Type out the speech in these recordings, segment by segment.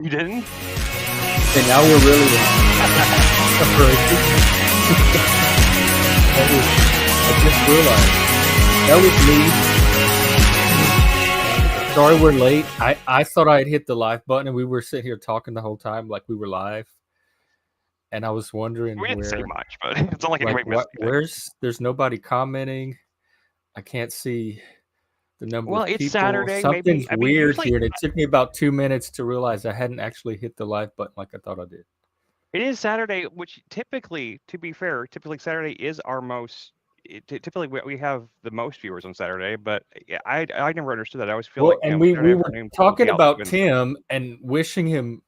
You didn't? And now we're really I just realized that was me. Sorry we're late. I thought I had hit the live button and we were sitting here talking the whole time like we were live. And I was wondering We didn't say much, but it's not like anybody missed anything. There's nobody commenting. I can't see the number of people. It's Saturday. Something's weird usually here, and it took me about 2 minutes to realize I hadn't actually hit the live button like I thought I did. it is Saturday, which typically, to be fair, Saturday is our most. Typically, we have the most viewers on Saturday, but I never understood that. I always feel like and we were talking about and Tim and wishing him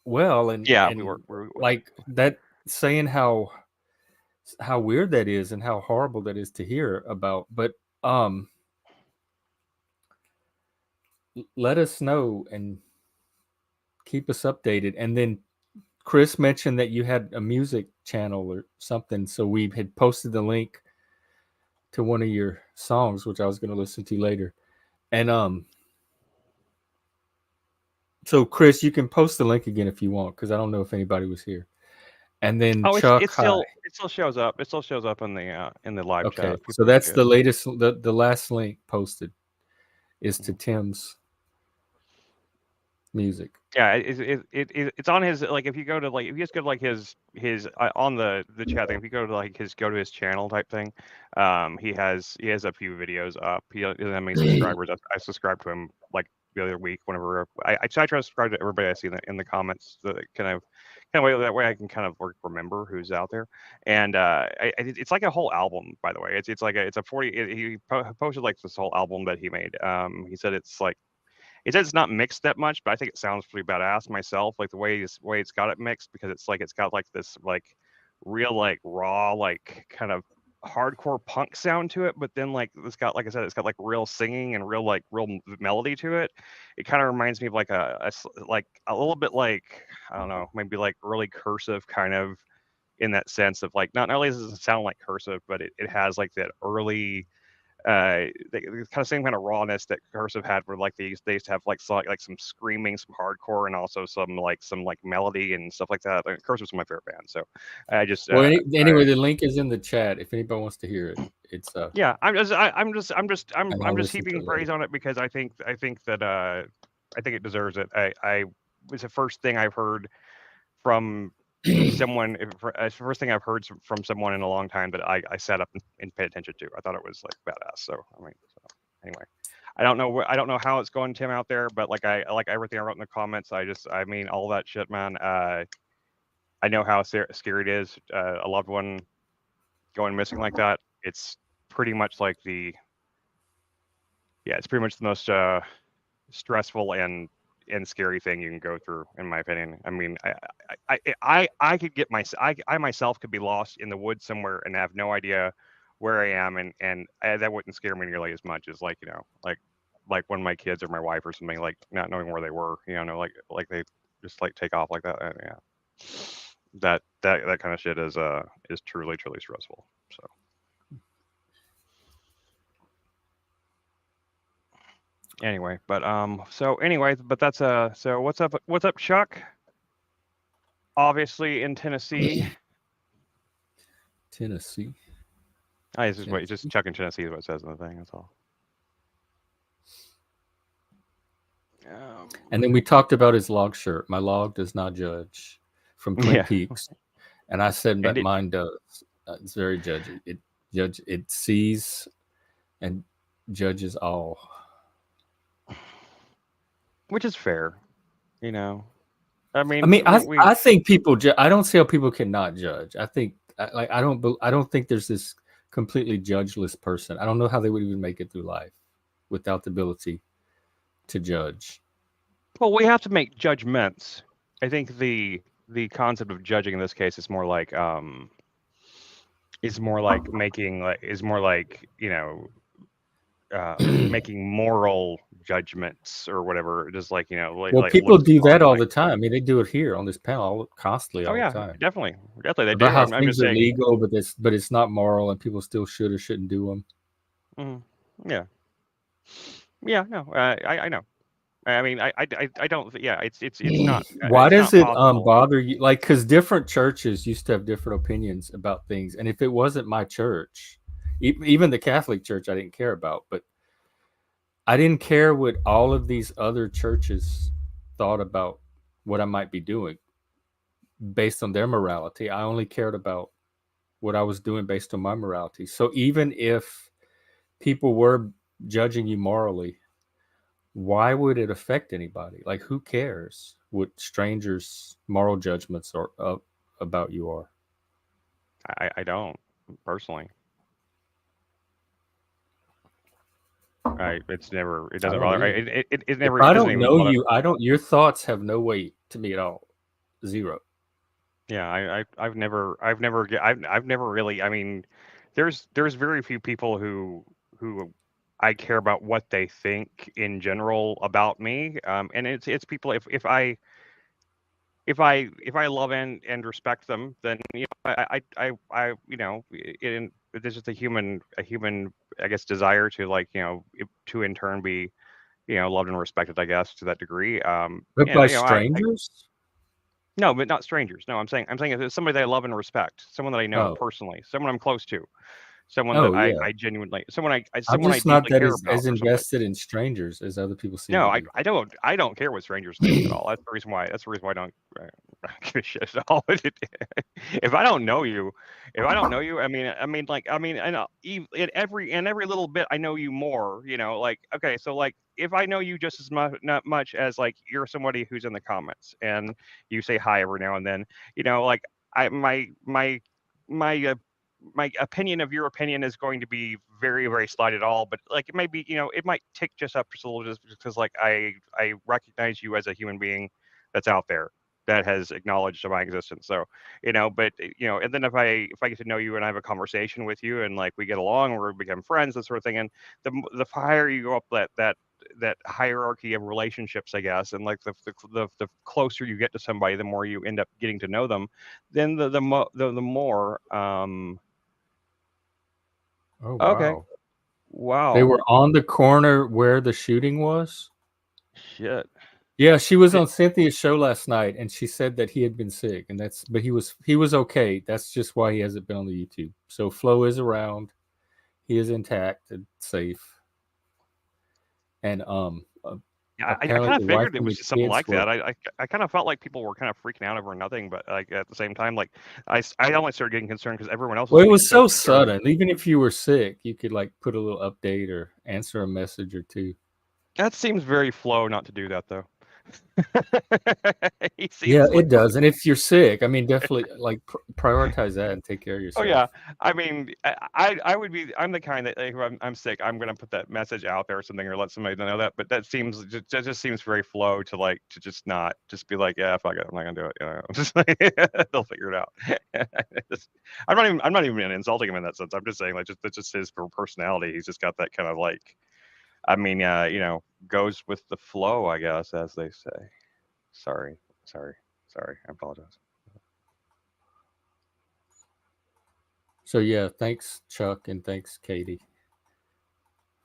well, and yeah, and we were like that, saying how weird that is and how horrible that is to hear about. But let us know and keep us updated. And then Chris mentioned that you had a music channel or something, so we had posted the link to one of your songs, which I was going to listen to later. And so Chris, you can post the link again if you want, because I don't know if anybody was here. And then Chuck, it still shows up. It still shows up in the live chat. Okay, so that's the latest. The last link posted is to Tim's music. Yeah, it's on his, like, if you go to, like, if you just go to, like, his on the chat thing, if you go to, like, go to his channel type thing, he has a few videos up. He doesn't have many subscribers. I subscribed to him like the other week whenever I try to subscribe to everybody I see in the comments, so that kind of that way I can kind of remember who's out there. And it's like a whole album, by the way. It's like it's a 40. He posted like this whole album that he made. He said it's like. It says it's not mixed that much, but I think it sounds pretty badass myself. Like the way it's got it mixed, because it's got like this like real like raw like kind of hardcore punk sound to it, but then like it's got, like I said, it's got like real singing and real melody to it. It kind of reminds me of like a little bit like, I don't know, maybe like early Cursive kind of, in that sense of like, not only does it sound like Cursive, but it has like that early kind of same kind of rawness that Cursive had, where like they used to have like some screaming, some hardcore, and also some melody and stuff like that. Cursive's my favorite band, so I just anyway, the link is in the chat if anybody wants to hear it. It's yeah, I'm just heaping praise on it, because I think that it deserves it. I was the first thing I've heard from someone. First thing I've heard from someone in a long time that I sat up and paid attention to. I thought it was like badass. So anyway, I don't know how it's going, Tim, out there, but like everything I wrote in the comments. I mean all that shit, man. I know how scary it is. A loved one going missing like that. It's pretty much like it's pretty much the most stressful and scary thing you can go through, in my opinion. I mean, I could get I myself could be lost in the woods somewhere and have no idea where I am, and that wouldn't scare me nearly as much as like when my kids or my wife or something, like not knowing where they were, like they just like take off like that. Yeah, that kind of shit is truly stressful. So. Anyway, but that's so what's up, Chuck? Obviously in Tennessee. Tennessee. This is just Chuck in Tennessee is what it says in the thing. That's all. And then we talked about his log shirt. My log does not judge, from Twin Peaks, and I said that mine does. It's very judgy. It sees and judges all. Which is fair, I think people. I don't see how people cannot judge. I think, I don't think there's this completely judgeless person. I don't know how they would even make it through life without the ability to judge. Well, we have to make judgments. I think the concept of judging in this case is more like making moral judgments or whatever. Just like, people do that all the time. I mean, they do it here on this panel constantly all the time. Definitely they about do. How things are legal, but it's not moral, and people still should or shouldn't do them. Mm-hmm. Yeah. No, I know. I mean, I don't. Yeah, it's not. Why It's does not it possible. bother you? Like, because different churches used to have different opinions about things, and if it wasn't my church, even the Catholic Church, I didn't care about, but I didn't care what all of these other churches thought about what I might be doing based on their morality. I only cared about what I was doing based on my morality. So even if people were judging you morally, why would it affect anybody? Like, who cares what strangers' moral judgments are about you are? I don't personally. It's never. It I doesn't don't bother. either. It If never. I It doesn't don't even know bother. you, I don't. Your thoughts have no weight to me at all. Zero. Yeah, I've never really. I mean, there's very few people who I care about what they think in general about me. And it's people if I love and respect them, then you know, there's just a human I guess desire to like to in turn be loved and respected, I guess, to that degree. But And by I strangers? no, but not strangers. No, I'm saying if it's somebody that I love and respect, someone that I know Oh, personally, someone I'm close to, someone that oh yeah. I genuinely, I'm someone I just not deeply that care as about or something. invested in strangers as other people seem to No, be. I don't care what strangers think at all. That's the reason why I don't give a shit at all. If I don't know you, if I don't know you, I mean, and in every little bit, I know you more. You know, like okay, so like if I know you just as much, not much as like you're somebody who's in the comments and you say hi every now and then, like I my my opinion of your opinion is going to be very very slight at all, but like it may be it might tick just up just a little just because like I recognize you as a human being that's out there that has acknowledged my existence. So but and then if I get to know you and I have a conversation with you and like we get along or we become friends, that sort of thing, and the higher you go up that hierarchy of relationships, I guess, and like the closer you get to somebody, the more you end up getting to know them, then the more Oh okay. wow. They Wow. were on the corner where the shooting was? Shit. Yeah, she was Di on Cynthia's show last night and she said that he had been sick and but he was okay. That's just why he hasn't been on the YouTube. So Flo is around. He is intact and safe. And Yeah, I apparently kinda the wife figured it and was the just something kids like were. that. I kinda felt like people were kind of freaking out over nothing, but, like, at the same time, like, I only started getting concerned because everyone else was Well, it getting was so so concerned. sudden. Even if you were sick, you could like put a little update or answer a message or two. That seems very Flo not to do that, though. He Yeah, seems like it does. And if you're sick, I mean, definitely like prioritize that and take care of oh, yeah. yourself. I mean, I would be I'm the kind that, like, if I'm sick, I'm gonna put that message out there or something or let somebody know that, but that just seems very Flo to, like, to just not just be like, "Yeah, fuck it, I'm not gonna do it," you know? Just like, they'll figure it out. Just I'm not even insulting him in that sense. I'm just saying, like, just that's just his personality. He's just got that kind of, like goes with the flow, I guess, as they say. Sorry. Sorry. Sorry. I apologize. So yeah, thanks Chuck and thanks Katie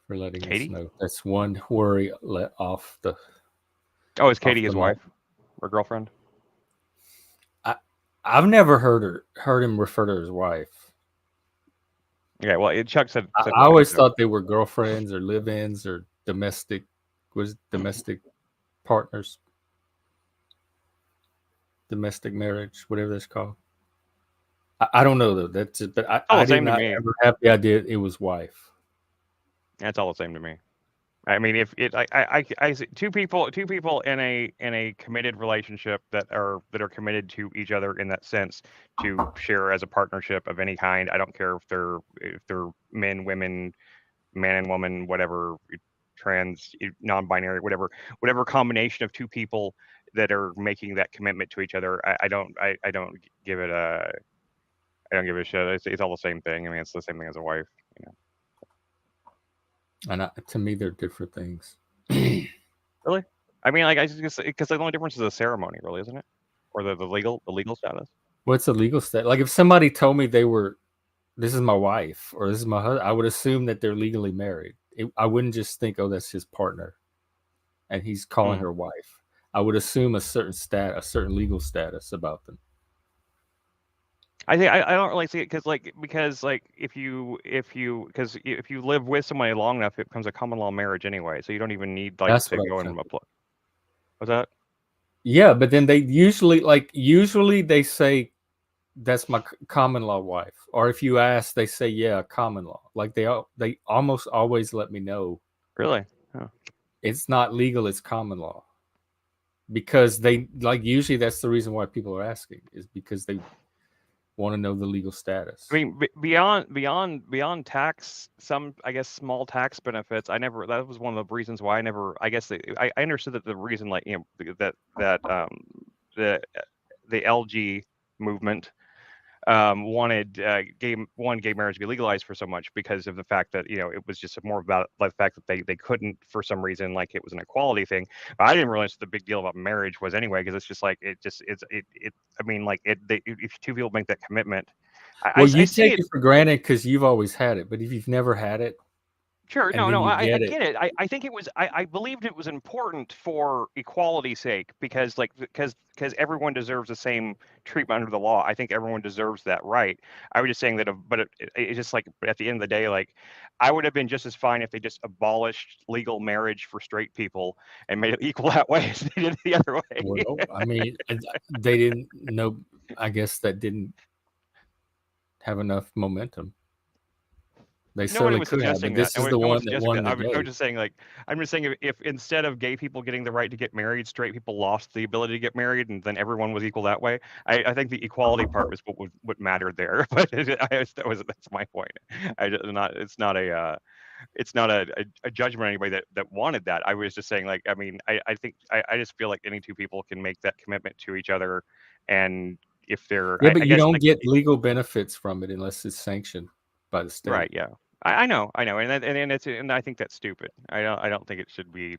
for letting us Katie? know. That's one worry let Oh, is Katie off the his mind. wife or girlfriend? I I've never heard him refer to his wife. Yeah, well, Chuck said I wife, always so thought they were girlfriends or live-ins or domestic partners, domestic marriage, whatever that's called. I don't know though. That's it, but all I the did same to not me. ever have the idea it was wife. That's all the same to me. I mean, if it, I see two people in a committed relationship that are committed to each other in that sense to share as a partnership of any kind. I don't care if they're men, women, man and woman, whatever, trans, non-binary, whatever combination of two people that are making that commitment to each other. I don't give it a I don't give a shit. It's all the same thing. I mean, it's the same thing as a wife. You know. And to me, they're different things. Really? I mean, like I just because the only difference is the ceremony, really, isn't it? Or the legal status. What's the legal state? Like if somebody told me this is my wife or this is my husband, I would assume that they're legally married. I wouldn't just think, oh, that's his partner. and he's calling Mm. her wife. I would assume a certain legal status about them. I think I don't really see it because like if you live with somebody long enough, it becomes a common law marriage anyway. So you don't even need like That's to what I go was and thinking. apply. What's that? Yeah, but then they usually they say that's my common law wife, or if you ask, they say yeah, common law. Like they almost always let me know Really? Huh. it's not legal, it's common law, because they like usually that's the reason why people are asking is because they want to know the legal I status. mean, beyond tax, some I guess small tax benefits. I never. That was one of the reasons why I never. I guess I understood that the reason, like the the LG movement wanted gay marriage to be legalized for so much because of the fact that it was just more about the fact that they couldn't for some reason, like it was an equality thing. But I didn't realize the big deal about marriage was anyway, because it's just like it I mean, like if two people make that commitment, Well, I you see take it. it for granted because you've always had it, but if you've never had it Sure, and no, then no, you I get it, get it. I think it was I believed it was important for equality's sake because because everyone deserves the same treatment under the law. I think everyone deserves that right. I was just saying that, but it's just like at the end of the day, like I would have been just as fine if they just abolished legal marriage for straight people and made it equal that way as they did the other way. well, I mean, they didn't know. I guess that didn't have enough momentum. They Nobody certainly was could have, suggesting but that. this is the No one's one that suggesting won that. the I was day. just saying, like, I'm just saying if instead of gay people getting the right to get married, straight people lost the ability to get married, and then everyone was equal that way. I think the equality part was what mattered there. But that's my point. I just not it's not a judgment on anybody that wanted that. I was just saying, like, I mean, I think I just feel like any two people can make that commitment to each other, and if they're Yeah, but I you guess don't like get legal benefits from it unless it's sanctioned by the right, state. yeah. I know, and I think that's stupid. I don't think it should be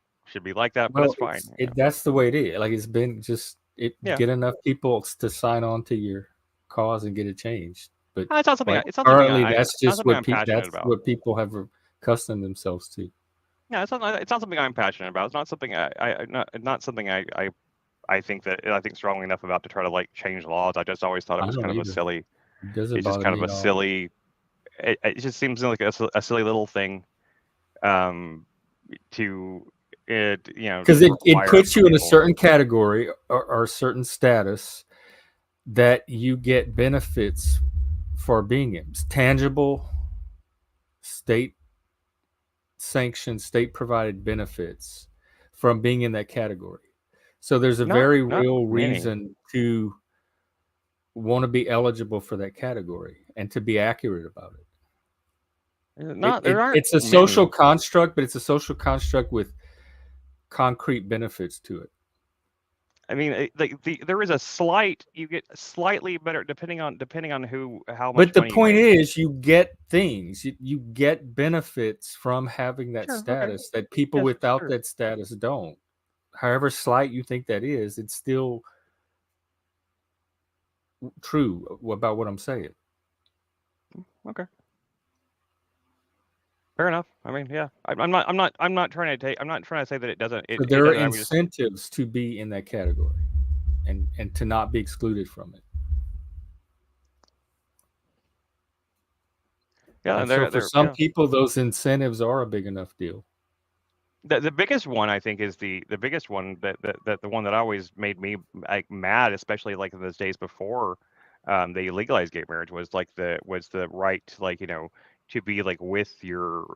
like that, but Well, it's fine. that's the way it is. Like it's been just it Yeah, get enough people to sign on to your cause and get it changed. But it's not something. like It's not something currently, it's not something I'm passionate that's about. what people have accustomed themselves to. Yeah, it's not something I'm passionate about. It's not something not something I think that I think strongly enough about to try to like change laws. I just always thought it I was kind don't of a either. silly. It doesn't It's just bother kind of me a at all. silly. It just seems like a silly little thing. Um, to Because to it require puts for you in a people. certain category or a certain status that you get benefits for being in. It's tangible, state sanctioned, state provided benefits from being in that category. So there's a very Not real many. reason to want to be eligible for that category and to be accurate about it. There aren't It's a social many. construct, but it's a social construct with concrete benefits to it. I mean, there is a slight you get slightly better depending on how much But the money you point make. is, you get things, you get benefits from having that Sure. Okay. status that people Yes. without Sure. that status don't. However slight you think that is, it's still true about what I'm saying. Okay. Fair enough. I mean, yeah. I'm not trying to take. I'm not trying to say that it doesn't. So It there are doesn't. I was just. incentives to be in that category and to not be excluded from it. Yeah. And And so for they're some yeah. people, those incentives are a big enough deal. The biggest one I think is the biggest one that the one that always made me like mad, especially like in those days before they legalized gay marriage, was the right to, like, to be like with your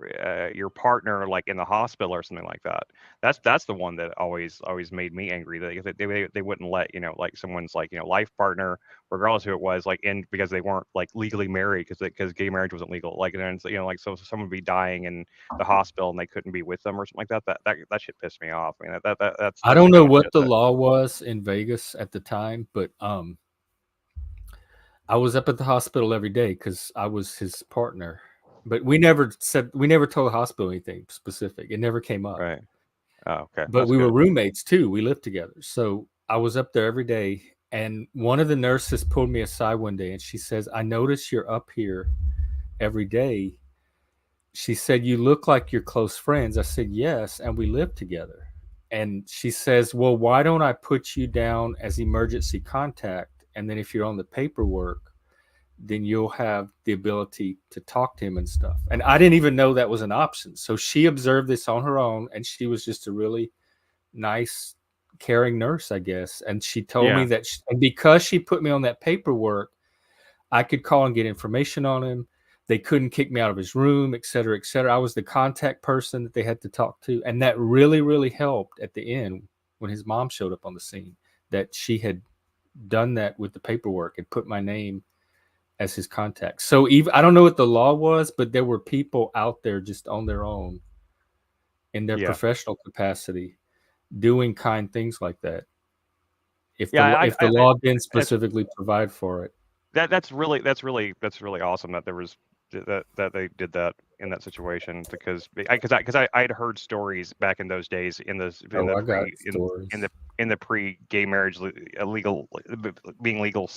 partner like in the hospital or something like that. That's the one that always made me angry. They wouldn't let like someone's like life partner, regardless who it was, like in because they weren't like legally married because gay marriage wasn't legal. Like, and then like so someone would be dying and the hospital and they couldn't be with them or something like that. That shit pissed me off. I mean, I that's the don't kind know of what shit the that. law was in Vegas at the time, but I was up at the hospital every day because I was his partner. But we never told the hospital anything specific. It never came up. Right. Oh, okay. But That's we were good. roommates too. We lived together. So I was up there every day. And one of the nurses pulled me aside one day and she says, I notice you're up here every day. She said, you look like you're close friends. I said, yes. And we live together. and she says, well, why don't I put you down as emergency contact? And then if you're on the paperwork, then you'll have the ability to talk to him and stuff. And I didn't even know that was an option. So she observed this on her own, and she was just a really nice, caring nurse, I guess. And she told me Yeah. that and because she put me on that paperwork, I could call and get information on him. They couldn't kick me out of his room, et cetera, et cetera. I was the contact person that they had to talk to. And that really, really helped at the end when his mom showed up on the scene, that she had done that with the paperwork and put my name as his contact. So even, I don't know what the law was, but there were people out there just on their own in their Yeah. professional capacity doing kind things like that. If Yeah. the law didn't That's specifically provide for it. that's really awesome that there was that they did that in that situation, because I'd heard stories back in those days in Oh, the I got pre stories. in the pre gay marriage illegal being legal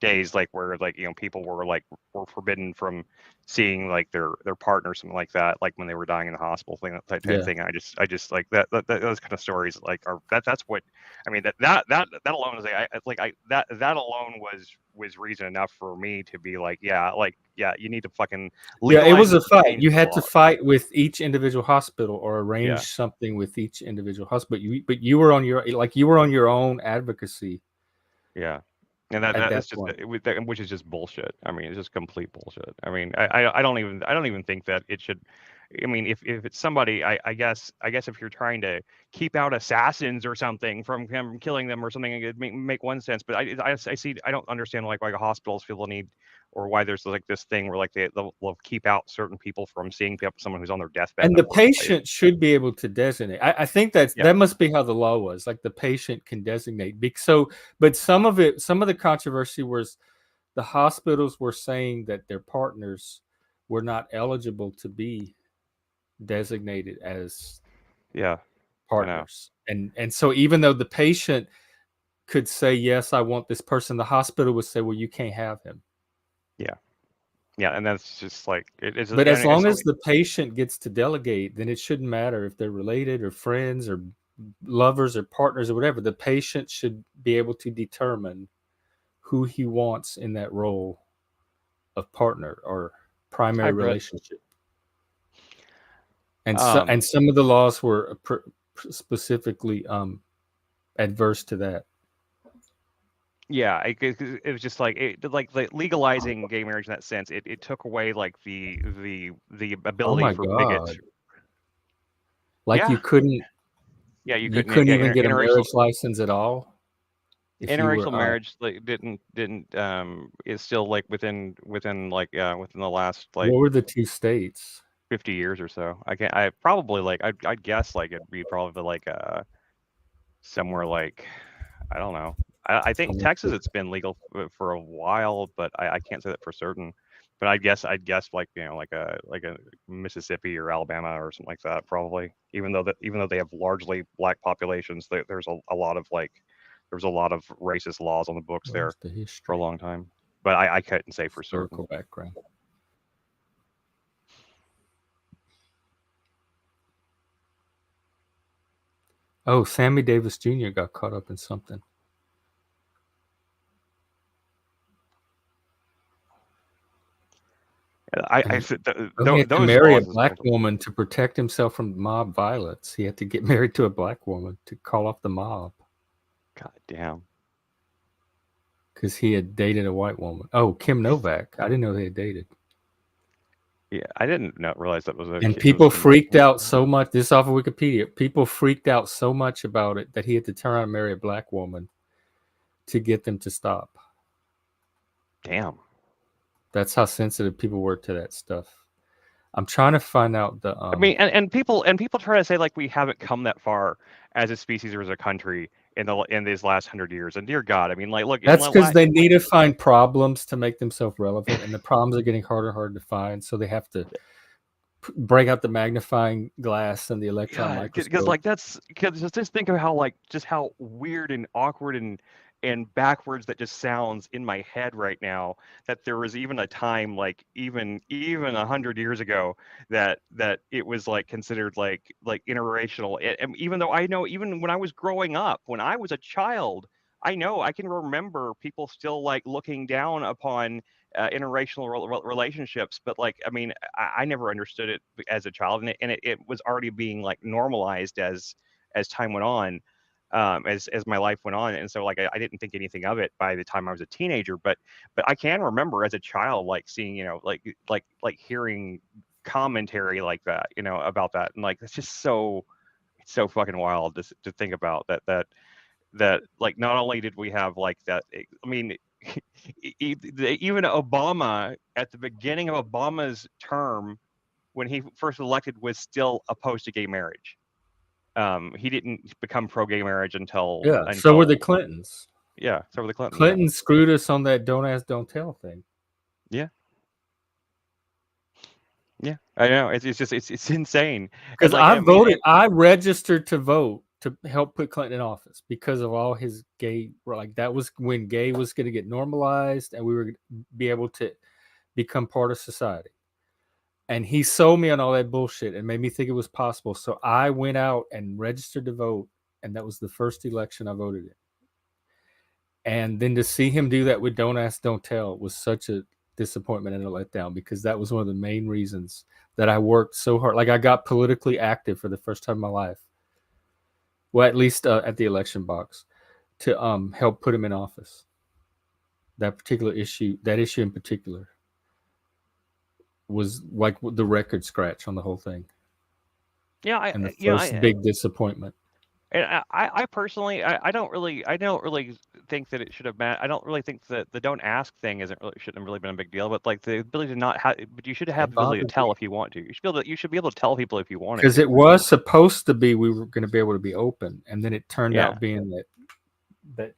days, like where like people were forbidden from seeing like their partner, something like that, like when they were dying in the hospital, thing, that type Yeah. thing. I just like that those kind of stories like are that's what I mean, that alone is that alone was reason enough for me to be like, yeah, you need to fucking Yeah, it legalize was this a and fight. change You the had to laws. fight with each individual hospital or arrange Yeah, something with each individual hospital. But you were on your own advocacy yeah. And at that that's just point. which is just bullshit. I mean, it's just complete bullshit. I mean, I don't even think that it should. I mean, if it's somebody, I guess if you're trying to keep out assassins or something from him killing them or something, it make one sense. But I see, I don't understand like why hospitals feel the need, or why there's like this thing where like they'll keep out certain people from seeing someone who's on their deathbed in And the the first place. patient should be able to designate. I think Yeah, that must be how the law was. Like the patient can designate. So, but some of the controversy was the hospitals were saying that their partners were not eligible to be designated as yeah, I know. partners. And so even though the patient could say, yes, I want this person, the hospital would say, well, you can't have him. Yeah, yeah, and that's just like it is. But as And long so as the patient gets to delegate, then it shouldn't matter if they're related or friends or lovers or partners or whatever. The patient should be able to determine who he wants in that role of partner or I primary bet. relationship. And Um, some of the laws were specifically adverse to that. Yeah, it was just like legalizing gay marriage in that sense. It took away like the Oh ability my for bigots. God. Like Yeah, yeah, you couldn't yeah, even get a marriage license at all if you were interracial marriage like didn't is still like within the last like what were the two states? 50 years or so. I probably like I'd guess like it'd be probably like somewhere like I don't know. I think Texas it's been legal for a while, but I can't say that for certain. But I'd guess like like a Mississippi or Alabama or something like that probably. Even though they have largely black populations, there's a lot of like there's a lot of racist laws on the books there Where's the for a history? long time. But I couldn't say for certain. Historical background. Oh, Sammy Davis Jr. got caught up in something. I said He had to those marry a laws is black woman to protect himself from mob violence. He had to get married to a black woman to call off the mob God damn. because he had dated a white woman. Oh, Kim Novak. I didn't know they had dated. Yeah, I didn't realize that was And it was people Kim Novak. freaked out so much. This is off of Wikipedia. People freaked out so much about it that he had to turn around and marry a black woman to get them to stop. Damn. That's how sensitive people were to that stuff. I'm trying to find out the I mean, and people try to say like we haven't come that far as a species or as a country in these last 100 years. And dear God, I mean, like, look, That's because they need to find problems to make themselves relevant, and the problems are getting harder and harder to find. So they have to break out the magnifying glass and the electron yeah, because microscope. like that's because just think of how like just how weird and awkward and and backwards that just sounds in my head right now, that there was even a time, like even 100 years ago, that it was like considered like interracial. And even though I know, even when I was growing up, when I was a child, I know I can remember people still like looking down upon interracial relationships. But like, I mean, I never understood it as a child, and it was already being like normalized as time went on, as my life went on. And so like I didn't think anything of it by the time I was a teenager. But I can remember as a child like seeing, like hearing commentary like that, about that. And like it's just so, it's so fucking wild to think about that like not only did we have like that, I mean, even Obama at the beginning of Obama's term, when he first elected, was still opposed to gay marriage. He didn't become pro gay marriage until Yeah. So were the until Clintons. yeah, so were the Clintons. Yeah, Clinton screwed us on that don't ask, don't tell thing. yeah, yeah. I know, it's just it's insane. And Because like, I I mean, voted, I registered to vote to help put Clinton in office because of all his gay. Like that was when gay was going to get normalized, and we were going to be able to become part of society. And he sold me on all that bullshit and made me think it was possible. So I went out and registered to vote, and that was the first election I voted in. And then to see him do that with Don't Ask, Don't Tell was such a disappointment and a letdown, because that was one of the main reasons that I worked so hard. Like I got politically active for the first time in my life. Well, at least at the election box, to help put him in office. That particular issue, that issue in particular, was like the record scratch on the whole thing, yeah, and the first big disappointment. and I personally, I don't really think that it should have been. I don't really think that the don't ask thing shouldn't have really been a big deal. But like the ability to not have, but you should have It the ability to bothered tell me if you want to. You should be able to tell people if you wanted because to. it was supposed to be we were going to be able to be open, and then it turned Yeah, out being that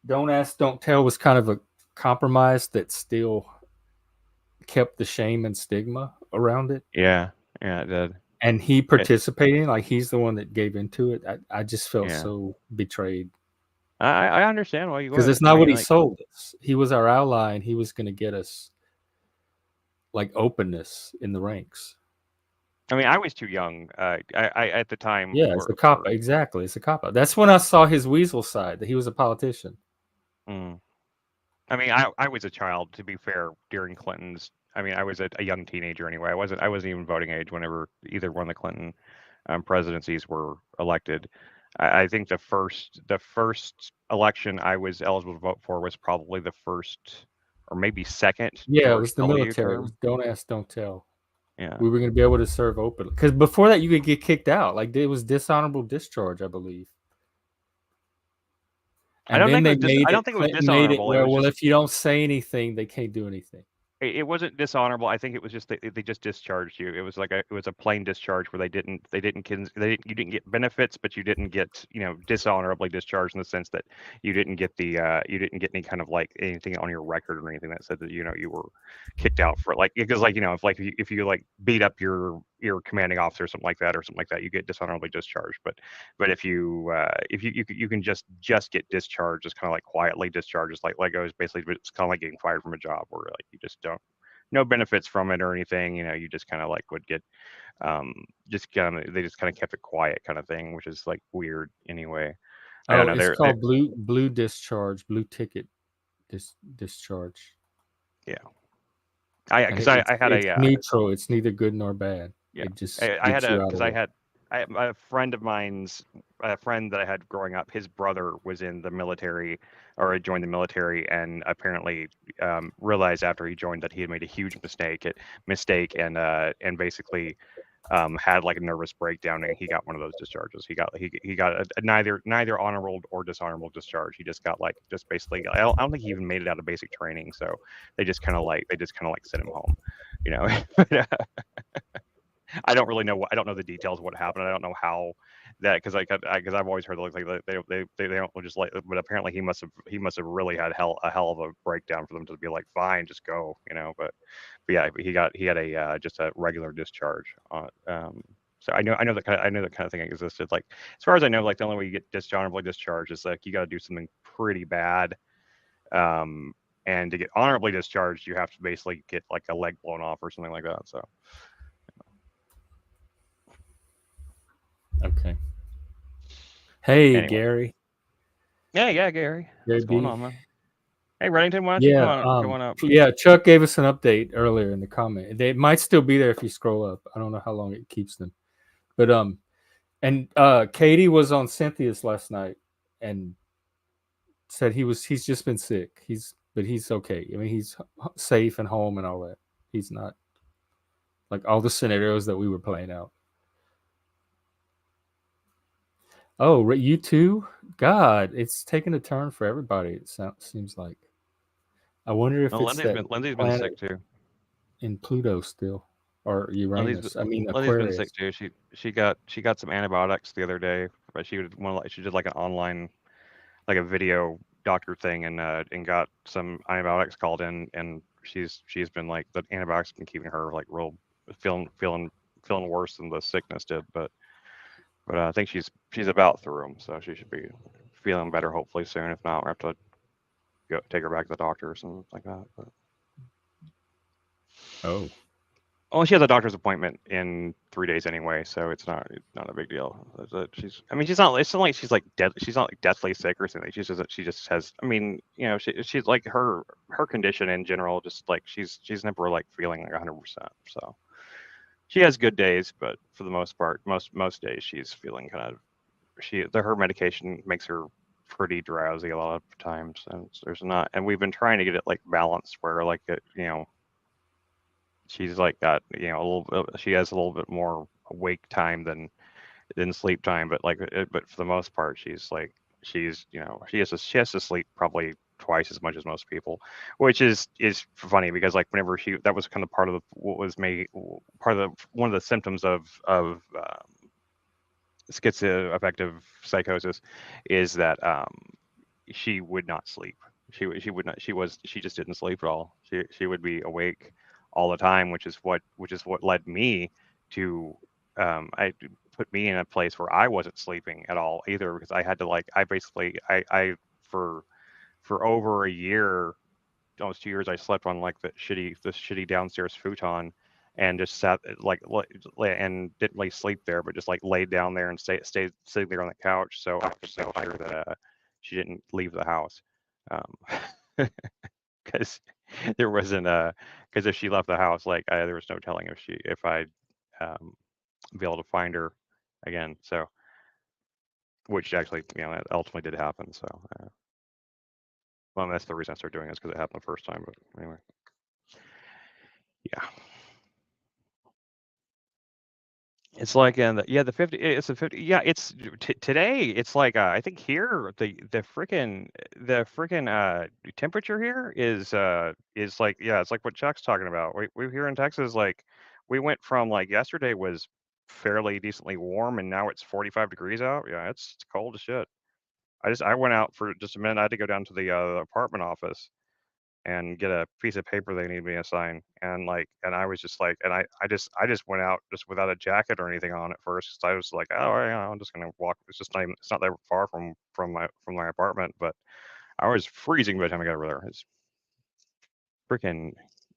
don't ask, don't tell was kind of a compromise that still kept the shame and stigma around it. yeah, yeah. It did. And he It, participating, like he's the one that gave into it. I just felt yeah, so betrayed I understand why you because would. it's I not what mean, he like, sold us. He was our ally, and he was going to get us like openness in the ranks. I mean, I was too young. I at the time Yeah, it's a cop. for Exactly, it's a cop out. That's when I saw his weasel side, that he was a politician. mm. I mean, I was a child, to be fair, during Clinton's. I mean, I was a young teenager anyway. I wasn't even voting age whenever either one of the Clinton presidencies were elected. I think the first election I was eligible to vote for was probably the first or maybe second Yeah, it George was the W. military. It was term. don't ask, don't tell. Yeah, We were going to be able to serve openly because before that, you could get kicked out. Like it was dishonorable discharge, I believe. I And don't then think it they was made I don't it. think it was Clinton made it dishonorable. It where, was well, just if you don't say anything, they can't do anything. it wasn't dishonorable. I think it was just they just discharged you. It was like it was a plain discharge where you didn't get benefits, but you didn't get, dishonorably discharged, in the sense that you didn't get any kind of like anything on your record or anything that said that, you were kicked out for, like, because, like, if you like beat up your commanding officer or something like that, you get dishonorably discharged. But if you can just get discharged, just kind of like quietly discharged, just like it was basically, it's kind of like getting fired from a job, where like you just don't, no benefits from it or anything. You just kind of like would get, just kind of, they just kind of kept it quiet, kind of thing, which is like weird anyway. I don't Oh, know. it's They're called blue discharge, blue ticket discharge, yeah. I and because I had it's a neutral. It's neither good nor bad. yeah. It just I had gets a you out because of I there. had a friend of mine's, a friend that I had growing up. His brother was in the military, or had joined the military, and apparently realized after he joined that he had made a huge mistake, and basically had like a nervous breakdown, and he got one of those discharges. He got a neither honorable or dishonorable discharge. He just got like, just basically, I don't think he even made it out of basic training. So they just kind of like sent him home, you know. But, I don't really know I don't know the details of what happened. I don't know how that, because I've always heard like they don't just like, but apparently he must have really had a hell of a breakdown for them to be like, fine, just go, you know. But yeah, he had a just a regular discharge. So I know that kind of thing existed. Like as far as I know, like the only way you get dishonorably discharged is like you got to do something pretty bad. Um, and to get honorably discharged, you have to basically get like a leg blown off or something like that. So Okay. Hey, anyway, Gary. yeah, Gary, Gary what's going B. on, man? Hey, Reddington, why don't you Yeah. come on up? Yeah. Chuck gave us an update earlier in the comment. They might still be there if you scroll up. I don't know how long it keeps them, but and Katie was on Cynthia's last night and said he's just been sick. But he's okay. I mean, he's safe and home and all that. He's not like all the scenarios that we were playing out. Oh, you too? God, it's taking a turn for everybody. It seems like. I wonder if Oh, it's that Lindsay's been sick planet too. in Pluto still, or Uranus. I mean Lindsay's been sick Aquarius. too. She got some antibiotics the other day, but she did like an online like a video doctor thing and got some antibiotics called in, and she's been like the antibiotics have been keeping her like real feeling worse than the sickness did, but I think she's about through them, so she should be feeling better hopefully soon. If not, we have to go take her back to the doctor or something like that. But Oh, well, she has a doctor's appointment in 3 days anyway, so it's not a big deal. I mean, she's not. It's not like she's like dead. She's not like deathly sick or something. She just has. I mean, you know, she's like her condition in general. Just like she's never like feeling like 100%. So she has good days, but for the most part, most days she's feeling kind of. Her medication makes her pretty drowsy a lot of times, and there's not. And we've been trying to get it like balanced where like it, you know, she's like got a little bit, she has a little bit more awake time than sleep time, but but for the most part she's she has to sleep probably twice as much as most people, which is funny because like whenever she that was kind of part of what was made part of one of the symptoms of schizoaffective psychosis is that she would not sleep. She would not. She just didn't sleep at all. She would be awake all the time, which is what led me to I put me in a place where I wasn't sleeping at all either because I had to like I basically I for over a year, almost 2 years, I slept on like this shitty downstairs futon and just sat and didn't really sleep there, but just like laid down there and stayed sitting there on the couch. So I was so sure that she didn't leave the house, because there wasn't because if she left the house, like there was no telling if I'd be able to find her again. So which actually that ultimately did happen. So well, that's the reason I started doing this because it happened the first time. But anyway, yeah. It's like the 50 it's a 50 yeah it's today it's like I think here the freaking temperature here is like it's like what Chuck's talking about. We here in Texas, like we went from like yesterday was fairly decently warm and now it's 45 degrees out. Yeah, it's cold as shit. I went out for just a minute. I had to go down to the apartment office and get a piece of paper they need me to sign, and I was just like, and I just went out just without a jacket or anything on at first 'cause I was like, oh yeah, I'm just gonna walk. It's not that far from my apartment, but I was freezing by the time I got over there. It's freaking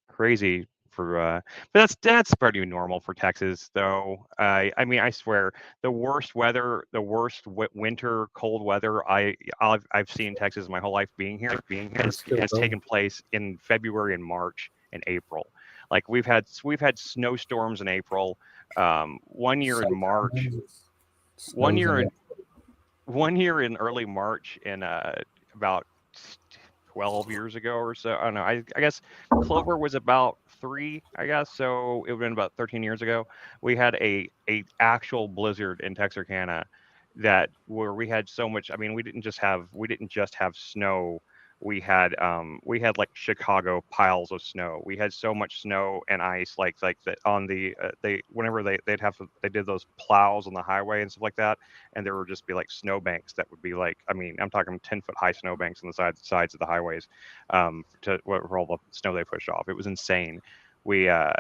crazy for but that's pretty normal for Texas though. I mean I swear the worst winter cold weather I've seen in Texas my whole life being here it's still has going. taken place in February and March and April. Like we've had snowstorms in April. One year in March, Sometimes it one snows year in in one year in early March in about 12 years ago or so. I don't know. I guess Clover was about 3, I guess. So it would have been about 13 years ago. We had a actual blizzard in Texarkana that where we had so much. I mean, we didn't just have snow. We had like Chicago piles of snow. We had so much snow and ice like that on the they whenever they did those plows on the highway and stuff like that, and there would just be like snowbanks that would be like, I mean, I'm talking 10-foot high snowbanks on the sides of the highways, for all the snow they pushed off. It was insane. the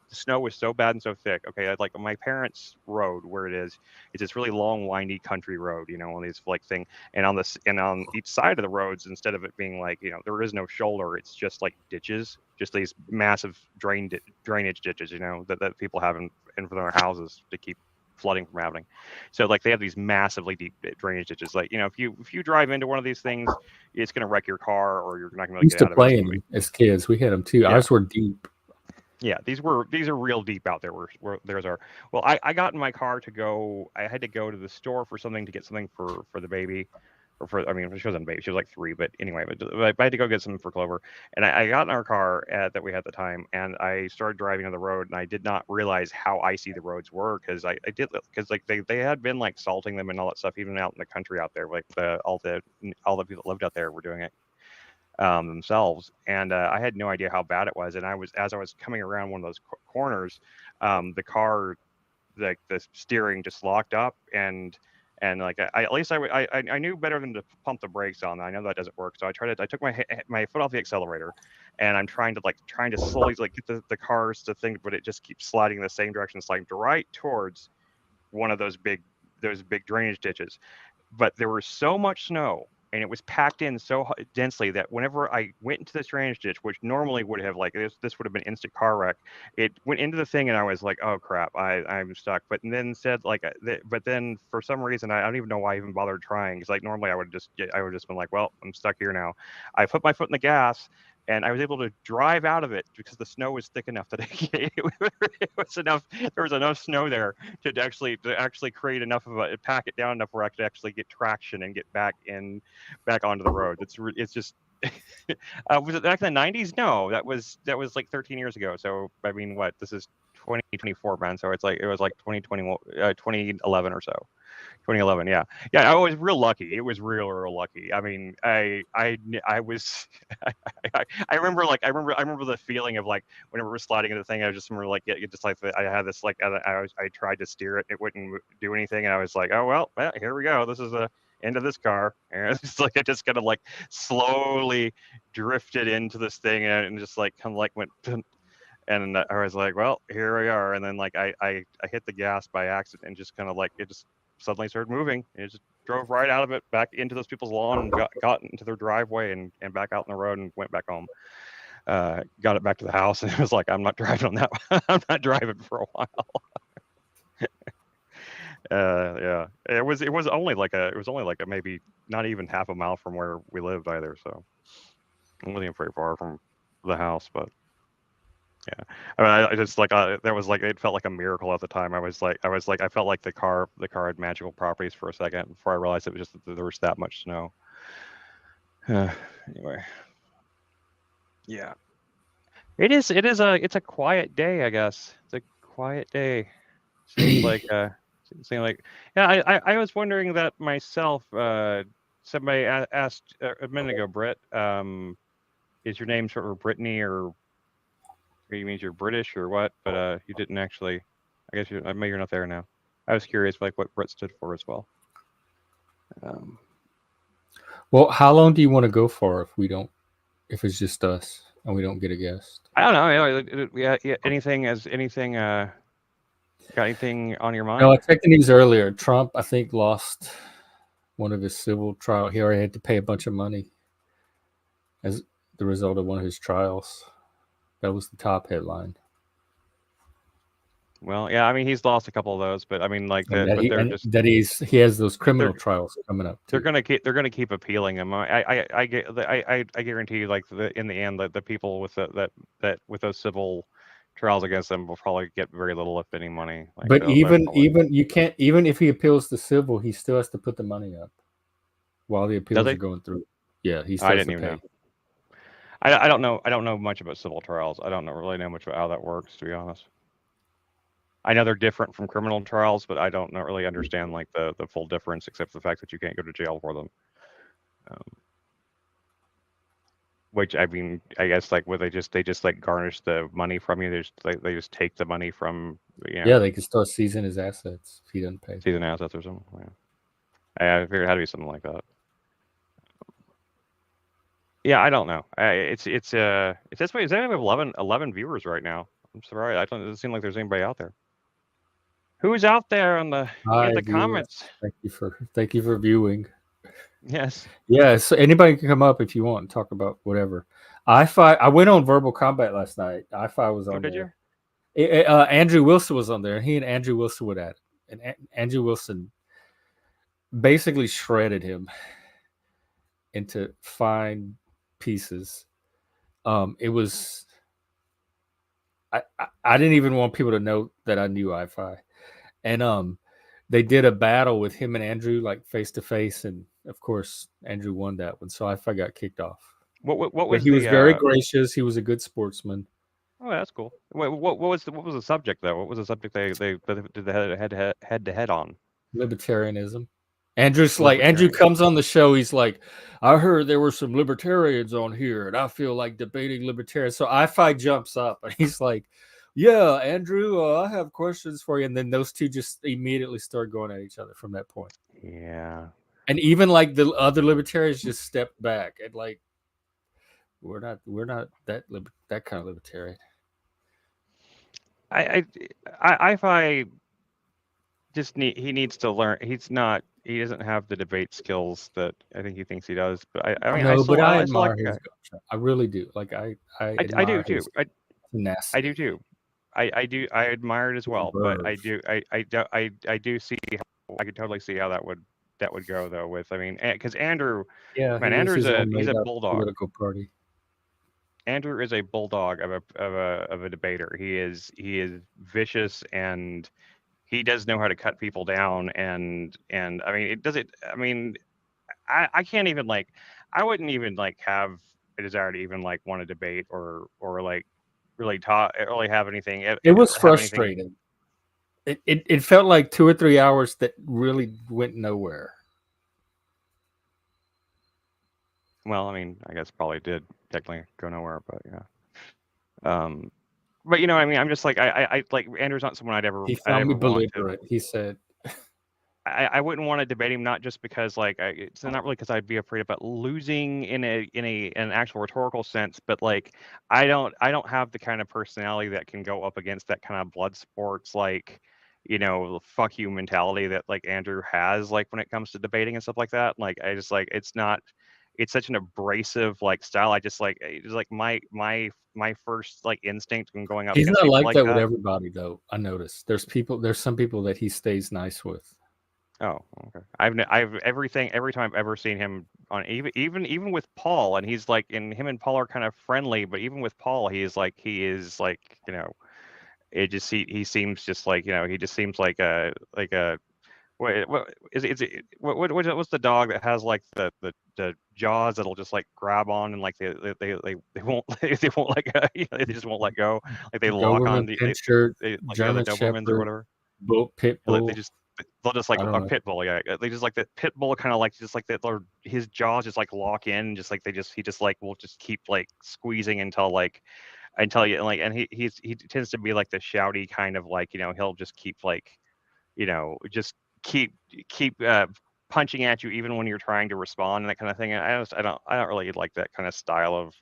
snow was so bad and so thick. Okay, like my parents' road where it is, it's this really long, windy country road, one of these like thing, and on each side of the roads, instead of it being like, there is no shoulder, it's just like ditches, just these massive drainage ditches, that people have in front of their houses to keep flooding from happening. So like they have these massively deep drainage ditches. Like, if you drive into one of these things, it's going to wreck your car, or you're not going to be able We to used get to out of it. play in them as kids. We had them too. Yeah. Ours were deep. Yeah, these are real deep out there. Where theirs are. Well, I got in my car to go. I had to go to the store for something, to get something for the baby, or I mean, she wasn't a baby. She was like 3, but anyway. But I had to go get something for Clover, and I got in our car that we had at the time, and I started driving on the road, and I did not realize how icy the roads were, because because like they had been like salting them and all that stuff, even out in the country out there. Like all the people that lived out there were doing it themselves, and I had no idea how bad it was. And as I was coming around one of those corners, the car, like the steering just locked up, and like at least I knew better than to pump the brakes on. I know that doesn't work, so I took my foot off the accelerator, and I'm trying to slowly like get the cars to think, but it just keeps sliding in the same direction, sliding right towards one of those big drainage ditches. But there was so much snow, and it was packed in so densely that whenever I went into this drainage ditch, which normally would have like this would have been instant car wreck, it went into the thing, and I was like, oh crap, I'm stuck. But then said like, but then for some reason I don't even know why I even bothered trying, because like normally I would just been like, well, I'm stuck here now. I put my foot in the gas, and I was able to drive out of it because the snow was thick enough that it was enough. There was enough snow there to actually create enough of a pack it down enough where I could actually get traction and get back onto the road. It's just was it back in the 90s? No, that was like 13 years ago. So I mean, what, this is 2024, man. So it was like 2021, 2011 or so. 2011, yeah, yeah. I was real lucky. It was real lucky. I mean, I was, I remember I remember the feeling of like whenever we're sliding into the thing, I just remember like just like I had this like I tried to steer it, it wouldn't do anything, and I was like, oh well, here we go. This is the end of this car, and it's like I just kind of like slowly drifted into this thing, and just like kind of like went. And I was like, well, here we are. And then like I hit the gas by accident, and just kind of like it just suddenly started moving. And it just drove right out of it back into those people's lawn, and got into their driveway, and back out on the road, and went back home. Got it back to the house, and it was like, I'm not driving on that. I'm not driving for a while. Yeah, it was only like a maybe not even half a mile from where we lived either. So it wasn't even very far from the house, but. Yeah, I mean, I just like there was like it felt like a miracle at the time. I felt like the car had magical properties for a second before I realized it was just that there was that much snow. Anyway, yeah, it's a quiet day, I guess. It's a quiet day. Seems like yeah. I was wondering that myself. Somebody asked a minute ago, Britt. Is your name sort of Brittany, or you means you're British or what? But you didn't actually. I guess maybe you're not there now. I was curious, like what Brit stood for as well. Well, how long do you want to go for if it's just us and we don't get a guest? I don't know. Yeah. Anything? Got anything on your mind? No, I checked the news earlier. Trump, I think, lost one of his civil trial. He already had to pay a bunch of money as the result of one of his trials. That was the top headline. Well, yeah. I mean, he's lost a couple of those, but I mean, like he has those criminal trials coming up. Too. They're gonna keep appealing him. I guarantee you, like in the end, the people with that with those civil trials against them will probably get very little, if any, money. Like, but even you can't, even if he appeals the civil, he still has to put the money up while the appeals are going through. Yeah, he still has to pay. I don't know. I don't know much about civil trials. I don't really know much about how that works, to be honest. I know they're different from criminal trials, but I don't really understand like the full difference, except for the fact that you can't go to jail for them. Which, I mean, I guess like they just like garnish the money from you. They just take the money from Yeah, they can start seizing his assets if he doesn't pay. Seizing assets or something. Yeah. I figured it had to be something like that. Yeah, I don't know. It's this way. It's only have 11 viewers right now. I'm sorry. I don't. It doesn't seem like there's anybody out there. Who's out there in Hi, the viewers. comments? Thank you for viewing. Yes. Yeah, so anybody can come up if you want and talk about whatever. I went on Verbal Combat last night. I was Oh, on did you? there. Andrew Wilson was on there, and he and Andrew Wilson would at it. And Andrew Wilson basically shredded him into fine pieces. It was I didn't even want people to know that I knew I-Fi. And they did a battle with him and Andrew like face to face, and of course Andrew won that one, so I got kicked off. What But was he was the? very gracious. He was a good sportsman. Oh, that's cool. What was the subject though? What was the subject they did the head to head on? Libertarianism. Andrew Libertarian. comes on the show. He's like, I heard there were some libertarians on here, and I feel like debating libertarians. So I-Fi jumps up, and he's like, "Yeah, Andrew, I have questions for you." And then those two just immediately start going at each other from that point. Yeah. And even like the other libertarians just stepped back and like, we're not that kind of libertarian. I just he needs to learn. He doesn't have the debate skills that I think he thinks he does. But I mean, No, but I I still like admire the his guy. gumption. I really do. Like I I do admire too. his I do tenacity. too. I do. I admire it as His well. But verve. I do see how I could totally see how that would go though. With I mean, because Andrew, Yeah, man, he has his own he's a made up bulldog. political party. Andrew is a bulldog of a debater. He is vicious, and he does know how to cut people down. And I mean, it does it. I mean, I can't even like. I wouldn't even like have a desire to even like want to debate or like really talk, really have anything. It was Have anything. frustrating. It felt like 2 or 3 hours that really went nowhere. Well, I mean, I guess probably did technically go nowhere, but yeah. But you know, what I mean, I'm just like I like Andrew's not someone He I'd found me ever want to. belligerent. He said, I wouldn't want to debate him, not just because like it's not really because I'd be afraid about losing in an actual rhetorical sense, but like I don't have the kind of personality that can go up against that kind of blood sports like fuck you mentality that like Andrew has like when it comes to debating and stuff like that. Like I just like it's such an abrasive like style. I just like it's like my first like instinct when going up he's against not people like like that with that. everybody, though. I noticed there's some people that he stays nice with. Oh, okay. I've every time I've ever seen him on even with Paul, and he's like, and him and Paul are kind of friendly, but even with Paul, he is like it just he seems just like he just seems like a what is it what's the dog that has like the jaws that'll just like grab on and like they won't they won't like they just won't let go, like they lock on Doberman, Pinscher, they like the German Dobermans or Shepherd, whatever. Pit They Bull. just they'll just like I don't a know. pit bull, yeah. They just like the pit bull kind of like just like that. His jaws just like lock in, just like he just like will just keep like squeezing until you like, and he tends to be like the shouty kind of like he'll just keep like just keep punching at you even when you're trying to respond and that kind of thing. And I don't really like that kind of style of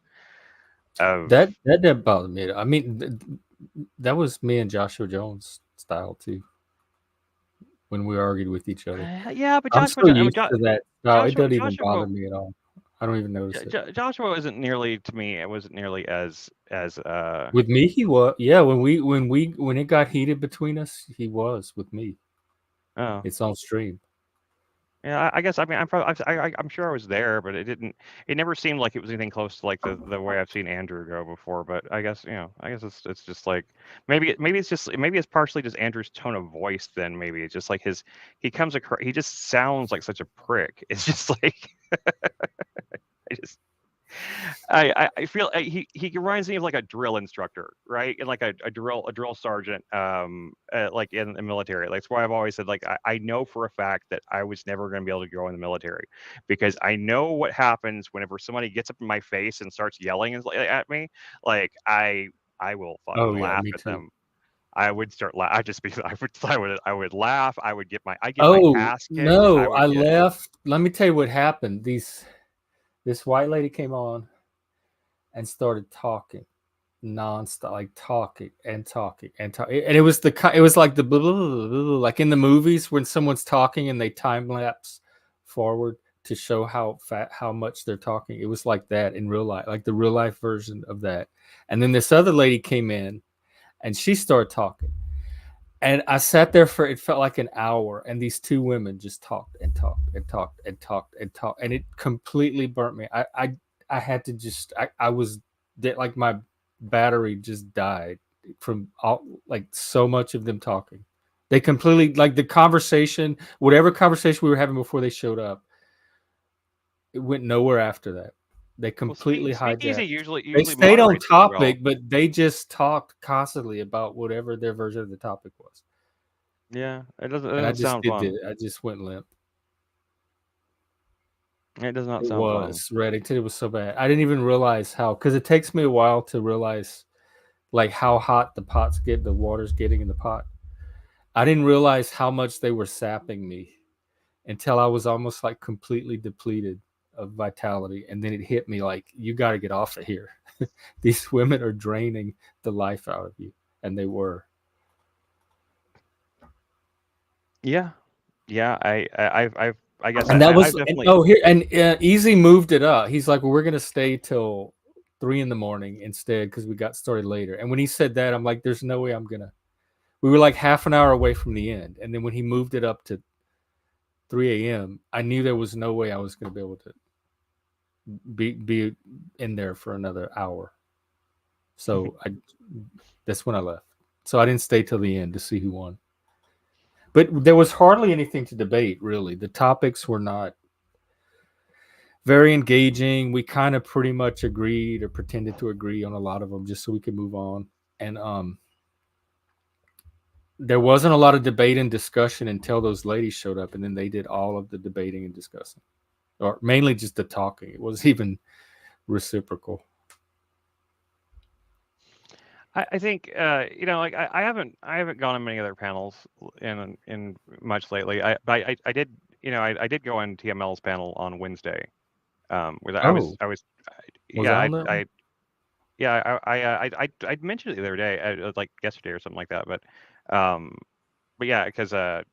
That didn't bother me. I mean, that was me and Joshua Jones style too when we argued with each other. yeah, but I'm so used to that style. It doesn't even Joshua bother me at all. I don't even notice it. Joshua isn't nearly to me. It wasn't nearly as With me, he was. Yeah, when it got heated between us, he was with me. oh It's on stream. yeah. I guess I mean I'm probably I'm sure I was there, but it never seemed like it was anything close to like the way I've seen Andrew go before. But I guess I guess it's just like maybe it's partially just Andrew's tone of voice. Then maybe it's just like he comes across, he just sounds like such a prick. It's just like I just I feel he reminds me of like a drill instructor, right? And like a drill sergeant, like in the military. Like, that's why I've always said like I know for a fact that I was never going to be able to go in the military because I know what happens whenever somebody gets up in my face and starts yelling at me. Like I will Oh fucking yeah, laugh me at too. them. I would start. I just be. I would laugh. I get my Oh ass kicked. I no, I would get. left. Let me tell you what happened. This white lady came on, and started talking nonstop, like talking and talking and talking. And it was it was like the blah, blah, blah, blah, like in the movies when someone's talking and they time lapse forward to show how much they're talking. It was like that in real life, like the real life version of that. And then this other lady came in and she started talking. And I sat there for, it felt like an hour, and these two women just talked and talked and talked and talked and talked, and it completely burnt me. I had to just, I was like my battery just died from all, like so much of them talking. They completely, like the conversation, whatever conversation we were having before they showed up, it went nowhere after that. They Well, completely Speakeasy hijacked. usually They usually stayed on moderates pretty well. topic, but they just talked constantly about whatever their version of the topic was. Yeah, it And I doesn't just sound did fun. it. I just went limp. It does not It sound fun. was Reddington. It was so bad. I didn't even realize how, because it takes me a while to realize like how hot the pots get, the water's getting in the pot. I didn't realize how much they were sapping me until I was almost like completely depleted of vitality. And then it hit me like, you got to get off of here. These women are draining the life out of you. And they were. Yeah, yeah. I guess And that I've was, and definitely. oh, here, and Easy moved it up. He's like, well, we're going to stay till 3 in the morning instead because we got started later. And when he said that, I'm like, there's no way I'm going to. We were like half an hour away from the end. And then when he moved it up to 3 a.m., I knew there was no way I was going to be able to be in there for another hour. So that's when I left. So I didn't stay till the end to see who won. But there was hardly anything to debate, really. The topics were not very engaging. We kind of pretty much agreed or pretended to agree on a lot of them just so we could move on. And there wasn't a lot of debate and discussion until those ladies showed up, and then they did all of the debating and discussing, or mainly just the talking. It wasn't even reciprocal. I think like I haven't gone on many other panels in much lately. I did I did go on TML's panel on Wednesday. Where Oh, I was was I yeah on that one? I yeah I mentioned it the other day, like yesterday or something like that. Um, but yeah, because I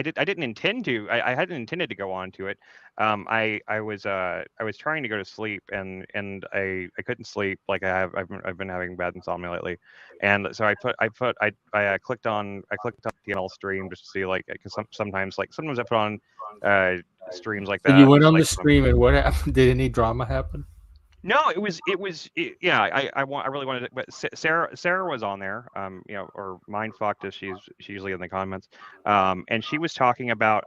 didn't intend to. I hadn't intended to go on to it. I was trying to go to sleep, and I couldn't sleep. Like I've been having bad insomnia lately, and so I clicked on TNL stream just to see, like, because sometimes I put on uh streams like So you that went just on like the stream, and what happened? Did any drama happen? no, yeah, I really wanted it, but Sarah was on there, or Mindfucked as she's usually in the comments, and she was talking about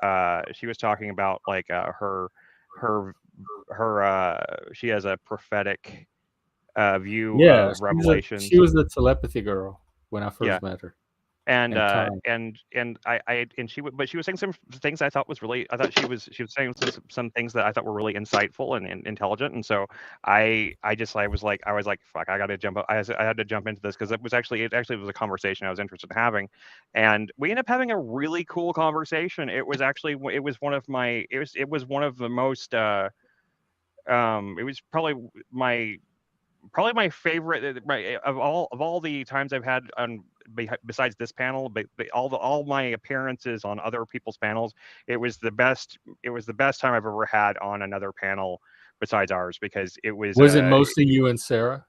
like her she has a prophetic view Yeah, of she Revelations. was the telepathy girl when I Yeah, first met her. and And time. she but she was saying some things I thought was really, I thought she was saying some things that I thought were really insightful and intelligent, and so I was like, fuck, I got to jump up. I had to jump into this because it actually was a conversation I was interested in having, and we ended up having a really cool conversation. It was one of the most it was probably my favorite, of all the times I've had on, besides this panel, but all my appearances on other people's panels, it was the best time I've ever had on another panel besides ours, because it was Was it mostly you and Sarah?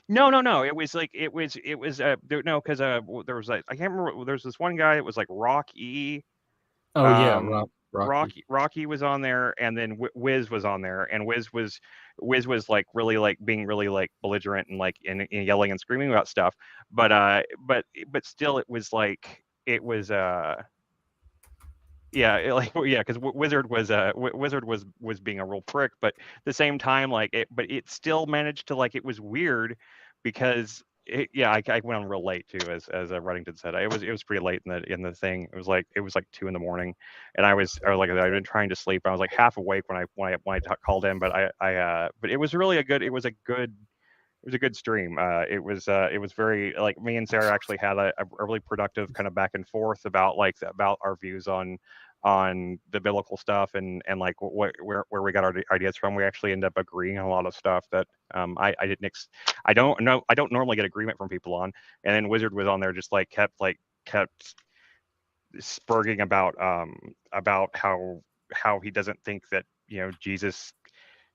no, it was no, because there was like, I can't remember, there's this one guy that was like Rock E. Oh yeah, um Rocky. Rocky was on there, and then Wiz was on there, and Wiz was like really, like being really like belligerent and like and yelling and screaming about stuff, but still it was like it was yeah, yeah, because Wizard was being a real prick, but at the same time, but it still managed to, like, it was weird because yeah, I went on real late too, as Reddington said. It was pretty late in the thing. It was like 2 in the morning, and I was like, I'd been trying to sleep. I was like half awake when I called in, but but it was really a good. It was a good stream. It was very, like, me and Sarah actually had a really productive kind of back and forth about, like, about our views the biblical stuff and like where we got our ideas from. We actually end up agreeing on a lot of stuff that I didn't I don't normally get agreement from people on. And then Wizard was on there, just like kept spurging about how he doesn't think that Jesus.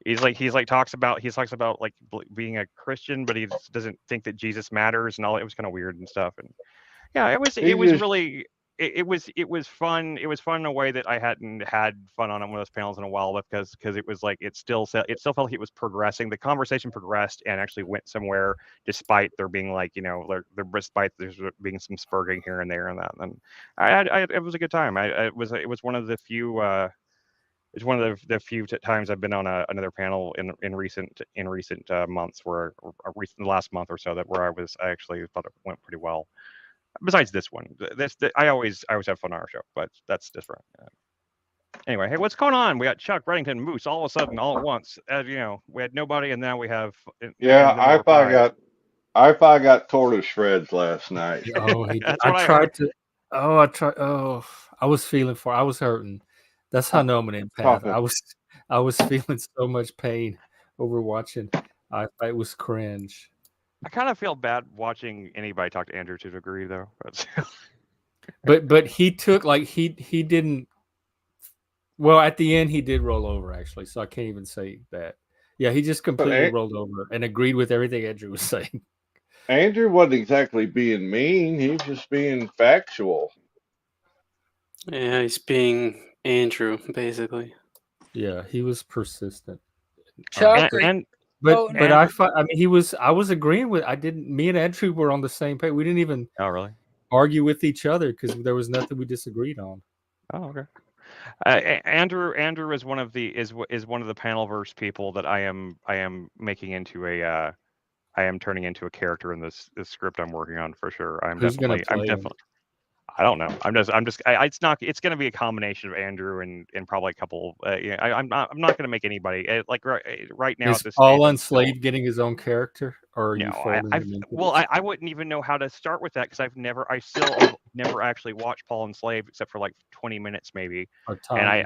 He's like talks about like being a Christian, but he doesn't think that Jesus matters and all. It was kind of weird and stuff. And yeah, it was really it was fun. It was fun in a way that I hadn't had fun on one of those panels in a while, because it was like it still felt like it was progressing. The conversation progressed and actually went somewhere, despite there being like despite there's being some spurging here and there and that. And it was a good time. It was one of the few. It's one of the few times I've been on another panel in recent months, where the last month or so, where I actually thought it went pretty well. Besides this one, I always have fun on our show, but that's different. Anyway, hey, what's going on? We got Chuck, Reddington, Moose, all of a sudden, all at once. We had nobody, and now we have. Yeah, I got torn to shreds last night. Oh, That's what I tried to. Oh, I was feeling I was hurting. That's how I'm an empath. I was feeling so much pain over watching. It was cringe. I kind of feel bad watching anybody talk to Andrew to a degree, though. But he took he didn't. Well, at the end he did roll over, actually, so I can't even say that. Yeah, he just completely rolled over and agreed with everything Andrew was saying. Andrew wasn't exactly being mean; he was just being factual. Yeah, he's being Andrew, basically. Yeah, he was persistent. Chuck, but I mean, I was agreeing with. Me and Andrew were on the same page. We didn't even argue with each other because there was nothing we disagreed on. Oh, okay. Andrew is one of the panelverse people that I am making into a I am turning into a character in this script I'm working on, for sure. Who's definitely I don't know. It's going to be a combination of Andrew and probably a couple. I'm not going to make anybody like right now. Is Paul Enslaved getting his own character, or are you I wouldn't even know how to start with that, because I still never actually watched Paul Enslaved except for like 20 minutes maybe, and I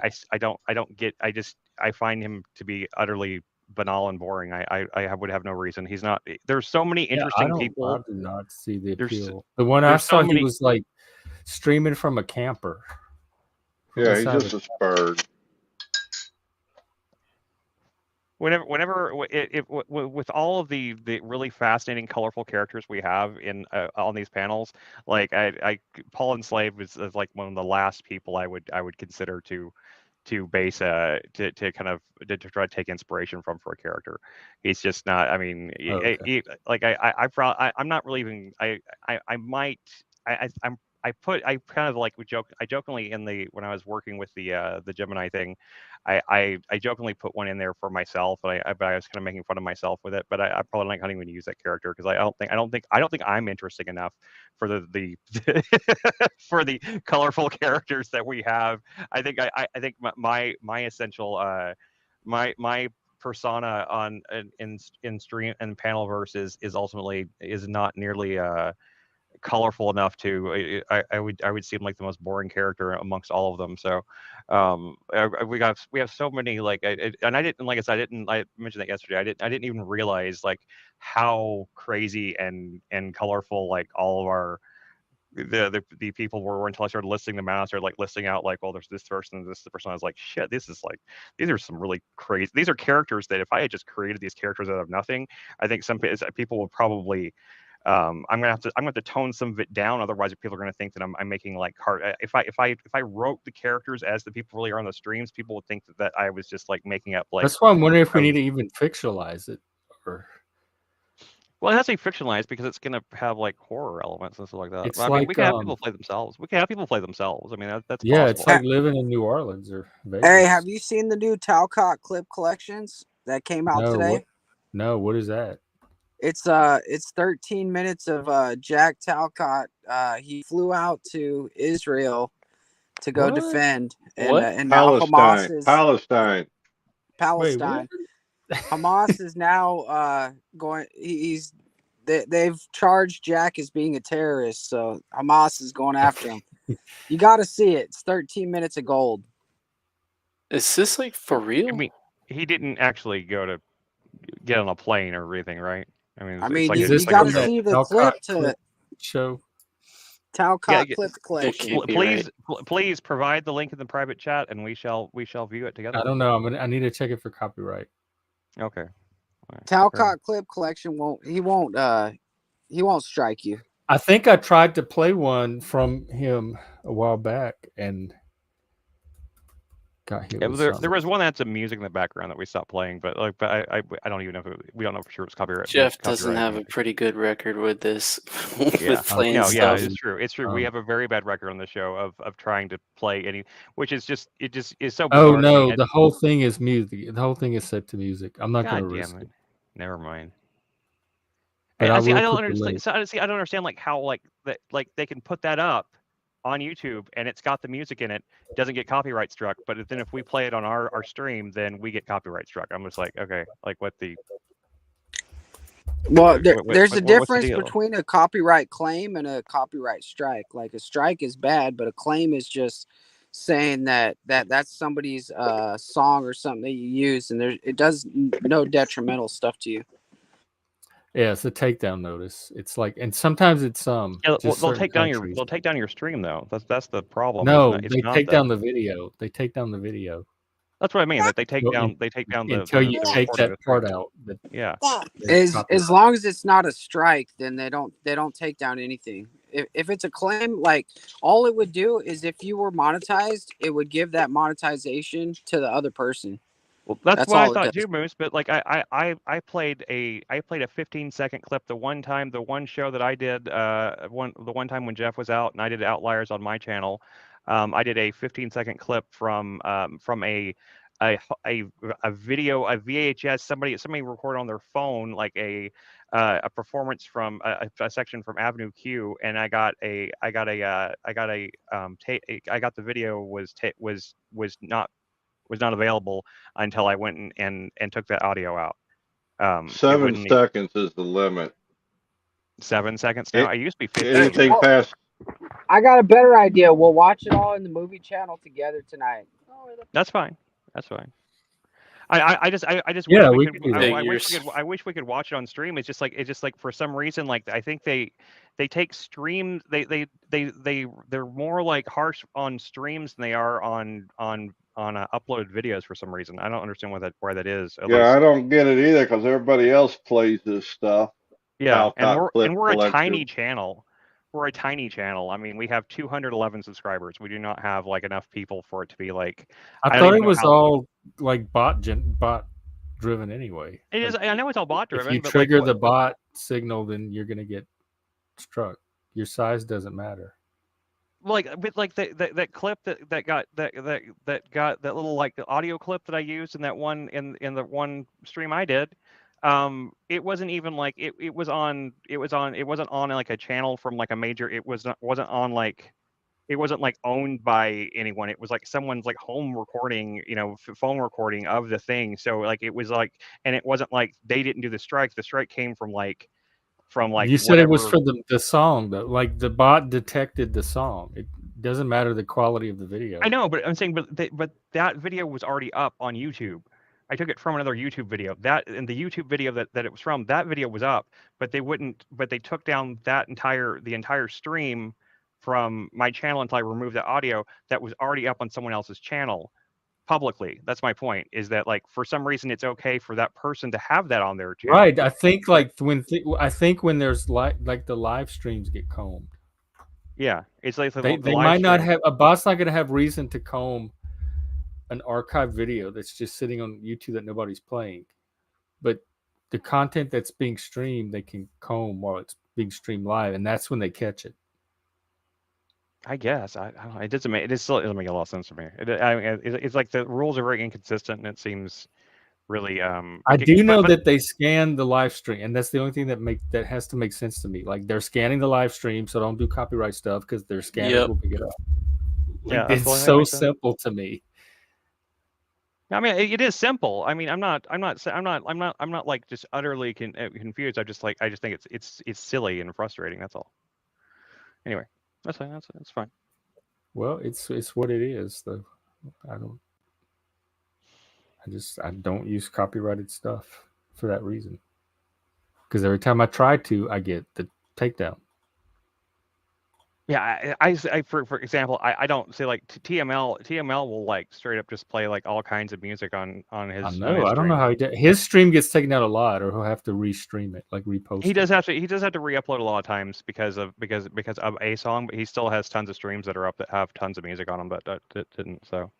find him to be utterly banal and boring. I would have no reason. He's not. There's so many interesting people. I do not see the appeal. The one I saw, he was like streaming from a camper. Yeah, he's just a bird. Whenever with all of the really fascinating, colorful characters we have in on these panels, like Paul Enslaved is like one of the last people I would consider to base to try to take inspiration from for a character. He's just not. I mean, I'm not really even. I kind of like I jokingly when I was working with the Gemini thing, I jokingly put one in there for myself, but I was kind of making fun of myself with it. But I probably not even use that character, because I don't think I'm interesting enough for the for the colorful characters that we have. I think my essential my persona on in stream and panelverse is ultimately not nearly colorful enough to I would seem like the most boring character amongst all of them. So we have so many, and I didn't, like I said, I mentioned that yesterday. I didn't even realize like how crazy and colorful like all of our the people were until I started listing them out. I started like listing out like, well, there's this person, this person. I was like, shit, these are some really crazy. These are characters that if I had just created these characters out of nothing, I think some people would probably. I'm gonna have to tone some of it down. Otherwise, people are gonna think that I'm making like hard. If I wrote the characters as the people really are on the streams, people would think that I was just like making up like. That's why I'm wondering if we need to even fictionalize it, or. Well, it has to be fictionalized because it's gonna have like horror elements and stuff like that. It's I mean, we can have people play themselves. We can have people play themselves. I mean, that's yeah, possible. It's like living in New Orleans or Vegas. Hey, have you seen the new Talcott clip collections that came out today? What is that? It's 13 minutes of Jack Talcott. He flew out to Israel to go defend and now Palestine. Wait, Hamas is now going. They've charged Jack as being a terrorist, so Hamas is going after him. You got to see it. It's 13 minutes of gold. Is this like for real? I mean, he didn't actually go to get on a plane or anything, right? I mean, I it's mean, like Is you this got to from that see the Talcott clip to clip show? Talcott Yeah, clip collection. can't be please, please provide the link in the private chat, and we shall view it together. I don't know. I need to check it for copyright. Okay. All right, Talcott clip collection won't strike you. I think I tried to play one from him a while back and got hit Yeah, with there something. was one that had some music in the background that we stopped playing, but I don't even know if we don't know for sure it's copyright. Jeff doesn't copyright have a music. pretty good record with this. Yeah, with playing no, yeah, stuff. it's true. It's true. We have a very bad record on the show of trying to play any, which is just it is so Oh bizarre to me. no, the whole thing is music. The whole thing is set to music. I'm not going God to damn risk it. it. Never mind. But I I see. will I don't put the understand. link. So I don't understand like how like that like they can put that up on YouTube and it's got the music in it, doesn't get copyright struck. But then if we play it on our stream, then we get copyright struck. I'm just like, okay, like what the Well, there's a what's the difference deal? between a copyright claim and a copyright strike. Like a strike is bad, but a claim is just saying that's somebody's song or something that you use, and it does no detrimental stuff to you. Yeah, it's a takedown notice. It's like, and sometimes it's Yeah, well, just they'll certain countries. take down your stream though. That's the problem. No, It's they not take that. down the video. They take down the video. That's what I mean. That they take Well, down until you the take recording of that the part stream. out. That Yeah. there's As long as it's not a strike, then they don't take down anything. If it's a claim, like all it would do is if you were monetized, it would give that monetization to the other person. Well, that's That's what I all it thought does. too, Moose. But like I played a 15-second clip the one show that I did the one time when Jeff was out and I did Outliers on my channel. I did a 15-second clip from a video, a VHS, somebody recorded on their phone like a performance from a section from Avenue Q, and I got the video was not available until I went and took that audio out. It 7 wouldn't seconds is the limit. 7 seconds now. It used to be 15. Anything past I got a better idea. We'll watch it all in the movie channel together tonight. That's fine. That's fine. I just Yeah, wish we we could could. do that. I wish we could watch it on stream. It's just like for some reason like I think they take streams. They're more like harsh on streams than they are on uploaded videos for some reason. I don't understand why that is. At Yeah, least. I don't get it either because everybody else plays this stuff. Yeah, and Talcott clip we're a collection. tiny channel. We're a tiny channel. I mean, we have 211 subscribers. We do not have like enough people for it to be like. I don't thought even it know was how- all like bot driven anyway. It is. I know it's all bot driven. If you but trigger like, the bot signal, then you're gonna get struck. Your size doesn't matter. but like that clip that got that little like the audio clip that I used in that one in the one stream I did. It wasn't even like it wasn't on like a channel from like a major. It wasn't on like. It wasn't like owned by anyone. It was like someone's like home recording, phone recording of the thing. So like it was like, and it wasn't like they didn't do the strike. The strike came from like You said whatever. it was for the song though. Like the bot detected the song. It doesn't matter the quality of the video. I know, but I'm saying, but that video was already up on YouTube. I took it from another YouTube video. That and the YouTube video that it was from, that video was up, but they took down the entire stream from my channel until I removed the audio that was already up on someone else's channel publicly. That's my point, is that like for some reason it's okay for that person to have that on their channel. Right. I think like when there's like the live streams get combed. Yeah, it's like They might not have a bot's not going to have reason to comb an archive video that's just sitting on YouTube that nobody's playing, but the content that's being streamed they can comb while it's being streamed live, and that's when they catch it. I guess it doesn't make it still doesn't make a lot of sense to me. It's like the rules are very inconsistent, and it seems really. I do know that they scan the live stream, and that's the only thing that has to make sense to me. Like they're scanning the live stream, so don't do copyright stuff because their scanners will pick it up. Like, Yeah, it's so simple to me. I mean, it is simple. I mean, I'm not like just utterly confused. I just think it's silly and frustrating. That's all. Anyway, that's fine. That's fine. Well, it's what it is, though. I don't use copyrighted stuff for that reason. Because every time I try to, I get the takedown. Yeah, for example, I don't say like TML will like straight up just play like all kinds of music on his. I On know. his I don't know stream. how he did. His stream gets taken out a lot, or he'll have to restream it, like repost. He does have to re-upload a lot of times because of a song, but he still has tons of streams that are up that have tons of music on them that didn't. So,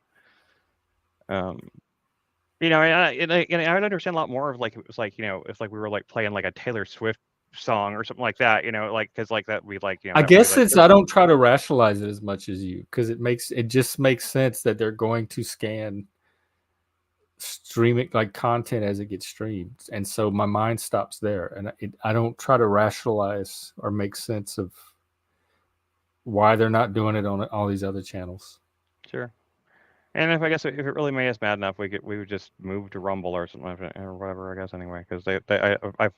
you know, and I would understand a lot more of like it was like, you know, if like we were like playing like a Taylor Swift song or something like that, you know, like because like that we like, you know. I that would be, guess like, I don't try to rationalize it as much as you, because it just makes sense that they're going to scan streaming like content as it gets streamed, and so my mind stops there, and I don't try to rationalize or make sense of why they're not doing it on all these other channels. Sure. And if it really made us mad enough, we would just move to Rumble or something or whatever. I guess anyway, because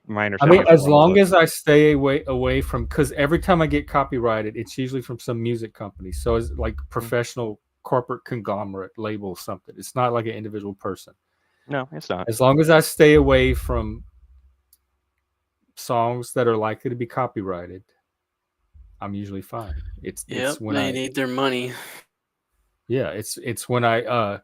my understanding. I mean, as long as I stay away from, because every time I get copyrighted, it's usually from some music company. So it's like professional corporate conglomerate label something. It's not like an individual person. No, it's not. As long as I stay away from songs that are likely to be copyrighted, I'm usually fine. It's when they need their money. Yeah, it's when I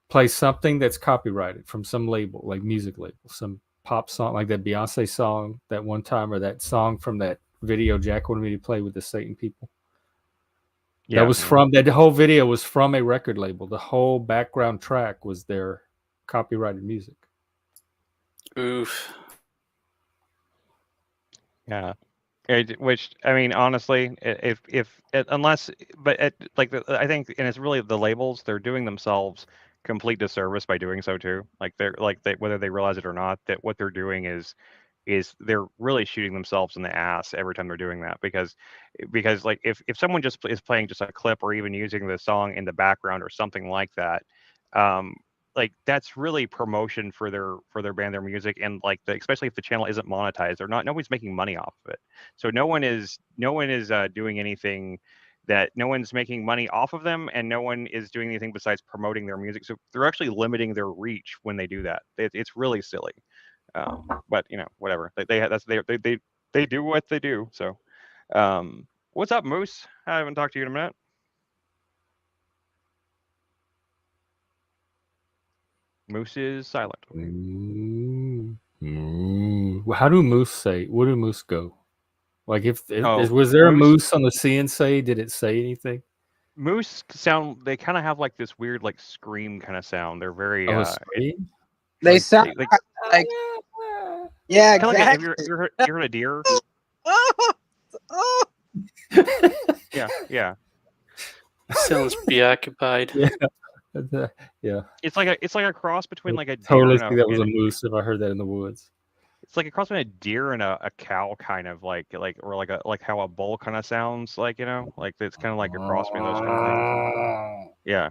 play something that's copyrighted from some label, like music label, some pop song, like that Beyonce song that one time, or that song from that video Jack wanted me to play with the Satan people. Yeah, that was from that whole video was from a record label. The whole background track was their copyrighted music. Oof. Yeah. Which, I mean, honestly, I think, and it's really the labels, they're doing themselves complete disservice by doing so too. Like whether they realize it or not, that what they're doing is they're really shooting themselves in the ass every time they're doing that, because like if someone just is playing just a clip or even using the song in the background or something like that, like that's really promotion for their band, their music, and like especially if the channel isn't monetized, nobody's making money off of it. So no one is doing anything, that no one's making money off of them, and no one is doing anything besides promoting their music. So they're actually limiting their reach when they do that. It's really silly. But you know, whatever. They do what they do. So, what's up, Moose? I haven't talked to you in a minute. Moose is silent. How do moose say? Where do moose go? Like was there a moose on the CNC? Did it say anything? Moose sound. They kind of have like this weird like scream kind of sound. They're very. Scream? They sound like yeah, exactly. Like you heard a deer? Yeah. Sounds preoccupied. Yeah. It's like a cross between like a deer totally and think that was a moose if I heard that in the woods. It's like a cross between a deer and a cow, kind of like how a bull kind of sounds like, you know, like it's kind of like a cross between those kind of things. Yeah,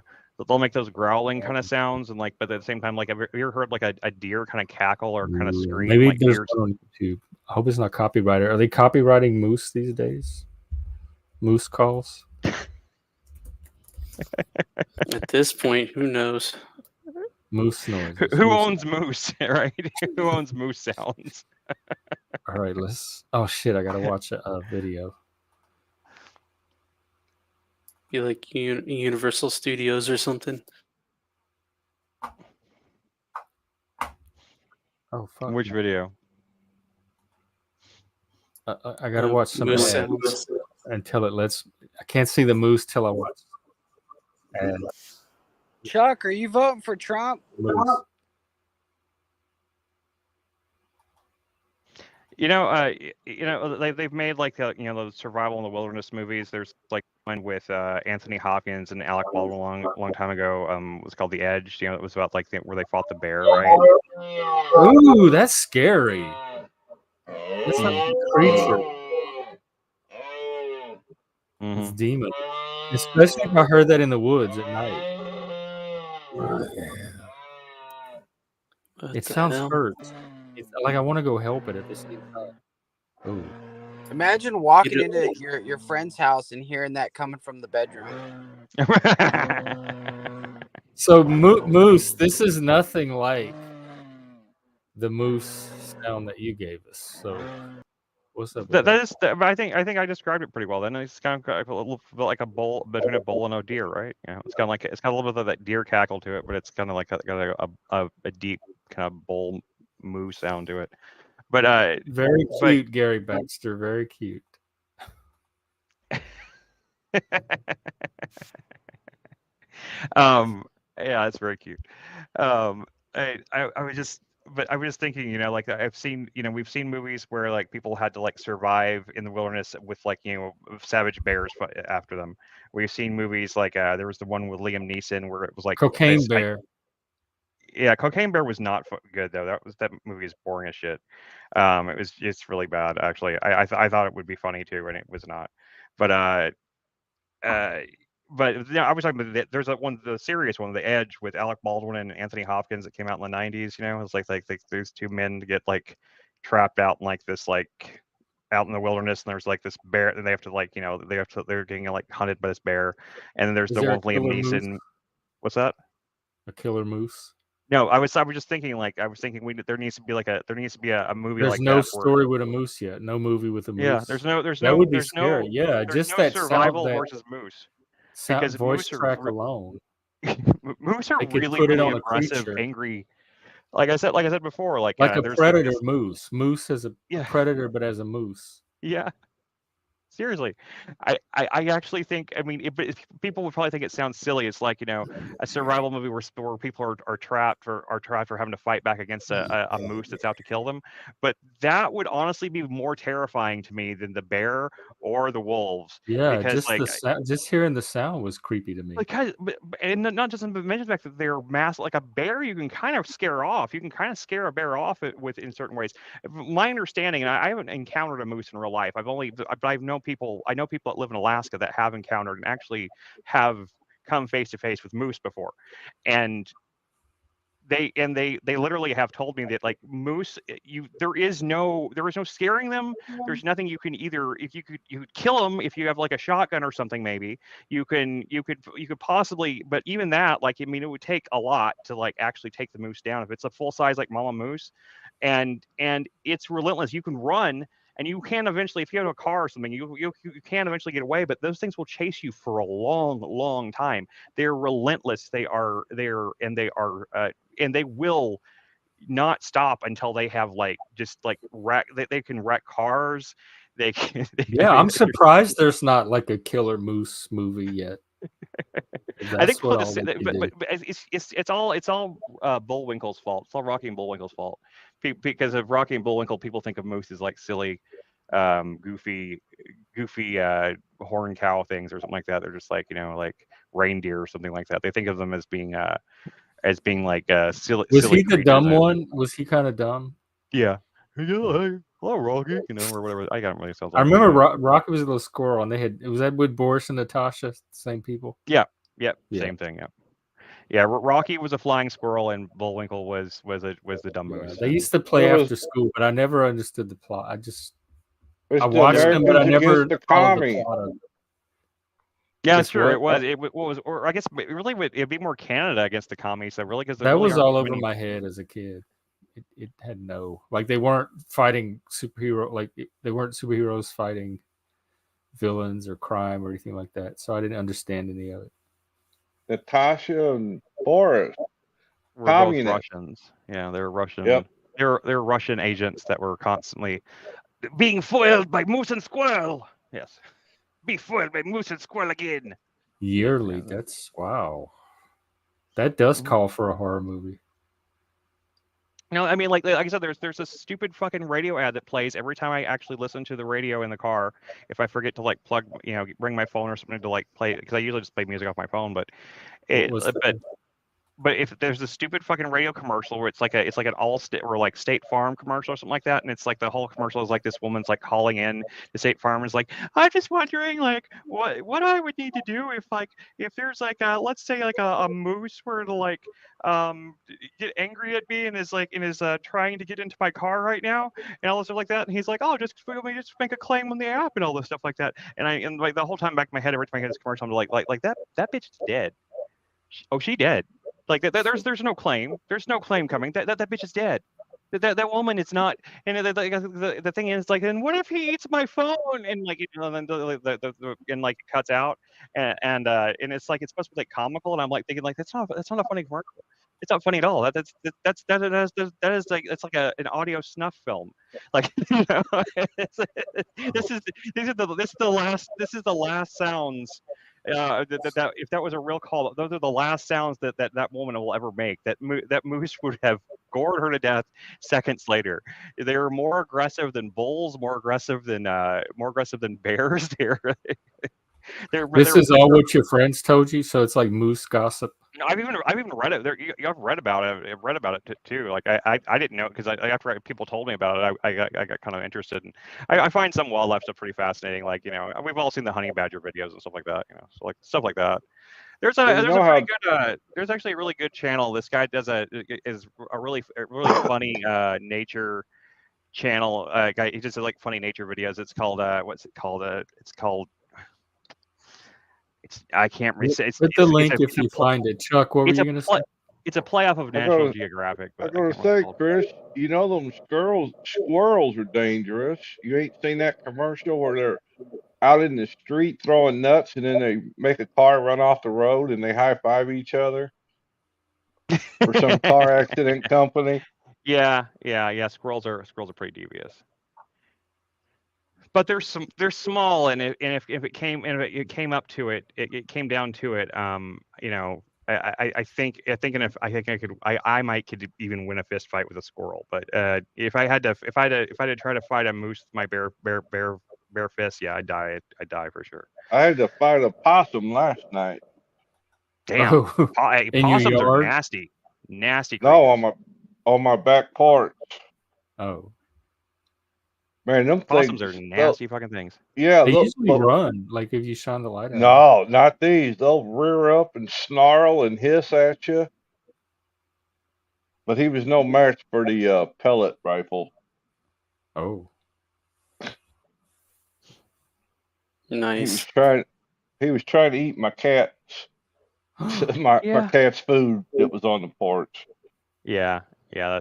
they'll make those growling kind of sounds, and like, but at the same time, like, have you ever heard like a deer kind of cackle or kind of scream? Maybe like there's one on YouTube. I hope it's not copyrighted. Are they copywriting moose these days? Moose calls. At this point, who knows? Moose noise. Who owns moose, right? Who owns moose sounds? All right, oh shit, I gotta watch a video. Be like Universal Studios or something. Oh fuck. Which video? I gotta watch some moose sounds until it lets. I can't see the moose till I watch. And Chuck, are you voting for Trump? You know, they've made like the survival in the wilderness movies. There's like one with Anthony Hopkins and Alec Baldwin long time ago. It was called The Edge. You know, it was about like where they fought the bear, right? Ooh, that's scary. That's not a creature. It's demon. Especially if I heard that in the woods at night. It sounds hurt. It's like I want to go help it at the same time. Oh. Imagine walking into your friend's house and hearing that coming from the bedroom. So Moose, this is nothing like the moose sound that you gave us. So what's up with That is, I think I described it pretty well. Then it's kind of like a little bit like a bull between a bull and a deer, right? You know, it's kind of like it's got a little bit of that deer cackle to it, but it's kind of like a deep kind of bull moo sound to it. But Very cute, Gary Baxter. Very cute. Yeah, it's very cute. I was just, but I was just thinking, you know, like I've seen, you know, we've seen movies where like people had to like survive in the wilderness with like, you know, savage bears after them. We've seen movies like there was the one with Liam Neeson where it was like Cocaine Bear. yeah, Cocaine Bear was not good though. That movie is boring as shit. It's really bad actually. I thought it would be funny too, and it was not. But uh, but yeah, I was talking about there's the serious one, The Edge, with Alec Baldwin and Anthony Hopkins that came out in the '90s. You know, it's like these two men to get like trapped out in like this like out in the wilderness, and there's like this bear, and they have to like you know they're getting like hunted by this bear, and then there's Is the there one a with Liam killer Neeson. moose? What's that? A killer moose? No, I was just thinking like there needs to be a movie There's like no that where story with a moose yet. No movie with a moose. yeah, That would be scary. Yeah, there's just no that survival sound, versus moose. that Because voice moose are track alone. moose are They could really put it really on a aggressive, creature. angry. Like I said before, like Like a there's predator this moose. Moose as a yeah predator, but as a moose. yeah. Seriously, I actually think I mean if people would probably think it sounds silly. It's like you know a survival movie where people are trapped or having to fight back against a moose that's out to kill them. But that would honestly be more terrifying to me than the bear or the wolves Yeah, because just the sound, just hearing the sound was creepy to me. because and not just mention the fact that they're mass like a bear you can kind of scare off. You can kind of scare a bear off with in certain ways. My understanding, and I haven't encountered a moose in real life. But I know people that live in Alaska that have encountered and actually have come face to face with moose before, and they literally have told me that like moose there is no scaring them. There's nothing you can either if you could kill them if you have like a shotgun or something. Maybe you could possibly, but even that, like I mean it would take a lot to like actually take the moose down if it's a full size like mama moose, and it's relentless. You can run and you can eventually, if you have a car or something, you can eventually get away, but those things will chase you for a long time. They're relentless. They are and they will not stop until they have like just like they can wreck cars. They can Yeah, I'm surprised there's not like a killer moose movie yet. I think That's what but it's all Bullwinkle's fault. It's all Rocky and Bullwinkle's fault. Because of Rocky and Bullwinkle, people think of moose as like silly, goofy horn cow things or something like that. They're just like you know like reindeer or something like that. They think of them as being like silly. Was silly he the creatures. dumb one? Was he kind of dumb? Yeah. Hey, hello, Rocky. You know, or whatever. I can't really tell. I remember Rocky was a little squirrel, and they had was that with Boris and Natasha, same people. Yeah. Yeah. Same thing. Yeah. Yeah. Rocky was a flying squirrel, and Bullwinkle was the dumb moose. They used to play It was- after school, but I never understood the plot. I It's the watched them, but I Americans never against the followed the commies. plot of it. Yeah, Just sure. what? It was, or I guess it really it'd be more Canada against the commies. So really, because That was all over my head as a kid. It had no like they weren't fighting superhero like they weren't superheroes fighting villains or crime or anything like that. So I didn't understand any of it. Natasha and Boris. We're both Communist. Russians. Yeah, they're Russian. Yep. They're Russian agents that were constantly being foiled by moose and squirrel. Yes, be foiled by moose and squirrel again. Yearly, that's wow. That does Mhm. call for a horror movie. No, I mean, like I said, there's a stupid fucking radio ad that plays every time I actually listen to the radio in the car. If I forget to like plug, you know, bring my phone or something to like play, because I usually just play music off my phone. But What was that? But if there's a stupid fucking radio commercial where it's like an all state or like State Farm commercial or something like that, and it's like the whole commercial is like this woman's like calling in to State Farm and is like, I'm just wondering like what I would need to do if there's like let's say like a moose were to like get angry at me and is trying to get into my car right now and all this stuff like that, and he's like, oh, just make a claim on the app and all this stuff like that, and like the whole time back in my head, every time I hear this commercial, I'm like that bitch is dead. Oh, she dead. Like there's no claim. There's no claim coming. That bitch is dead. That woman is not. And the thing is like, and what if he eats my phone? And like then and like it cuts out and it's like it's supposed to be like comical, and I'm like thinking like that's not a funny commercial. It's not funny at all. That is like it's like an audio snuff film. Like this is the last sounds. That if that was a real call, those are the last sounds that woman will ever make. That moose would have gored her to death seconds later. They were more aggressive than bulls, more aggressive than bears. This is all what your friends told you, so it's like moose gossip. I've even read it. I've read about it. I've read about it too. Like I didn't know because after people told me about it, I got kind of interested. And I find some wildlife stuff pretty fascinating. Like we've all seen the honey badger videos and stuff like that. So like stuff like that. There's actually a really good channel. This guy is a really funny nature channel. Guy, he just does like funny nature videos. It's called what's it called? I can't say. Put the link if you find it. Chuck, what were you going to say? It's a playoff of National Geographic. I was going to say, Chris, you know them squirrels are dangerous. You ain't seen that commercial where they're out in the street throwing nuts and then they make a car run off the road and they high five each other for some car accident company? Yeah. Squirrels are pretty devious. But they're small, and if it came up to it, it came down to it. I think I might could even win a fist fight with a squirrel. But if I had to try to fight a moose with my bare fist, yeah, I'd die for sure. I had to fight a possum last night. Damn, possums are nasty. No, on my back porch. Oh. Man, them possums things, are nasty fucking things. Yeah, they usually run. Like if you shine the light at No, not these. They'll rear up and snarl and hiss at you. But he was no match for the pellet rifle. Oh, nice. He was trying to eat my cat's my cat's food that was on the porch. Yeah. I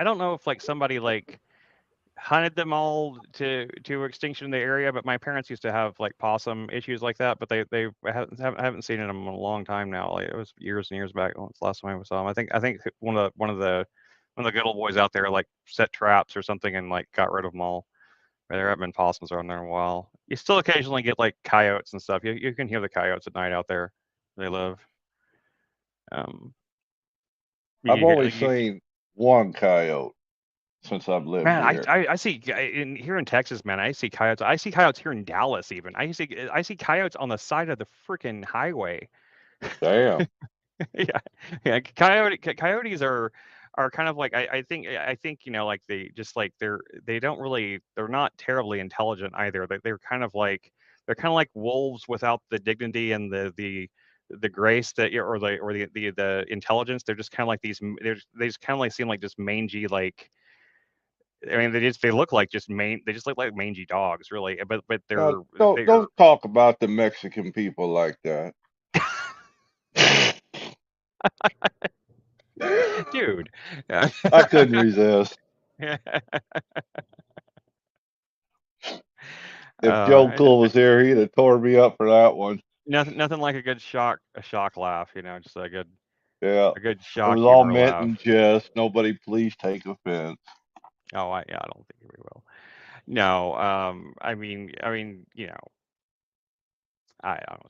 don't know if like somebody like hunted them all to extinction in the area, but my parents used to have like possum issues like that, but they haven't seen them in a long time now. Like it was years and years back. When the last time I saw them, I think one of the good old boys out there like set traps or something and like got rid of them all. There haven't been possums around there in a while. You still occasionally get like coyotes and stuff. You can hear the coyotes at night out there. They live. I've only seen one coyote since I've lived here. I see here in Texas, man. I see coyotes. I see coyotes here in Dallas, even. I see coyotes on the side of the freaking highway. Damn. yeah. Coyotes are kind of like I think like they're not terribly intelligent either. They're kind of like wolves without the dignity and the grace that or the intelligence. They're just kind of like they just kind of like seem like just mangy, like I mean they look like they just look like mangy dogs, really. But they're don't talk about the Mexican people like that. Dude. I couldn't resist. If Joe Cool was here, he'd have tore me up for that one. Nothing like a good shock laugh, just a good shock. It was all meant in jest. Nobody please take offense. Oh, I don't think we will. No, I mean, I was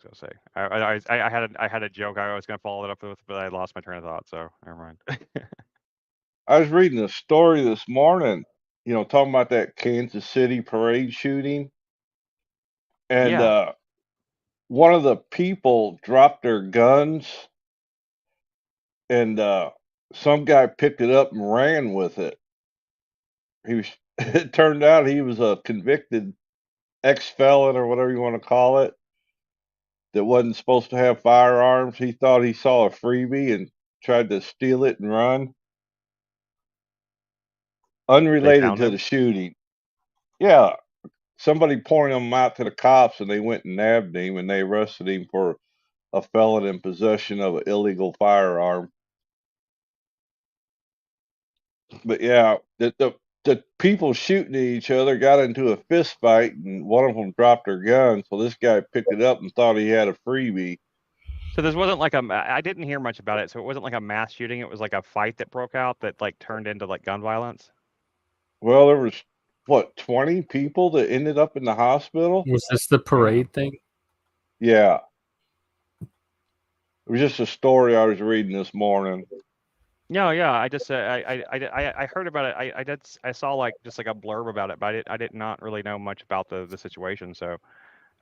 gonna say I had a joke I was gonna follow it up with, but I lost my train of thought, so never mind. I was reading a story this morning, talking about that Kansas City parade shooting, and one of the people dropped their guns, and some guy picked it up and ran with it. He was. It turned out he was a convicted ex-felon or whatever you want to call it that wasn't supposed to have firearms. He thought he saw a freebie and tried to steal it and run. They Unrelated found to him. the shooting. Yeah, somebody pointed him out to the cops, and they went and nabbed him, and they arrested him for a felon in possession of an illegal firearm. But yeah, the people shooting at each other got into a fist fight, and one of them dropped their gun. So this guy picked it up and thought he had a freebie. So this wasn't like I didn't hear much about it. So it wasn't like a mass shooting. It was like a fight that broke out that like turned into like gun violence. Well, there was what 20 people that ended up in the hospital. Was this the parade thing? Yeah, it was just a story I was reading this morning. No, yeah. I just I heard about it. I saw like just like a blurb about it, but I did not really know much about the situation. So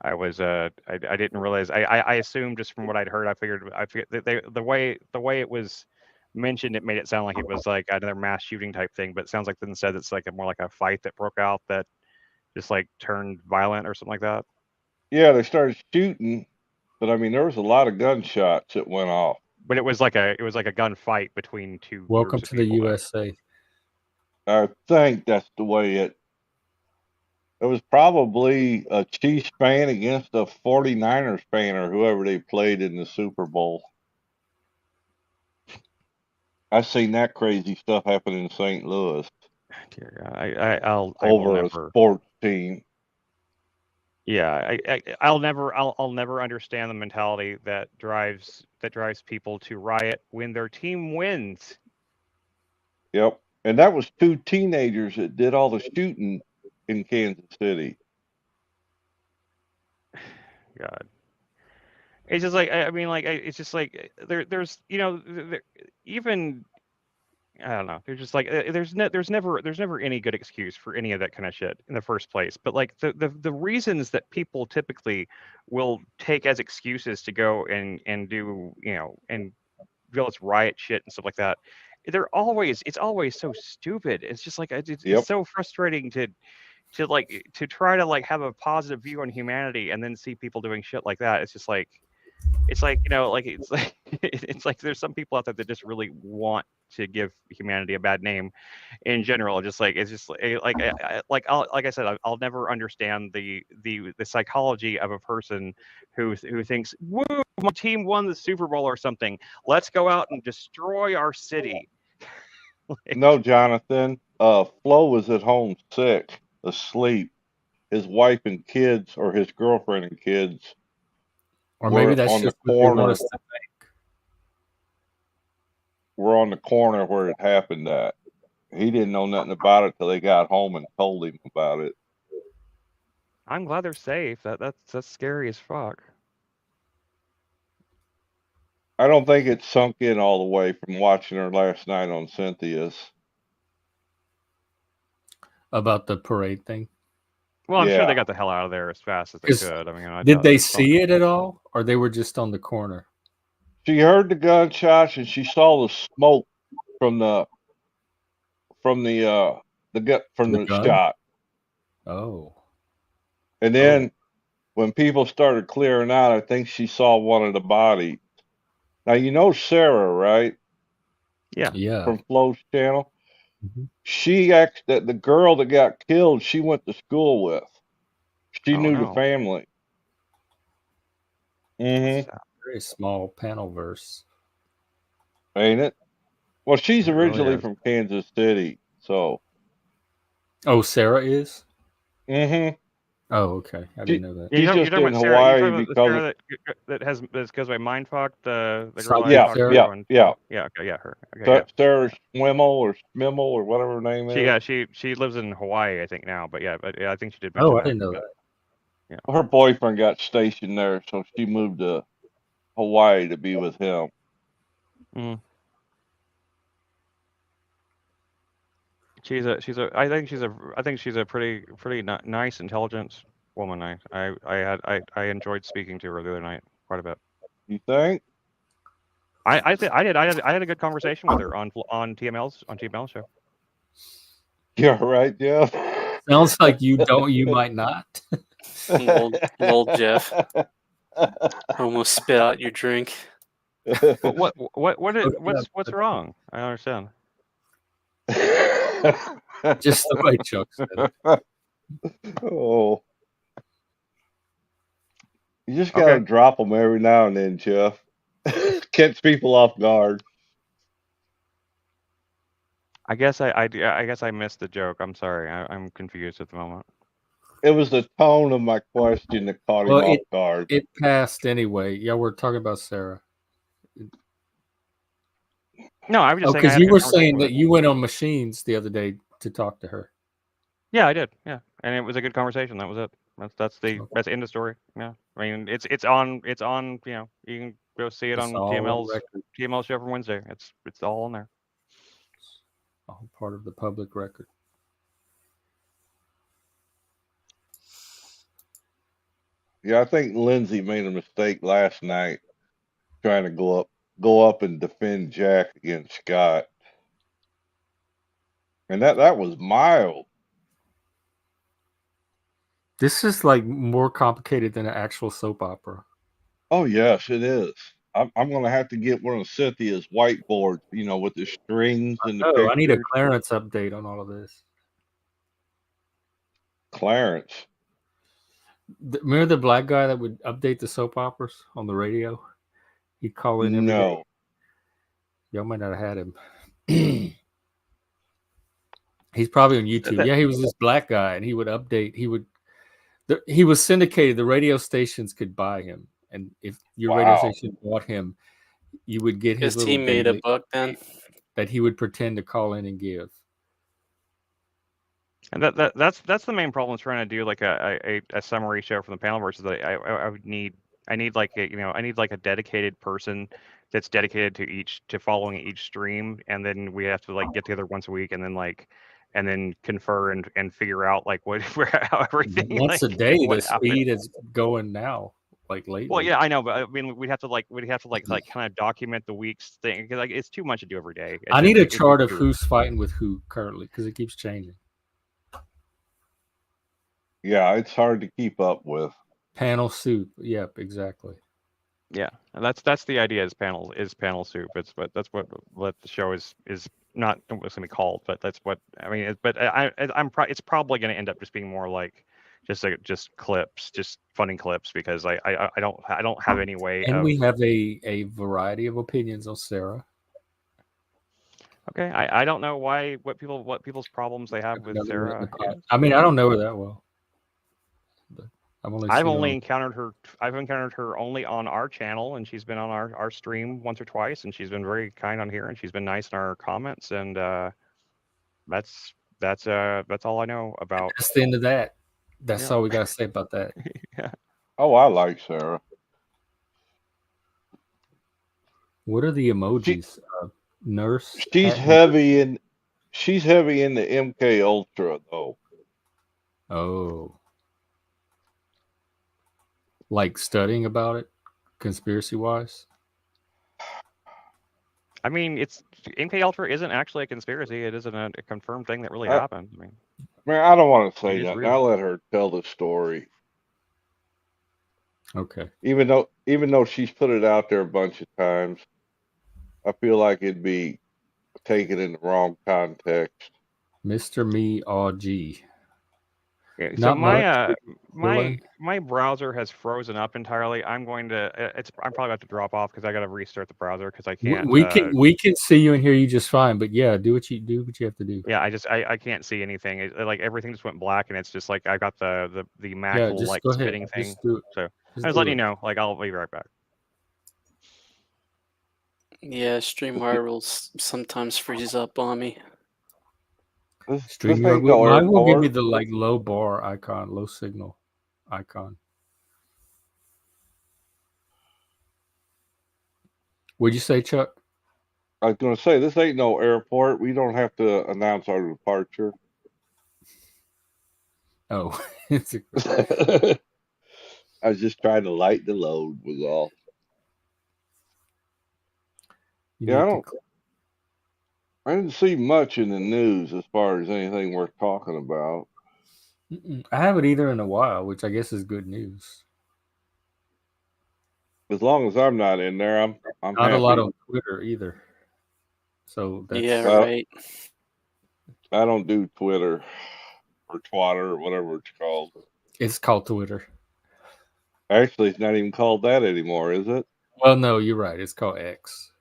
I was I didn't realize. I assumed just from what I'd heard. I figured that the way it was mentioned, it made it sound like it was like another mass shooting type thing. But it sounds like instead it's like more like a fight that broke out that just like turned violent or something like that. Yeah, they started shooting, but I mean there was a lot of gunshots that went off. But it was like a gunfight between two Welcome groups to of the people. Though. USA. I think that's the way it. It was probably a Chiefs fan against a 49ers fan or whoever they played in the Super Bowl. I seen that crazy stuff happen in St. Louis Dear God, I will over a never. sports team. Yeah, I'll never understand the mentality that drives people to riot when their team wins. Yep. And that was two teenagers that did all the shooting in Kansas City. God, it's just like I mean, like it's just like there's even I don't know. They're just like there's never any good excuse for any of that kind of shit in the first place. But like the reasons that people typically will take as excuses to go and do and let's riot shit and stuff like that. It's always so stupid. It's just like it's Yep. so frustrating to try to like have a positive view on humanity and then see people doing shit like that. It's just like it's like it's like there's some people out there that just really want to give humanity a bad name in general. Just like it's just like like I said, I'll never understand the psychology of a person who thinks, "Woo, my team won the Super Bowl or something. Let's go out and destroy our city." Like, No, Jonathan. Flo was at home sick, asleep. His wife and kids, or his girlfriend and kids, Or maybe were that's on the just what they want corner. us to think. Were on the corner where it happened at. He didn't know nothing about it till they got home and told him about it. I'm glad they're safe. That's scary as fuck. I don't think it sunk in all the way from watching her last night on Cynthia's. About the parade thing. Well, I'm sure they Yeah. got the hell out of there as fast as they Is- could. I mean, I Did doubt they it's probably- see it at all, or they were just on the corner? She heard the gunshots and she saw the smoke from the The gun? shot. Oh, And then when people started clearing out, I think she saw one of the bodies. Now you know Sarah, right? yeah. From Flo's channel. Mhm. She actually the girl that got killed, she went to school with. She Oh, knew the no. family. Mm-hmm. Very small panelverse. Ain't it? Well, she's It really originally is. from Kansas City, so. Oh, Sarah is? Mm-hmm. Oh, okay. I didn't know that. Yeah, She's you're just talking in about Sarah. You're Hawaii talking about the because Sarah that goes by Mindfuck, the girl Psychic I yeah, talked Sarah? to. yeah, And, yeah. yeah, okay, yeah, her. Okay, yeah. Sarah Schmimmel or Schmimmel or whatever her name is. She lives in Hawaii, I think now, but yeah, I think she did Oh, mention I didn't know but- that. Her boyfriend got stationed there, so she moved to Hawaii to be with him. Mm. I think she's a pretty nice, intelligent woman. I enjoyed speaking to her the other night quite a bit. You think? I had a good conversation with her on TML's show. You're right, Jeff. Sounds like you don't. You might not. Old Jeff. Almost spit out your drink. What's wrong? I don't understand. Just the way Chuck said it. Oh, you just gotta Okay. drop them every now and then, Jeff. Catch people off guard. I guess I missed the joke. I'm sorry. I'm confused at the moment. It was the tone of my question that caught him Well, off guard. it passed anyway. Yeah, we're talking about Sarah. No, I was just saying. I Because had a you good were conversation saying with that her. you went on Machines the other day to talk to her. Yeah, I did. Yeah, and it was a good conversation. That was it. That's the Okay. end of story. Yeah, I mean it's on. You know, you can go see it It's on all on TML's record. show from Wednesday. It's all on there. All part of the public record. Yeah, I think Lindsay made a mistake last night trying to go up and defend Jack against Scott. And that was mild. This is like more complicated than an actual soap opera. Oh yes, it is. I'm gonna have to get one of Cynthia's whiteboards, you know, with the strings and the Oh, I need a pictures. Clarence update on all of this. Clarence. Remember the black guy that would update the soap operas on the radio? He'd call in every day. No. Y'all might not have had him. He's probably on YouTube. Yeah, he was this black guy, and he would update. He was syndicated. The radio stations could buy him, and if your radio Wow. station bought him, you would get his His little team made a daily buck then. that he would pretend to call in and give. And that's the main problem. Is trying to do like a summary show from the panelverse. Is that I would need like I need like a dedicated person that's dedicated to following each stream, and then we have to like get together once a week, and then confer and figure out like how everything Once like, a day. what The happened. speed is going now, like lately. Well, yeah, I know, but I mean, we'd have to kind of document the week's thing because like it's too much to do every day. I need a chart of who's fighting with who currently because it keeps changing. Yeah, it's hard to keep up with. Panel soup. Yep, exactly. Yeah, and that's the idea is panel soup. That's what the show is not what's gonna be called, but that's what I mean. It's probably gonna end up just being more like just clips, just funny clips because I don't have any way. And we have a variety of opinions on Sarah. Okay, I don't know what people's problems they have with Sarah. I mean, I don't know her that well. I've only encountered her. I've encountered her only on our channel, and she's been on our stream once or twice, and she's been very kind on here, and she's been nice in our comments, and that's all I know about. That's the end of that. That's all we gotta say about that. Yeah. Oh, I like Sarah. What are the emojis? Nurse. She's heavy in the MK Ultra though. Oh. Like studying about it, conspiracy wise. I mean, it's MK Ultra isn't actually a conspiracy. It isn't a confirmed thing that really happened. I mean, man, I don't want to say It is that. real. I'll let her tell the story. Okay. Even though she's put it out there a bunch of times, I feel like it'd be taken in the wrong context. Mr. Me OG. yeah, so Not my much. my browser has frozen up entirely. I'm going to I'm probably about to drop off because I got to restart the browser because I can't. We can see you and hear you just fine, but yeah, do what you have to do. Yeah, I can't see anything. Like everything just went black, and it's just like I got the Mac Yeah, little just like go ahead. spinning thing. Just do it. So Just I was do letting it. you know. Like I'll be right back. Yeah, StreamYard will sometimes freeze up on me. StreamYard mine will give me the like low bar icon, low signal icon. What'd you say, Chuck? I was going to say, this ain't no airport. We don't have to announce our departure. Oh, it's a, I was just trying to lighten the load was all. you Yeah, need to. I didn't see much in the news as far as anything worth talking about. I haven't either in a while, which I guess is good news. As long as I'm not in there, I'm Not a lot happy. on Twitter either. So that's Yeah, Uh, right. I don't do Twitter or Twitter or whatever it's called. it's called Twitter. Actually, it's not even called that anymore, is it? Well, no, you're right. It's called X.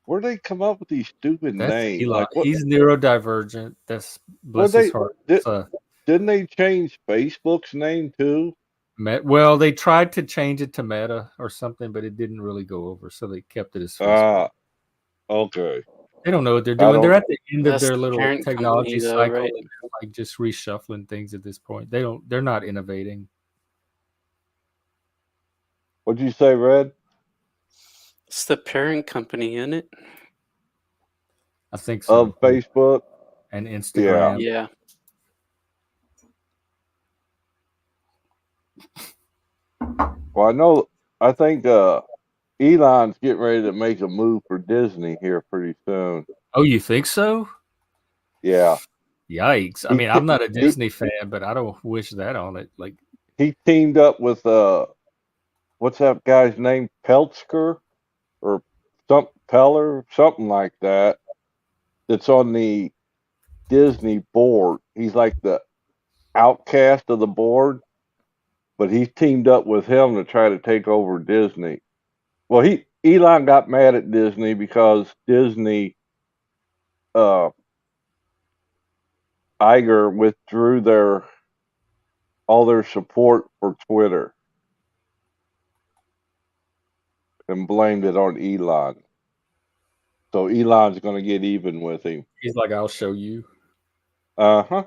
Where do they come up with these stupid That's names? Elon. Like what? He's neurodivergent. That's What bless his they heart. did? It's Didn't they change Facebook's name too? well, they tried to change it to Meta or something, but it didn't really go over, so they kept it as Facebook. Ah, okay. They don't know what they're I doing. They're don't. at the end of That's their the little parent technology company, though, cycle, right? and they're like just reshuffling things at this point. They're not innovating. What'd you say, Red? It's the parent company, isn't it? I think so. Of Facebook? And Yeah. Instagram. Yeah. Well, I know. I think Elon's getting ready to make a move for Disney here pretty soon. Oh, you think so? Yeah. Yikes! I He mean, I'm not a he, Disney fan, but I don't wish that on it. Like, he teamed up with what's that guy's name? Peltzker or some Peller, something like that. That's on the Disney board. He's like the outcast of the board, but he's teamed up with him to try to take over Disney. Well, Elon got mad at Disney because Disney Iger withdrew all their support for Twitter and blamed it on Elon. So Elon's going to get even with him. he's like, "I'll show you." Uh-huh.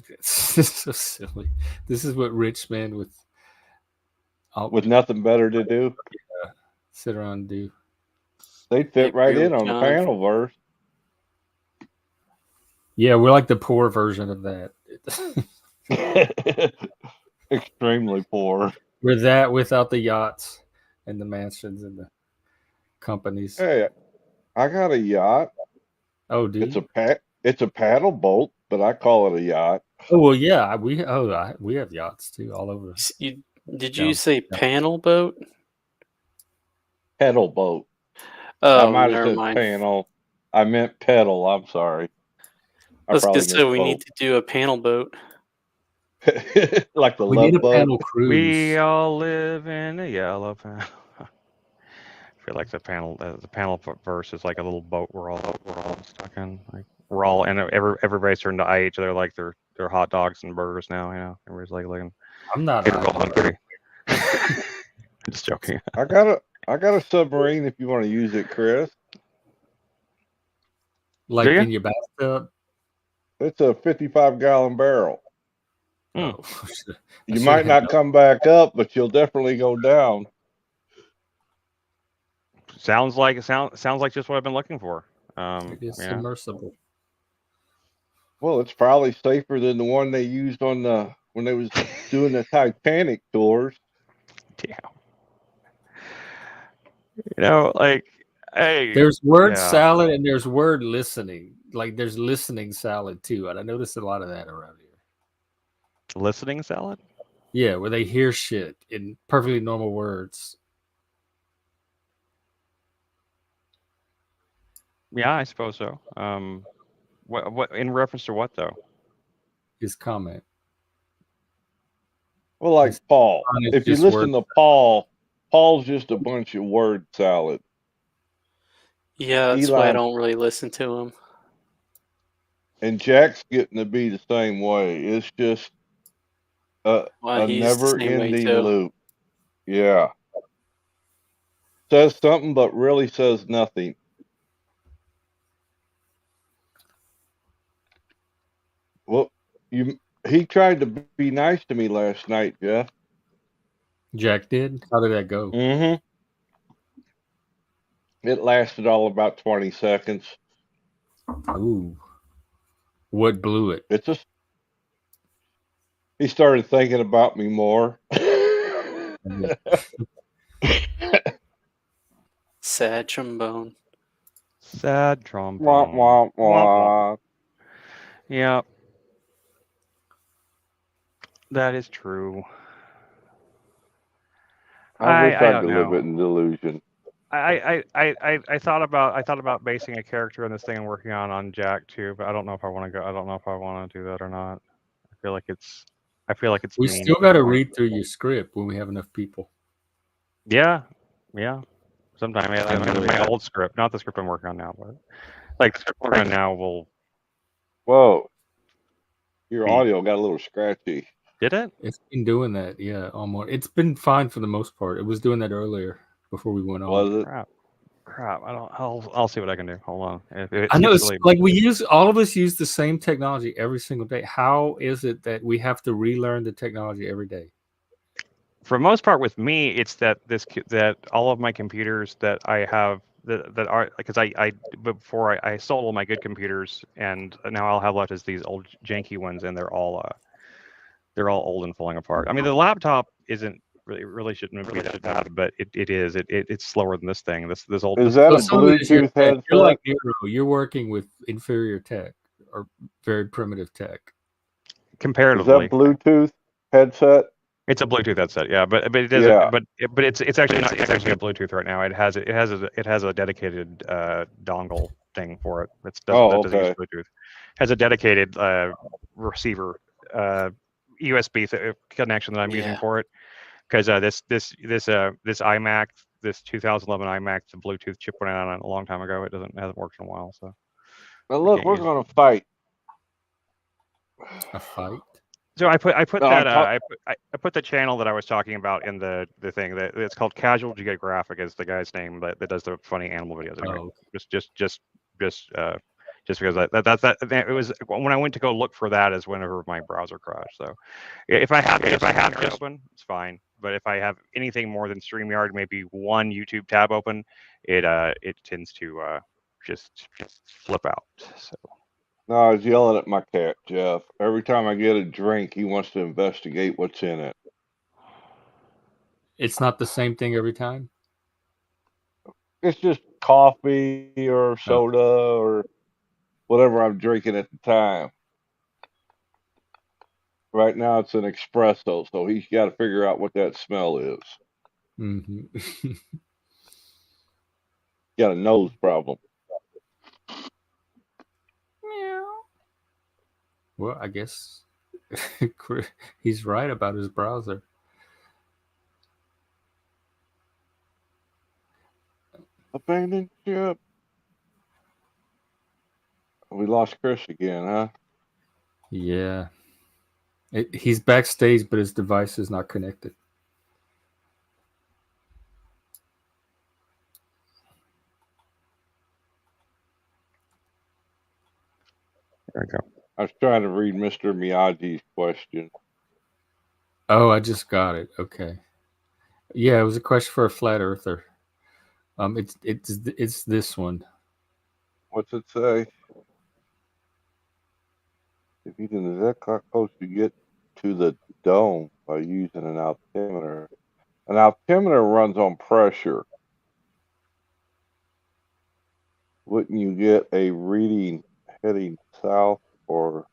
It's so silly. This is what rich men with With nothing better to do, sit around and do. they'd I fit right agree in with on the John. panelverse. Yeah, we're like the poor version of that. Extremely poor. We're that without the yachts and the mansions and the companies. Hey, I got a yacht. Oh, do you? It's a paddle boat, but I call it a yacht. Oh well, yeah. We have yachts too, all over. Did Down- you say down. panel boat? Pedal boat. Oh, I might have never said mind. panel. I meant pedal. I'm sorry. I was probably gonna say we misspoke. need to do a panel boat. Like the We love need a boat. panel cruise. We all live in a yellow panel. I feel like the panel verse is like a little boat we're all stuck in. Like we're all and everybody's turned to IH. They're like they're hot dogs and burgers now. You know, everybody's like looking. I'm not. We're all hungry. Just joking. I got a submarine if you want to use it, Chris. Like Do ya? in your bathtub. It's a 55-gallon barrel. Hmm. Oh, You might not come back up, but you'll definitely go down. Sounds like just what I've been looking for. It is Yeah. submersible. Well, it's probably safer than the one they used on when they was doing the Titanic tours. Damn. You know, like, hey. There's word yeah. salad and there's word listening. Like there's listening salad too, and I noticed a lot of that around here. Listening salad? Yeah, where they hear shit in perfectly normal words. Yeah, I suppose so. What in reference to what though? His comment. Well, like It's Paul. honest, If you just listen word to Paul's just a bunch of word salad. Yeah, that's why I Elon- don't really listen to him. And Jack's getting to be the same way. It's just a He's the same way never-ending too. loop. Yeah. Says something, but really says nothing. Well, he tried to be nice to me last night, Jeff. Jack did. How did that go? Mm-hmm. It lasted all about 20 seconds. Ooh. What blew it? It's He started thinking about me more. Sad trombone. Sad Womp trombone. womp Womp womp. womp. Yeah, that is true. I wish I I don't could live know. in delusion. I thought about basing a character in this thing and working on Jack too, but I don't know if I want to go. I don't know if I want to do that or not. I feel like it's We mean. still got to read through your script when we have enough people. Yeah, yeah. Sometime my old script, not the script I'm working on now, but like the script I'm working on now will. Whoa, your Be- audio got a little scratchy. Did it? It's been doing that, yeah, almost. It's been fine for the most part. It was doing that earlier before we went on. Was it? Crap. I don't. I'll see what I can do. Hold on. If I know it's it's really, like all of us use the same technology every single day. How is it that we have to relearn the technology every day? for the most part with me, it's that all of my computers that I have that are because I before I sold all my good computers and now all I'll have left is these old janky ones and they're all old and falling apart. I mean the laptop isn't really shouldn't be that bad, but it is it's slower than this thing. This old Is that So a some of it is your Bluetooth tech. You're like headset? Nero. You're working with inferior tech or very primitive tech. Is comparatively. that Bluetooth headset? It's a Bluetooth headset, yeah, but it doesn't. Yeah. But it's actually not. It's actually a Bluetooth right now. It has a dedicated dongle thing for it. Oh, Doesn't use okay. Bluetooth. Has a dedicated receiver USB connection that I'm using Yeah. for it because this iMac, this 2011 iMac, the Bluetooth chip went out on it a long time ago. It hasn't worked in a while, so Now I look, can't we're use it. gonna fight. A fight? So I put No, I'm that talk- I put the channel that I was talking about in the thing that it's called Casual Geographic is the guy's name that does the funny animal videos. Anyway, Oh, just because that it was when I went to go look for that is whenever my browser crashed. So if I have it open, it's fine. But if I have anything more than StreamYard, maybe one YouTube tab open, it tends to just flip out. So. No, I was yelling at my cat, Jeff. Every time I get a drink, he wants to investigate what's in it. it's not the same thing every time. It's just coffee or soda or whatever I'm drinking at the time. Right now, it's an espresso, so he's got to figure out what that smell is. Mm-hmm. Got a nose problem. Well, I guess he's right about his browser. Abandoned ship. We lost Chris again, huh? Yeah. He's backstage, but his device is not connected. There we go. I was trying to read Mr. Miyagi's question. Oh, I just got it. Okay. Yeah, it was a question for a flat earther. It's this one. What's it say? If you can that close to get to the dome by using an altimeter. An altimeter runs on pressure. Wouldn't you get a reading heading south or?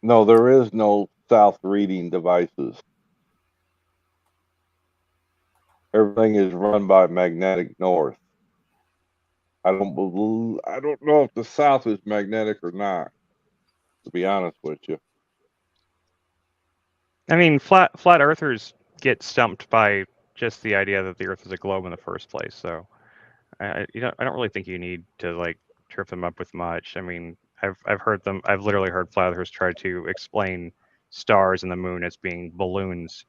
No, there is no south reading devices. Everything is run by magnetic north. I don't know if the south is magnetic or not, to be honest with you. I mean, flat earthers get stumped by just the idea that the Earth is a globe in the first place. So, I don't really think you need to like trip them up with much. I mean, I've literally heard flat earthers try to explain stars and the moon as being balloons,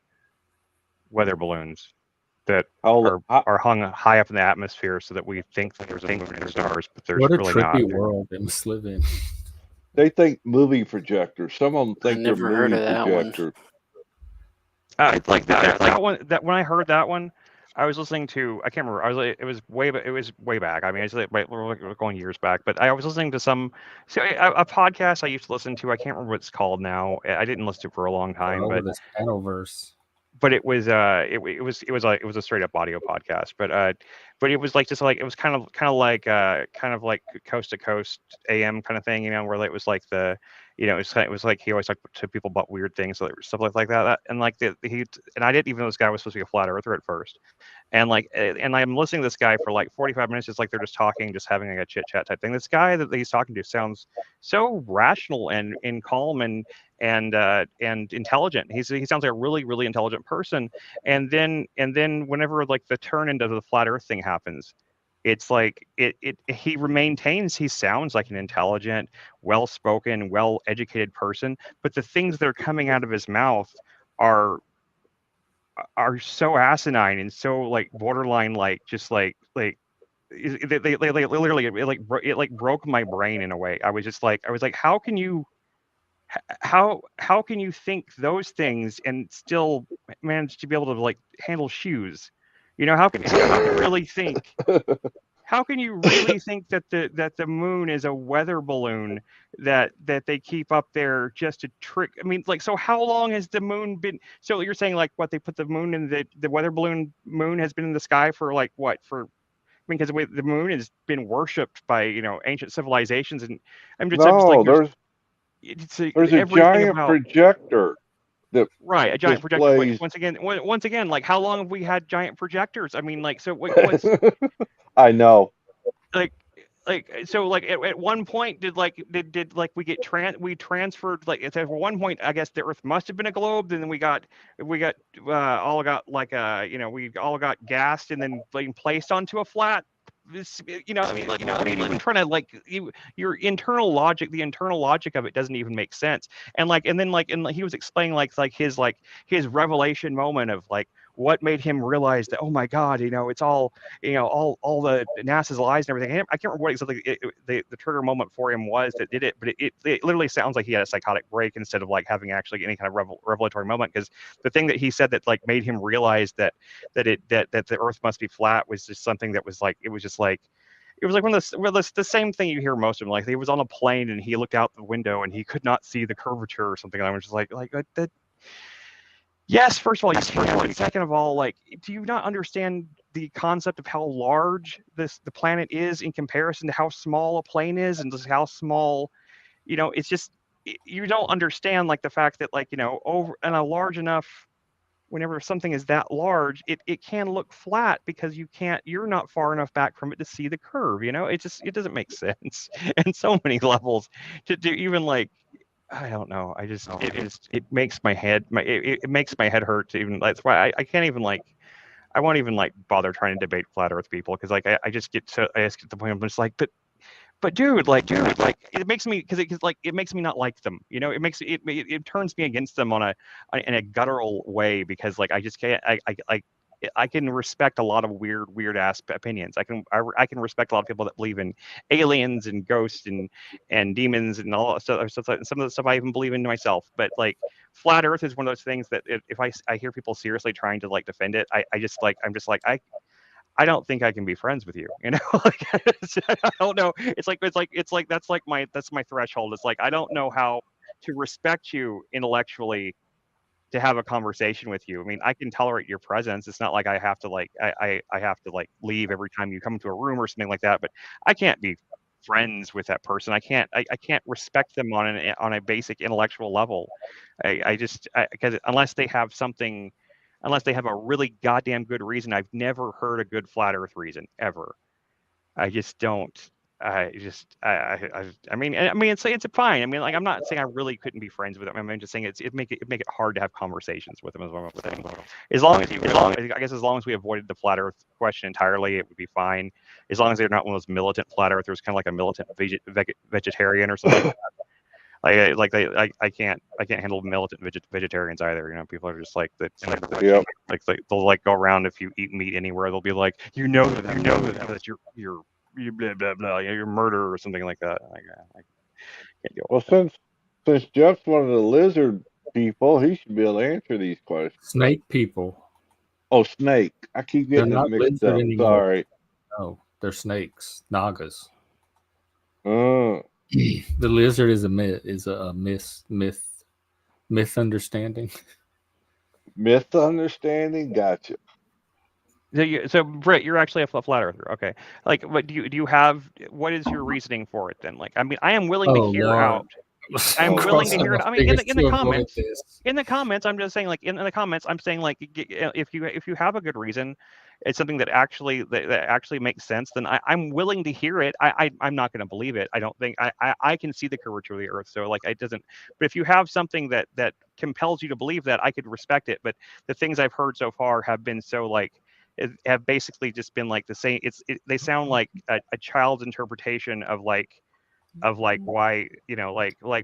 weather balloons that are hung high up in the atmosphere, so that we think that there's a moon and stars, but there's What a really trippy not. world they must live in. They think movie projectors. Some of them think they're never heard movie of that one. projectors. Like that one. That when I heard that one, I was listening to, I can't remember. It was way back. I mean, we're going years back, but I was listening to a podcast I used to listen to. I can't remember what it's called now. I didn't listen to it for a long time, Over this panelverse. but it was it was a straight up audio podcast, but it was like just like it was kind of like coast to coast AM kind of thing, you know, where it was like it was like he always talked to people about weird things, so stuff like that, and like and I didn't even know this guy was supposed to be a flat earther at first, and I'm listening to this guy for like 45 minutes, just like they're just talking, just having like a chit chat type thing. This guy that he's talking to sounds so rational and calm and intelligent. He sounds like a really intelligent person. And then whenever like the turn into the flat Earth thing happens, it's like he maintains he sounds like an intelligent, well-spoken, well-educated person, but the things that are coming out of his mouth are so asinine and so like borderline like just like they literally it like broke my brain in a way. I was like, how can you think those things and still manage to be able to like handle shoes? You know, how can you really think? How can you really think that the moon is a weather balloon that they keep up there just to trick? I mean, like, so how long has the moon been? So you're saying like what they put the moon in the weather balloon moon has been in the sky for like what for? I mean, because the moon has been worshipped by ancient civilizations, and I'm just like No, it's there's a everything giant about projector that right, a giant projector. Wait, displays. once again, like how long have we had giant projectors? I mean, like, so what's I know. like so like at one point did like we transferred like at one point I guess the Earth must have been a globe, then we got all got like we all got gassed and then like placed onto a flat. This, I mean, like, I mean, even trying to like your internal logic, the internal logic of it doesn't even make sense. And like, and then like, and he was explaining like his revelation moment of like what made him realize that, oh my God, it's all, all the NASA's lies and everything. I can't remember what exactly the trigger moment for him was that did it, but it literally sounds like he had a psychotic break instead of like having actually any kind of revelatory moment. Because the thing that he said that like made him realize that the Earth must be flat was just something that was like it was like one of the same thing you hear most of them. Like he was on a plane and he looked out the window and he could not see the curvature or something. And I was just like that. Yes, first of all, yes. And second of all, like, do you not understand the concept of how large the planet is in comparison to how small a plane is, and just how small, it's just you don't understand like the fact that like over and a large enough. Whenever something is that large, it can look flat because you're not far enough back from it to see the curve. It doesn't make sense in so many levels to do even like I don't know. It makes my head it makes my head hurt to even. That's why I can't even like I won't even like bother trying to debate flat Earth people because like I just get to the point I'm just like but dude like it makes me because it makes me not like them. It turns me against them in a guttural way because like I just can't I can respect a lot of weird ass opinions. I can respect a lot of people that believe in aliens and ghosts and demons and all that stuff. Some of the stuff I even believe in myself. But like flat Earth is one of those things that if I hear people seriously trying to like defend it, I'm just like I don't think I can be friends with you. Like I don't know. It's like that's my threshold. It's like I don't know how to respect you intellectually to have a conversation with you. I mean, I can tolerate your presence. It's not like I have to like I have to like leave every time you come into a room or something like that. But I can't be friends with that person. I can't respect them on a basic intellectual level. I just because unless they have a really goddamn good reason. I've never heard a good flat Earth reason ever. I just don't. I mean, it's fine. I mean, like, I'm not saying I really couldn't be friends with them. I'm just saying it make it hard to have conversations with them. Is what I'm saying. I guess as long as we avoided the flat Earth question entirely, it would be fine. As long as they're not one of those militant flat Earthers, kind of like a militant vegetarian or something. I can't handle militant vegetarians either. People are just like that. Yep. Like they'll like go around if you eat meat anywhere, they'll be like, that you're blah blah blah, you're murder or something like that. I can't deal Well, with it. since Jeff's one of the lizard people, he should be able to answer these questions. Snake people. Oh, snake. I keep They're getting them not mixed lizard up. anymore. Sorry. No, they're snakes, nagas. Uh, The lizard is a myth understanding. misunderstanding. Gotcha. So Britt, you're actually a flat earther. Okay. Like, what do you have? What is your reasoning for it then? Like, I mean, I am willing to Oh hear Lord, out. I'm Oh, willing to crossing Lord. hear it. my I mean, in fingers the to avoid comments, this. I'm just saying, like, in the comments, I'm saying, like, if you have a good reason, it's something that actually makes sense. Then I'm willing to hear it. I'm not going to believe it. I don't think I can see the curvature of the Earth. So like, it doesn't. But if you have something that compels you to believe that, I could respect it. But the things I've heard so far have been so like. Have basically just been like the same. They sound like a child's interpretation of like why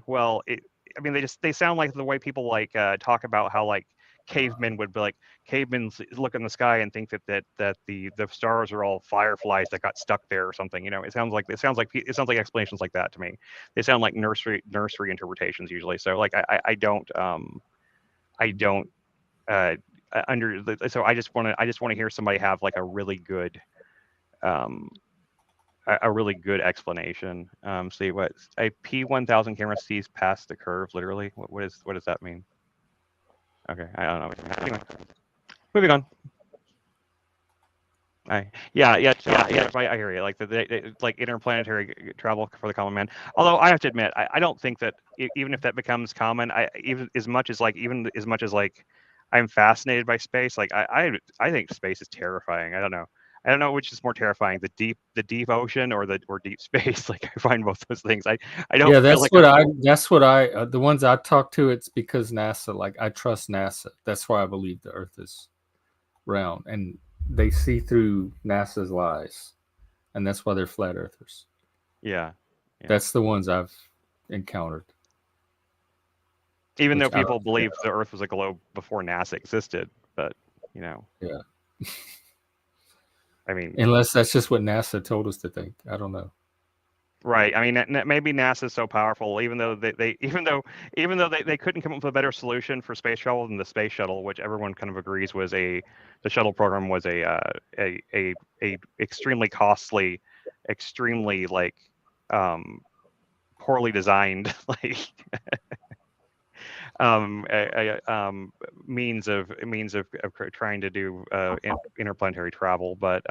well I mean they sound like the way people like talk about how like cavemen would be like cavemen look in the sky and think that the stars are all fireflies that got stuck there or something. It sounds like explanations like that to me. They sound like nursery interpretations usually. So like I don't uh so I just want to hear somebody have like a really good um a really good explanation. See what a P1000 camera sees past the curve, literally. What does that mean? Okay, I don't know. Anyway, moving on. Yeah. I hear you. Like like interplanetary travel for the common man. Although I have to admit, I don't think that even if that becomes common, even as much as like I'm fascinated by space. Like I think space is terrifying. I don't know. I don't know which is more terrifying, the deep ocean or deep space. Like I find both those things. I don't Yeah, feel that's like what I the ones I talk to. It's because NASA. Like I trust NASA. That's why I believe the Earth is round, and they see through NASA's lies, and that's why they're flat earthers. yeah. That's the ones I've encountered. Even Which though I don't people believe the Earth was a globe before NASA existed, but Yeah. I mean, Unless that's just what NASA told us to think. I don't know. right. I mean, maybe NASA's so powerful, even though they couldn't come up with a better solution for space travel than the space shuttle, which everyone kind of agrees was the shuttle program was a extremely costly, extremely like poorly designed like means of trying to do interplanetary travel, but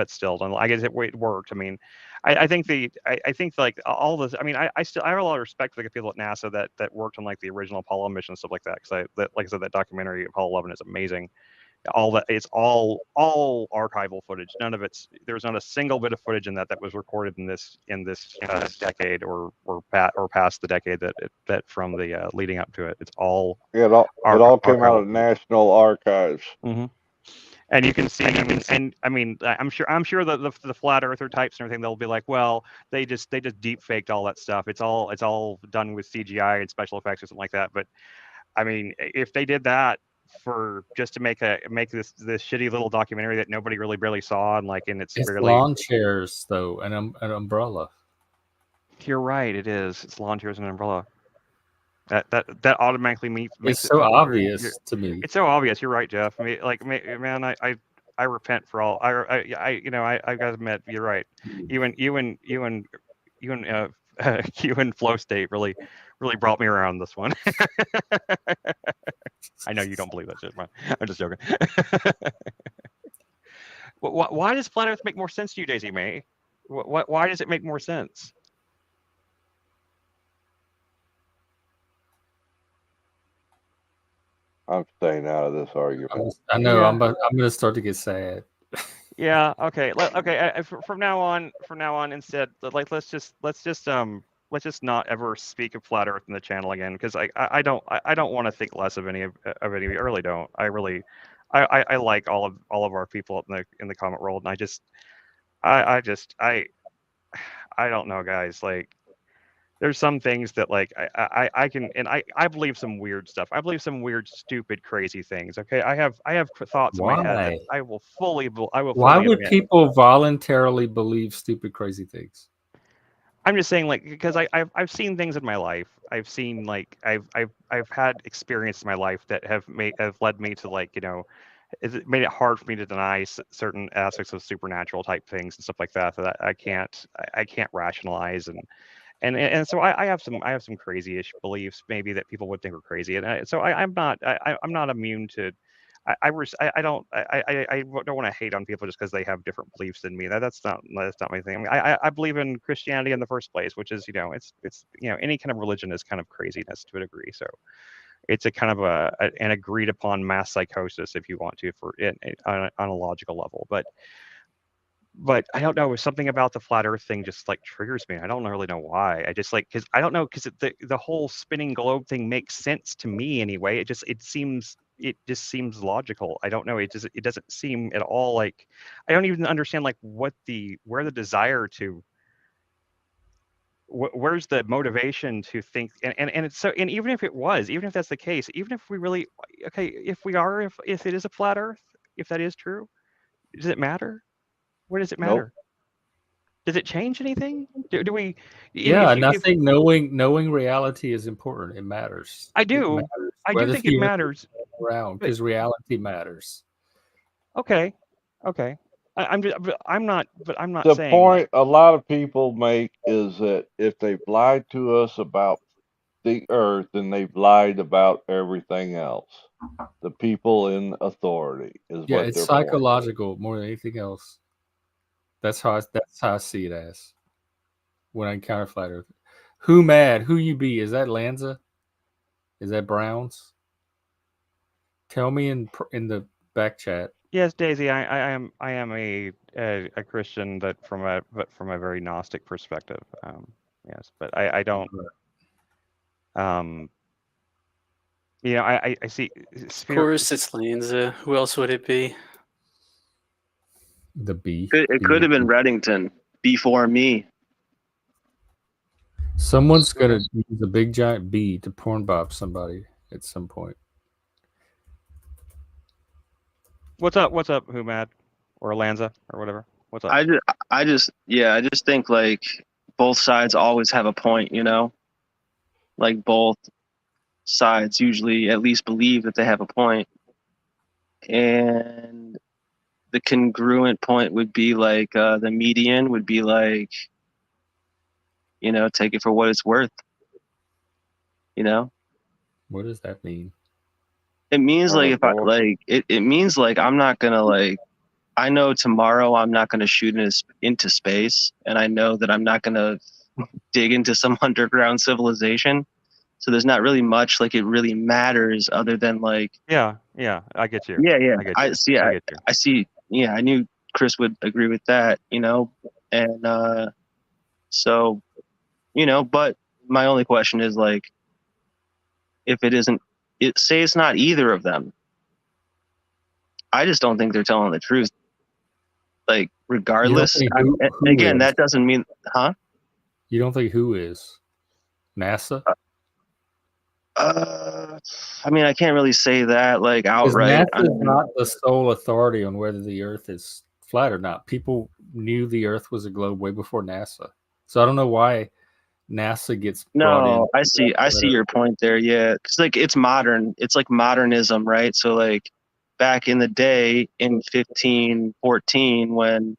still, I guess it worked. I mean, I think I think like all this. I mean, I have a lot of respect for the people at NASA that worked on like the original Apollo mission and stuff like that. Because like I said, that documentary Apollo 11 is amazing. It's all archival footage. None of there's not a single bit of footage in that was recorded in this decade or past the decade that from the leading up to it. It's all Yeah, it all came out archival of footage. National Archives. Mm-hmm. And you can see, and I mean, I'm sure the flat earther types and everything, they'll be like, well, they just deep faked all that stuff. It's all done with CGI and special effects or something like that. But I mean, if they did that for just to make this shitty little documentary that nobody really barely saw, and like, and it's barely. lawn chairs though, and an umbrella. You're right. It is. It's lawn chairs and an umbrella. That automatically makes It's it so sound obvious to me. It's so obvious. You're right, Jeff. I mean, like, man, I repent for all. I gotta admit, you're right. You and you and Flow State really brought me around this one. I know you don't believe that shit, man. I'm just joking. Why does Flat Earth make more sense to you, Daisy May? Why does it make more sense? I'm staying out of this argument. I know. Yeah. I'm going to start to get sad. Yeah. Okay. Okay. From now on, instead, like let's just not ever speak of flat Earth in the channel again, because I don't want to think less of any of I really don't. I like all of our people in the comment world, and I don't know, guys. Like, there's some things that like I can, and I believe some weird stuff. I believe some weird, stupid, crazy things. Okay, I have thoughts in my head that Why? I will fully Why would admit. people voluntarily believe stupid, crazy things? I'm just saying, like, because I've seen things in my life. I've seen like I've had experiences in my life that have led me to, like, it made it hard for me to deny certain aspects of supernatural type things and stuff like that that I can't rationalize. And so I have some crazy-ish beliefs maybe that people would think are crazy, and so I'm not immune to. I don't want to hate on people just because they have different beliefs than me. That's not my thing. I mean, I believe in Christianity in the first place, which is it's any kind of religion is kind of craziness to a degree. So it's a kind of an agreed upon mass psychosis, if you want to, for it on a logical level, but I don't know. Something about the flat Earth thing just like triggers me. I don't really know why. I just like because I don't know because the whole spinning globe thing makes sense to me anyway. It just seems logical. I don't know. It doesn't seem at all like I don't even understand like where the desire to where's the motivation to think and it's so and even if that's the case, even if we really okay if it is a flat Earth, if that is true, does it matter? Where does it Nope. matter? Does it change anything? Do we? Yeah, and I think knowing reality is important. It matters. I It do. matters. I do Whether think the it Earth matters. is around, But because reality matters. okay, okay. I'm not. But I'm not The saying. point a lot of people make is that if they've lied to us about the earth, then they've lied about everything else. The people in authority is Yeah, what it's their point is. psychological more than anything else. That's how I see it as when I encounter flat Earth. Who mad? Who you be? Is that Lanza? Is that Browns? Tell me in the back chat. Yes, Daisy. I am a Christian that from a very Gnostic perspective. Yes, but I don't. I see. Of course, it's Lanza. Who else would it be? The B. It could have been Reddington before me. Someone's gonna use a big giant B to porn bob somebody at some point. What's up? What's up? Who mad? Or Lanza or whatever. What's up? I just think like both sides always have a point, you know? Like both sides usually at least believe that they have a point. And the congruent point would be like the median would be like, you know, take it for what it's worth. You know? What does that mean? It means like if I Lord. like it means like I'm not gonna like I know tomorrow I'm not gonna shoot into space, and I know that I'm not gonna dig into some underground civilization. So there's not really much like it really matters other than like Yeah. I get you. yeah. I get you. I see. I get you. I see. Yeah, I knew Chris would agree with that. You know, and so you know, but my only question is like, if it isn't, say it's not either of them. I just don't think they're telling the truth. Like, regardless, think who again, is? that doesn't mean, huh? You don't think who is? NASA? I mean, I can't really say that like outright. NASA is not the sole authority on whether the Earth is flat or not. People knew the Earth was a globe way before NASA. So I don't know why NASA gets brought in. No, I see your point there. Yeah, because like it's modern. It's like modernism, right? So like back in the day, in 1514, when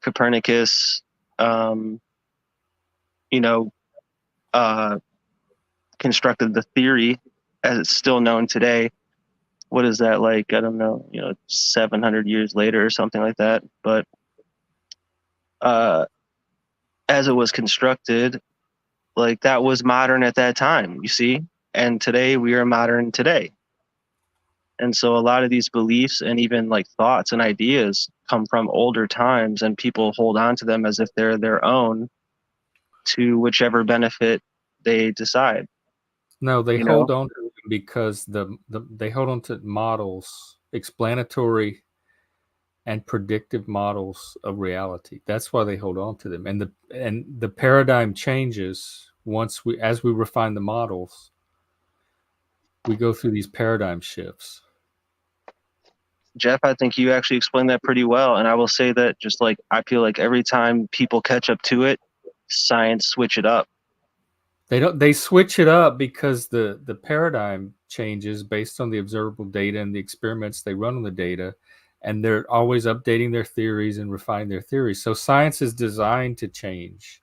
Copernicus, you know, constructed the theory as it's still known today. What is that like? I don't know. You know, 700 years later or something like that. But as it was constructed, like that was modern at that time, you see? And today we are modern today. And so a lot of these beliefs and even like thoughts and ideas come from older times, and people hold on to them as if they're their own to whichever benefit they decide. No, they hold on to them because they hold on to models, explanatory and predictive models of reality. That's why they hold on to them. And the paradigm changes as we refine the models. We go through these paradigm shifts. Jeff, I think you actually explained that pretty well. And I will say that just like I feel like every time people catch up to it, science switch it up. They switch it up because the paradigm changes based on the observable data and the experiments they run on the data, and they're always updating their theories and refining their theories. So science is designed to change.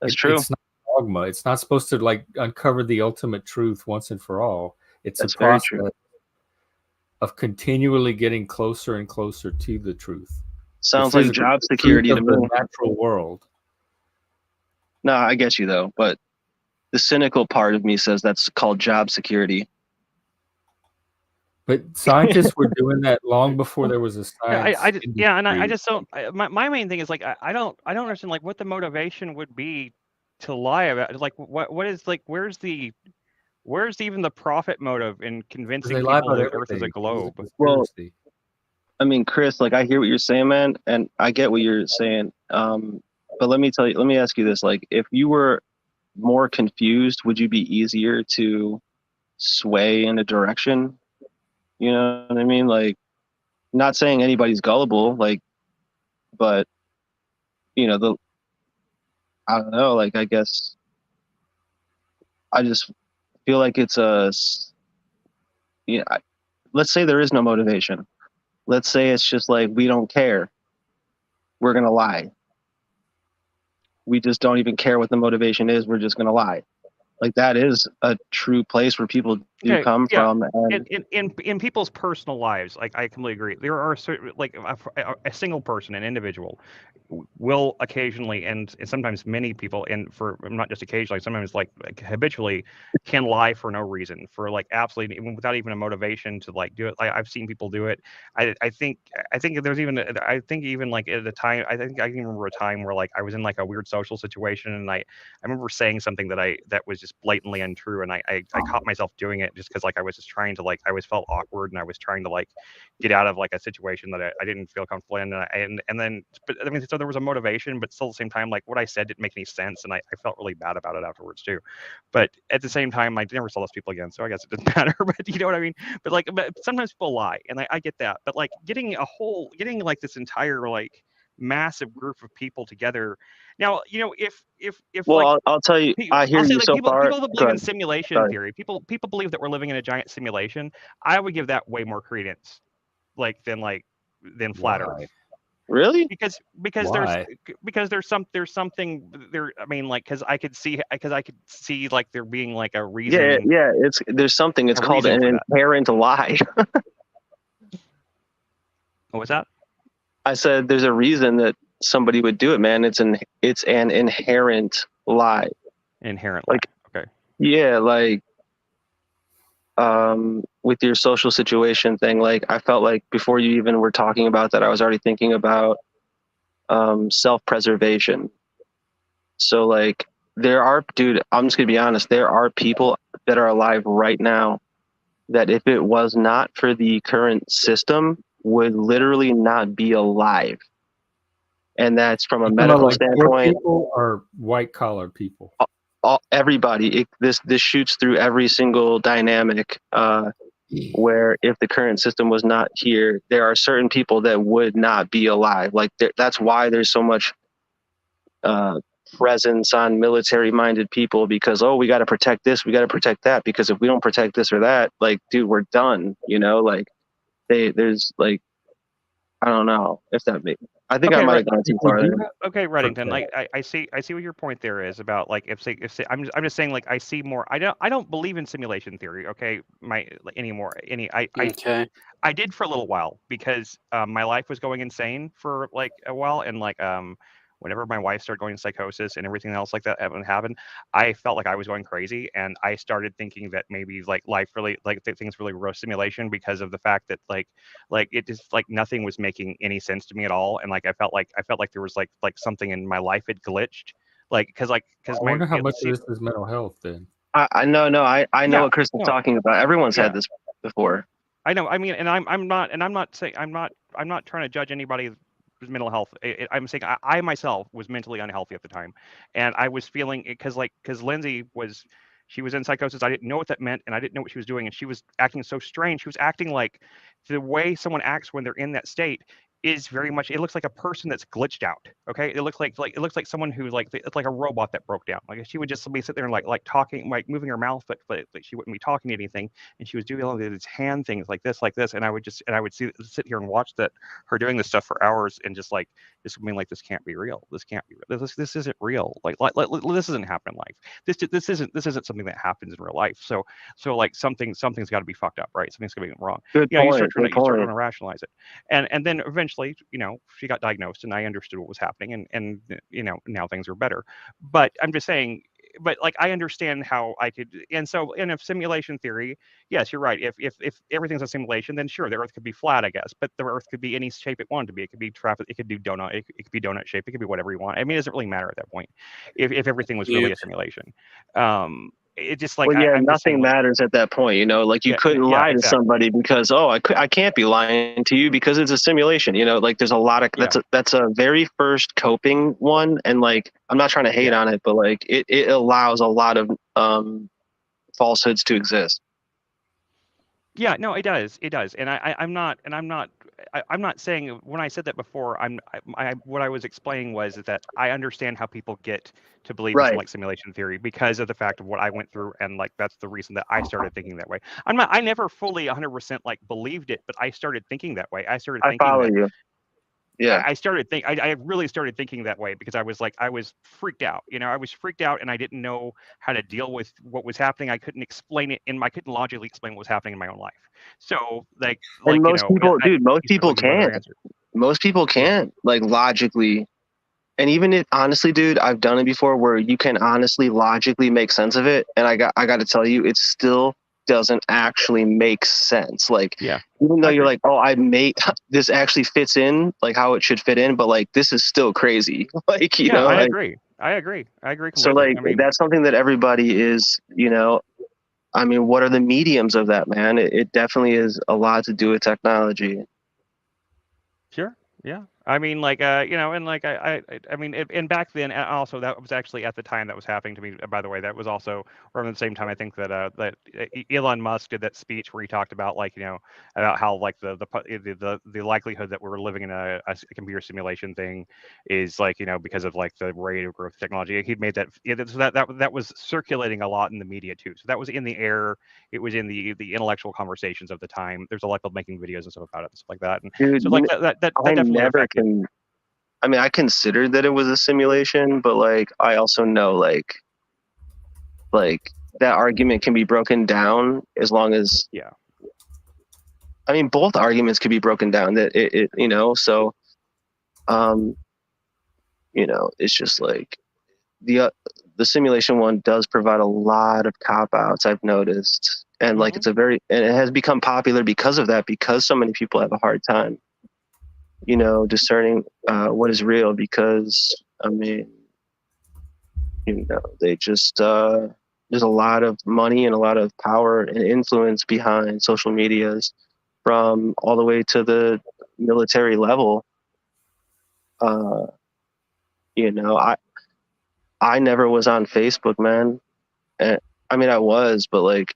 That's true. It's not dogma. It's not supposed to like uncover the ultimate truth once and for all. It's That's a very process true. of continually getting closer and closer to the truth. Sounds The like physical- job the truth security to of the me. natural world. No, I get you though, but the cynical part of me says that's called job security. But scientists were doing that long before there was a Yeah, science. I just don't. My main thing is like I don't understand like what the motivation would be to lie about. Like what is like where's even the profit motive in convincing They lie people about the Earth is a everything. globe? Well, Conspiracy. I mean, Chris, like I hear what you're saying, man, and I get what you're saying. But let me ask you this: like, if you were more confused, would you be easier to sway in a direction? You know what I mean? Like, not saying anybody's gullible, like, but you know, I don't know, like, I guess I just feel like it's let's say there is no motivation. Let's say it's just like, we don't care. We're going to lie. We just don't even care what the motivation is. We're just going to lie. Like, that is a true place where people do come from. And in people's personal lives, like I completely agree. There are certain, like a single person, an individual, will occasionally, and sometimes many people, and for not just occasionally, sometimes like habitually, can lie for no reason, for like absolutely without even a motivation to like do it. I've seen people do it. I think there's even like at the time, I think I can remember a time where like I was in like a weird social situation, and I remember saying something that was just blatantly untrue, and I caught myself doing it just because like I was just trying to like I always felt awkward, and I was trying to like get out of like a situation that I didn't feel comfortable in, and then but I mean so there was a motivation, but still at the same time like what I said didn't make any sense, and I felt really bad about it afterwards too. But at the same time, I never saw those people again, so I guess it didn't matter. But you know what I mean? But sometimes people lie, and I get that. But like getting like this entire like massive group of people together. Now, you know, if like well, I'll tell you, I hear I'll say you like so people far. that Go believe in ahead. simulation Sorry. theory, people believe that we're living in a giant simulation. I would give that way more credence, like than flat Why? Earth. Really? Because Why? there's something there. I mean, like because I could see like there being like a reason. Yeah. There's something. It's A called reason an for that. inherent lie. What was that? I said there's a reason that somebody would do it, man. It's an inherent lie. Inherent Like, lie. Okay. yeah, like with your social situation thing, like I felt like before you even were talking about that, I was already thinking about self-preservation. So like dude, I'm just gonna be honest, there are people that are alive right now that if it was not for the current system would literally not be alive. And that's from a You talking about medical like poor standpoint. people or white collar people? Everybody, this shoots through every single dynamic, where if the current system was not here, there are certain people that would not be alive. Like that's why there's so much presence on military-minded people, because we got to protect this, we got to protect that, because if we don't protect this or that, like, dude, we're done. You know, like there's like, I don't know if that makes. I think I might have gone too far there. Okay, Reddington. Like I see what your point there is about like if I'm just saying like I see more. I don't believe in simulation theory. Okay, anymore. Okay. I did for a little while because my life was going insane for like a while, and like whenever my wife started going into psychosis and everything else like that happened, I felt like I was going crazy, and I started thinking that maybe like life really like things really were a simulation because of the fact that like it just like nothing was making any sense to me at all, and like I felt like there was like something in my life had glitched, like because I wonder how much of this is mental health then. I know Yeah, what Chris is no. talking about. Everyone's Yeah. had this before. I know. I mean, and I'm not saying I'm not trying to judge anybody's mental health. I'm saying I myself was mentally unhealthy at the time, and I was feeling it because Lindsay was in psychosis. I didn't know what that meant, and I didn't know what she was doing, and she was acting so strange. She was acting like the way someone acts when they're in that state. is very much, it looks like a person that's glitched out. Okay, it looks like it looks like someone who like, it's like a robot that broke down. Like she would just be sit there and like talking, like moving her mouth, but she wouldn't be talking anything, and she was doing all these hand things like this, and I would sit here and watch that, her doing this stuff for hours, and just being like, this can't be real. This can't be real. This isn't real. Like this isn't happening in life. This isn't something that happens in real life. So like something's got to be fucked up, right? Something's got to be wrong. Good You know, you point. start Good point. trying to rationalize it, and then eventually, you know, she got diagnosed, and I understood what was happening, and you know, now things are better. But I'm just saying, but like I understand how I could, and so in a simulation theory, yes, you're right. If everything's a simulation, then sure, the Earth could be flat, I guess. But the Earth could be any shape it wanted to be. It could be traffic. It could do donut. It could be donut shape. It could be whatever you want. I mean, it doesn't really matter at that point. If everything was really a simulation, it just like, well, yeah, I'm just saying, nothing matters at that point. You know, like you couldn't lie to somebody because I can't be lying to you because it's a simulation. You know, like there's a lot of that's a very first coping one, and like I'm not trying to hate on it, but like it allows a lot of falsehoods to exist. Yeah, no, it does, and I'm not saying, when I said that before, what I was explaining was that I understand how people get to believe in like simulation theory because of the fact of what I went through, and like that's the reason that I started thinking that way. I never fully 100% like believed it, but I started thinking that way. I follow you. Yeah, I really started thinking that way because I was freaked out. You know, I was freaked out, and I didn't know how to deal with what was happening. I couldn't explain it, I couldn't logically explain what was happening in my own life. So and most people, dude, most people can't. Most people can't like logically. And even if honestly, dude, I've done it before where you can honestly logically make sense of it, and I got to tell you, it still doesn't actually make sense. Like, even though you're like, oh, this actually fits in like how it should fit in, but like this is still crazy. Like, you know, I agree completely. So like that's something that everybody is, you know, I mean, what are the mediums of that, man? It definitely is a lot to do with technology. Sure. Yeah. I mean, like, you know, and like, I mean, and back then, also, that was actually at the time that was happening to me. By the way, that was also around the same time. I think that that Elon Musk did that speech where he talked about, like, you know, about how like the likelihood that we're living in a computer simulation thing is like, you know, because of like the rate of growth of technology. He made that, so that was circulating a lot in the media too. So that was in the air. It was in the intellectual conversations of the time. There's a lot of making videos and stuff about it and stuff like that. And dude, so like that definitely affected. I mean, I considered that it was a simulation, but like I also know like that argument can be broken down as long as I mean, both arguments could be broken down that it you know, so you know, it's just like the simulation one does provide a lot of cop outs, I've noticed, and like and it has become popular because of that, because so many people have a hard time, you know, discerning what is real, because I mean, you know, they just there's a lot of money and a lot of power and influence behind social medias, from all the way to the military level. You know, I never was on Facebook, man. And I mean, I was, but like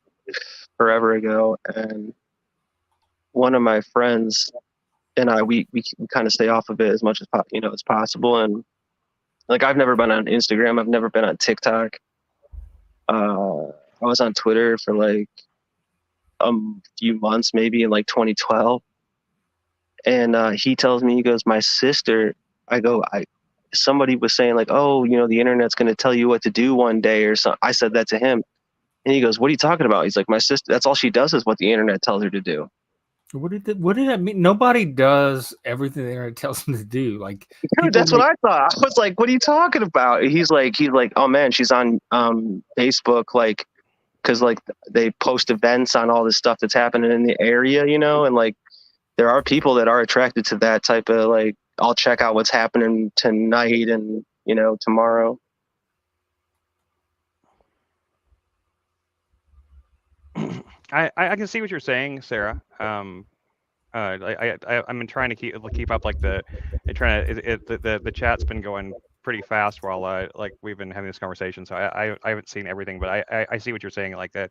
forever ago. And one of my friends and I, we kind of stay off of it as much as as possible. And like, I've never been on Instagram. I've never been on TikTok. I was on Twitter for like a few months, maybe in like 2012. And he tells me, he goes, my sister, somebody was saying like, oh, you know, the internet's going to tell you what to do one day or something. I said that to him. And he goes, what are you talking about? He's like, my sister, that's all she does is what the internet tells her to do. What did that mean? Nobody does everything the internet tells them to do. Like, dude, that's what I thought. I was like, what are you talking about? He's like, oh man, she's on Facebook, like, because like they post events on all this stuff that's happening in the area, you know, and like there are people that are attracted to that type of like, I'll check out what's happening tonight and, you know, tomorrow. I can see what you're saying, Sarah. I've been trying to keep up like the chat's been going pretty fast while like we've been having this conversation, so I haven't seen everything, but I see what you're saying, like that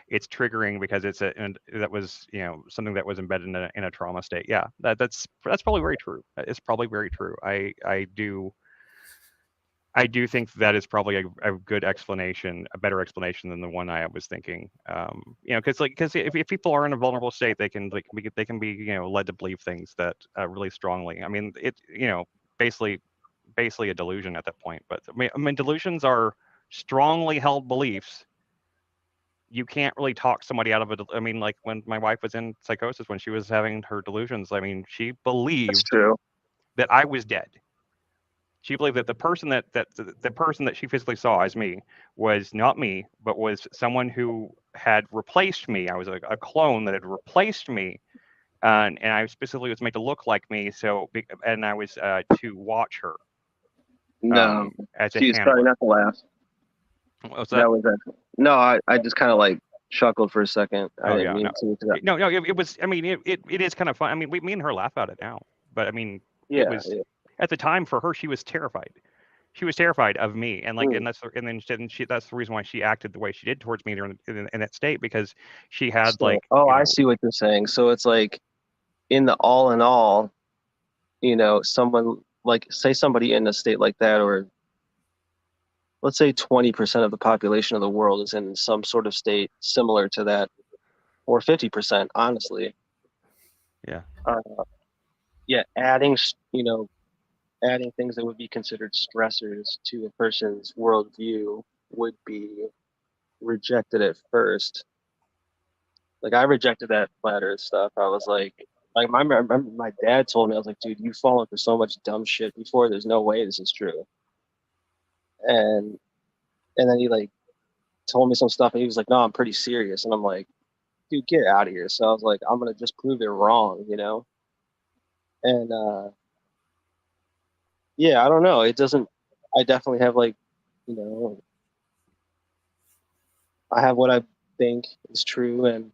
it's triggering because it's and that was something that was embedded in a trauma state. Yeah, that's probably very true. It's probably very true. I do think that is probably a good explanation, a better explanation than the one I was thinking. Because if people are in a vulnerable state, they can be led to believe things that really strongly. I mean, basically a delusion at that point. But I mean, delusions are strongly held beliefs. You can't really talk somebody out of it. I mean, like when my wife was in psychosis, when she was having her delusions, I mean, she That's believed true. that I was dead. She believed that the person that she physically saw as me was not me, but was someone who had replaced me. I was a clone that had replaced me, and I specifically was made to look like me. And I was to watch her No, as a she's trying handler. not to laugh. What's That that? was it. No, I just kind of like chuckled for a second. I Oh didn't yeah, mean no, to. no. It was. I mean, it is kind of fun. I mean, me and her laugh at it now, but I mean, it Yeah, was yeah. at the time for her. She was terrified. She was terrified of me, and like, Mm. that's the reason why she acted the way she did towards me in that state, because she had So, like, I see what you're saying. So it's like in the all in all, someone like say somebody in a state like that, or let's say 20% of the population of the world is in some sort of state similar to that, or 50%, honestly. yeah, Yeah, adding things that would be considered stressors to a person's worldview would be rejected at first. Like I rejected that flat Earth stuff. I was like I remember my dad told me, I was like, dude, you've fallen for so much dumb shit before. There's no way this is true. And then he like told me some stuff, and he was like, no, I'm pretty serious. And I'm like, dude, get out of here. So I was like, I'm gonna just prove it wrong, And yeah, I don't know. It doesn't. I definitely have like, you know, I have what I think is true, and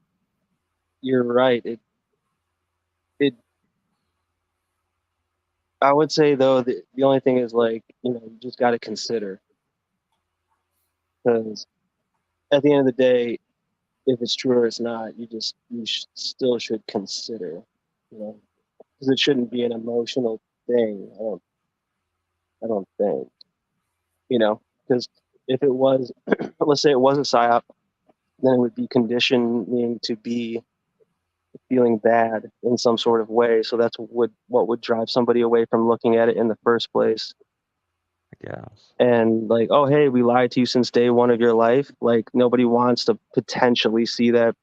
you're right. It. I would say though, the only thing is like, you just got to consider, because at the end of the day, if it's true or it's not, still should consider, because it shouldn't be an emotional thing. I don't think, because if it was, let's say it was a psyop, then it would be conditioning to be feeling bad in some sort of way. So that's what would drive somebody away from looking at it in the first place. I guess. And like, oh, hey, we lied to you since day one of your life. Like nobody wants to potentially see that,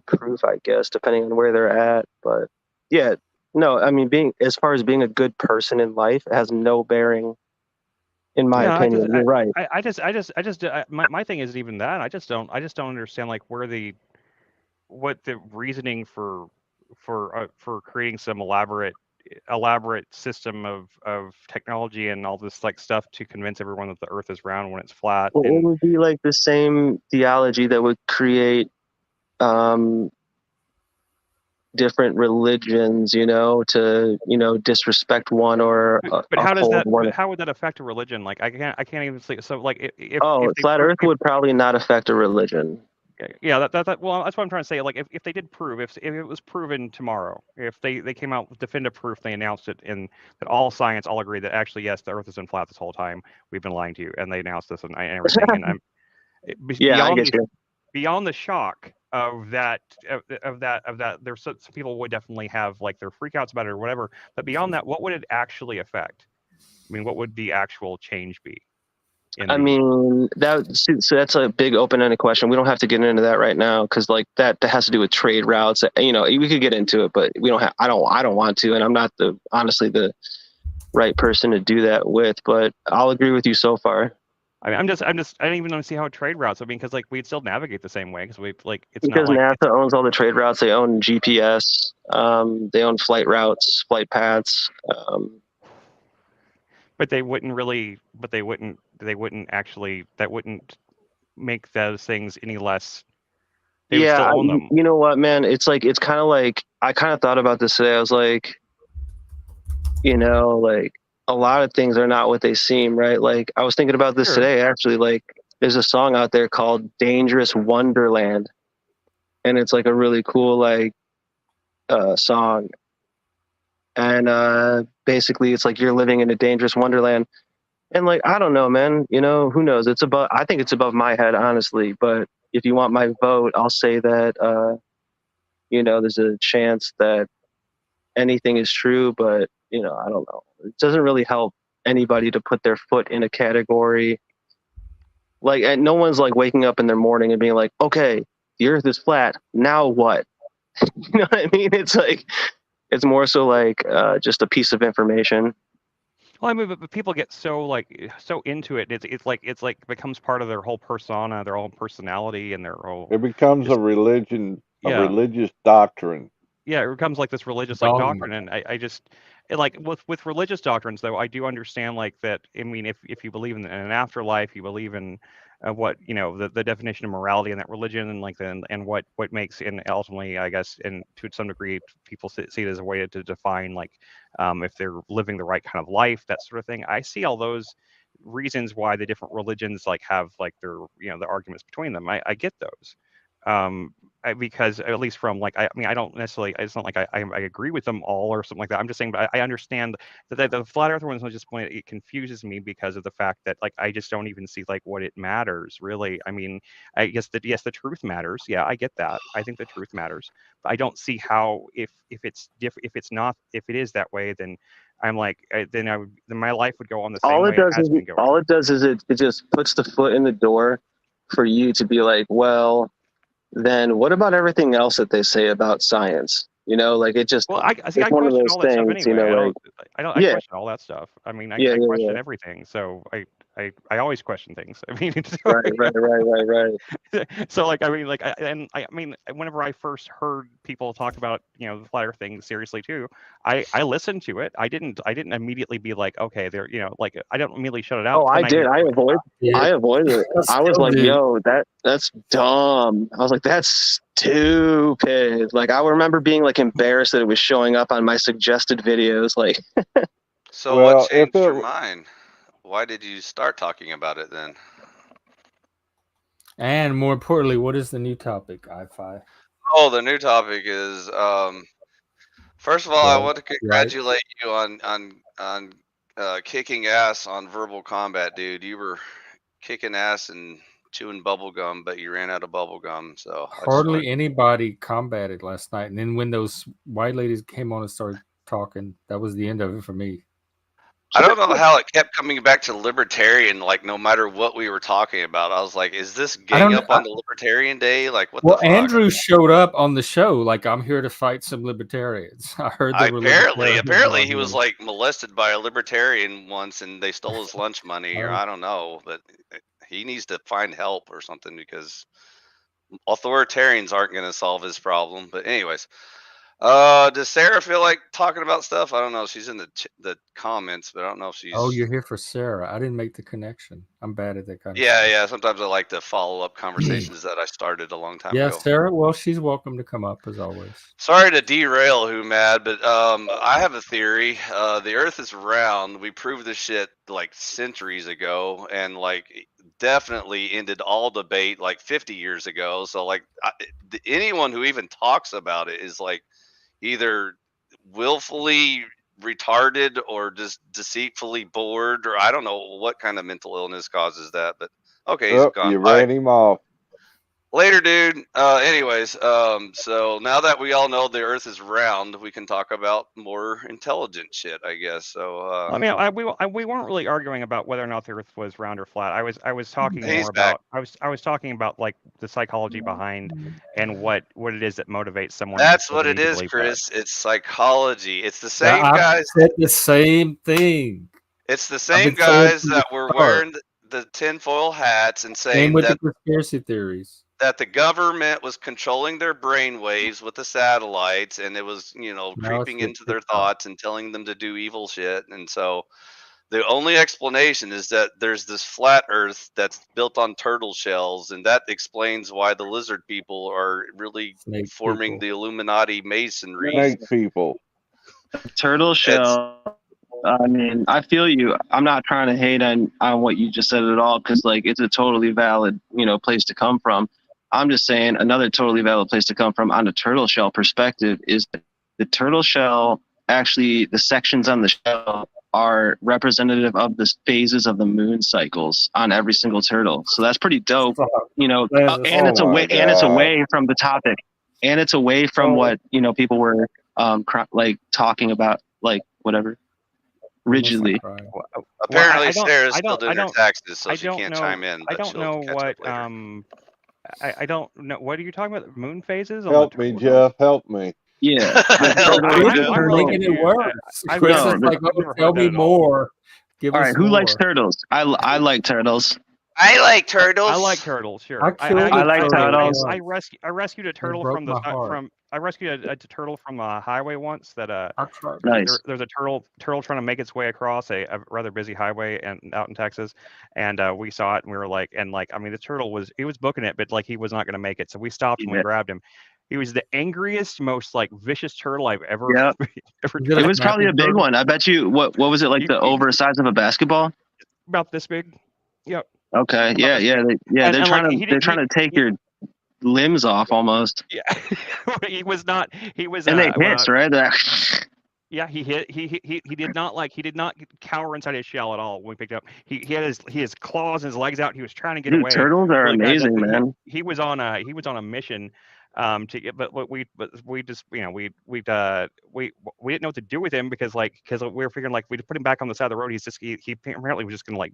proof, I guess, depending on where they're at. But yeah, no, I mean, as far as being a good person in life, it has no bearing, in my opinion. You're right. My thing isn't even that. I just don't understand like what the reasoning for creating some elaborate system of technology and all this like stuff to convince everyone that the Earth is round when it's flat. Well, And it would be like the same theology that would create different religions, to disrespect one or but how does uphold that? one. But how would that affect a religion? Like I can't even say. So like if they Flat Earth would probably not affect a religion. yeah, well, that's what I'm trying to say. Like if they did prove, if it was proven tomorrow, if they came out with definitive proof, they announced it, and that all science all agree that actually yes, the Earth has been flat this whole time. We've been lying to you, and they announced this and everything. And I'm Yeah, I get you. beyond the shock of that, there's some people would definitely have like their freakouts about it or whatever. But beyond that, what would it actually affect? I mean, what would the actual change be? I mean, so that's a big open-ended question. We don't have to get into that right now because like that has to do with trade routes. We could get into it, but we don't have. I don't want to, and I'm not honestly the right person to do that with. But I'll agree with you so far. I mean, I don't even see how trade routes. I mean, because like we'd still navigate the same way because it's because not like NASA owns all the trade routes. They own GPS. They own flight routes, flight paths. But they wouldn't really. But they wouldn't actually. That wouldn't make those things any less. They would still own them. You know what, man? It's kind of like I kind of thought about this today. I was like, like a lot of things are not what they seem, right? Like I was thinking about this Sure. today, actually. Like there's a song out there called Dangerous Wonderland, and it's like a really cool like song. And basically it's like you're living in a dangerous wonderland. And like I don't know, man, you know, who knows? I think it's above my head, honestly. But if you want my vote, I'll say that you know, there's a chance that anything is true, but you know, I don't know. It doesn't really help anybody to put their foot in a category. Like, and no one's like waking up in their morning and being like, okay, the earth is flat. Now what? You know what I mean? It's like, it's more so like just a piece of information. Well, I mean, but people get so into it. It's like becomes part of their whole persona, their whole personality, and their whole. It becomes a Just, religion, a yeah, religious doctrine. yeah, it becomes like this religious Dogma. doctrine, and I just like with religious doctrines though, I do understand like that. I mean, if you believe in an afterlife, you believe in what the definition of morality in that religion, and like and what makes, and ultimately I guess, and to some degree people see it as a way to define like if they're living the right kind of life, that sort of thing. I see all those reasons why the different religions like have like their the arguments between them. I get those. Because at least from like I mean I don't necessarily, it's not like I agree with them all or something like that. I'm just saying, but I understand that the flat earther ones just point, it confuses me because of the fact that like I just don't even see like what it matters really. I mean, I guess that yes, the truth matters. Yeah, I get that. I think the truth matters, but I don't see how if it's if it's not, if it is that way, then I'm like then my life would go on the same way it has been going. All it does is it just puts the foot in the door for you to be like, well, then what about everything else that they say about science? You know, like it just, Well, I see. it's I one of question those all that stuff things, you anyway. know, like, I yeah, question all that stuff. I mean, I yeah, question everything. So I always question things. I mean, right. so like I mean, like I mean, whenever I first heard people talk about the flat Earth thing seriously too, I listened to it. I didn't immediately be like, okay, there, like I don't immediately shut it out. Oh, But I then did. I Yeah, avoided it. I was still like, do. yo, that's dumb. I was like, that's stupid. Like, I remember being like embarrassed that it was showing up on my suggested videos. Like, So Well, what if changed your it, mind? Why did you start talking about it then? And more importantly, what is the new topic, I5? Oh, the new topic is first of all, I Well, want to right. congratulate you on kicking ass on Verbal Combat, dude. You were kicking ass and chewing bubble gum, but you ran out of bubble gum. So I just wanted. Hardly anybody combated last night. And then when those white ladies came on and started talking, that was the end of it for me. I don't know how it kept coming back to libertarian, like no matter what we were talking about. I was like, is this I gang don't up on the libertarian day? Like, what Well, the fuck? Andrew showed up on the show like, I'm here to fight some libertarians. I heard there were libertarians Apparently on he was here. like molested by a libertarian once and they stole his lunch money, or I don't know, but he needs to find help or something because authoritarians aren't going to solve his problem. But anyways, does Sarah feel like talking about stuff? I don't know. She's in the comments, but I don't know if she's. Oh, you're here for Sarah. I didn't make the connection. I'm bad at that kind of Yeah, stuff. yeah. Sometimes I like to follow up conversations that I started a long time Yeah, ago. Sarah. Well, she's welcome to come up as always. Sorry to derail who mad, but I have a theory. The Earth is round. We proved this shit like centuries ago, and like definitely ended all debate like 50 years ago. So like anyone who even talks about it is like either willfully retarded or just deceitfully bored, or I don't know what kind of mental illness causes that. But okay, he's gone. you Bye. ran him off. Later, dude. Anyways, so now that we all know the Earth is round, we can talk about more intelligent shit, I guess. So, I mean, we weren't really arguing about whether or not the Earth was round or flat. I was talking he's more back. about I was talking about like the psychology behind and what it is that motivates someone. That's what it to is, believe Chris. It's psychology. It's the same I guys. said the same thing. It's the I've same been saying guys from the that were start. wearing the tinfoil hats and Same saying with that the conspiracy theories. that the government was controlling their brain waves with the satellites, and it was, Now it's creeping with into their TikTok. thoughts and telling them to do evil shit. And so the only explanation is that there's this flat Earth that's built on turtle shells, and that explains why the lizard people are really Snake forming people. the Illuminati masonry. Snake people. turtle shell I mean, I feel you. I'm not trying to hate on what you just said at all, because like it's a totally valid, place to come from. I'm just saying another totally valid place to come from on the turtle shell perspective is the turtle shell. Actually, the sections on the shell are representative of the phases of the moon cycles on every single turtle. So that's pretty dope. And it's away from the topic, and it's away from what people were talking about, like whatever rigidly. Apparently, I don't- Sarah's I still don't- doing I her don't- taxes, so I she don't can't know- chime in. I But don't she'll know catch what up later. I don't know. What are you talking about? Moon phases? Help me, Jeff. Help me. Yeah. I'm really making it worse. I've Chris never- is like, I've never tell heard that me at all. more. Give All us right, who more. likes turtles? I like turtles. I like turtles. I like turtles. Sure. I killed a like turtles. I rescued a turtle broke from the my heart. I rescued a turtle from the highway once. That I tried. Nice. there's a turtle trying to make its way across a rather busy highway and out in Texas, and we saw it and we were like, I mean the turtle was booking it, but like he was not going to make it, so we stopped and we grabbed him. He was the angriest, most like vicious turtle I've ever. Yeah. ever Is it It was probably a big one. I bet you. What was it like? The oversize of a basketball? About this big. Yep. Okay. Yeah. They're trying to take your limbs off almost. Yeah. He was not. He was. And they hit, right? Yeah, he hit. He did not cower inside his shell at all when we picked it up. He had his claws and his legs out. He was trying to get away. Turtles are amazing, man. He was on a mission to get, but we just we didn't know what to do with him because we were figuring like we'd put him back on the side of the road. He apparently was just gonna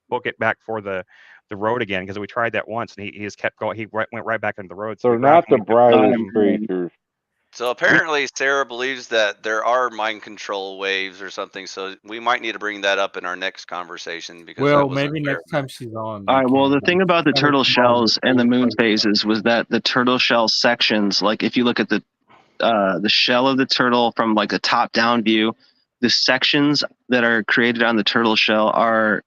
book it back for the road again because we tried that once and he just kept going. He went right back into the road. They're not the brightest creatures. So apparently, Sarah believes that there are mind control waves or something. So we might need to bring that up in our next conversation because maybe next time she's on. All right. Well, the thing about the turtle shells and the moon phases was that the turtle shell sections, like if you look at the shell of the turtle from like a top down view, the sections that are created on the turtle shell are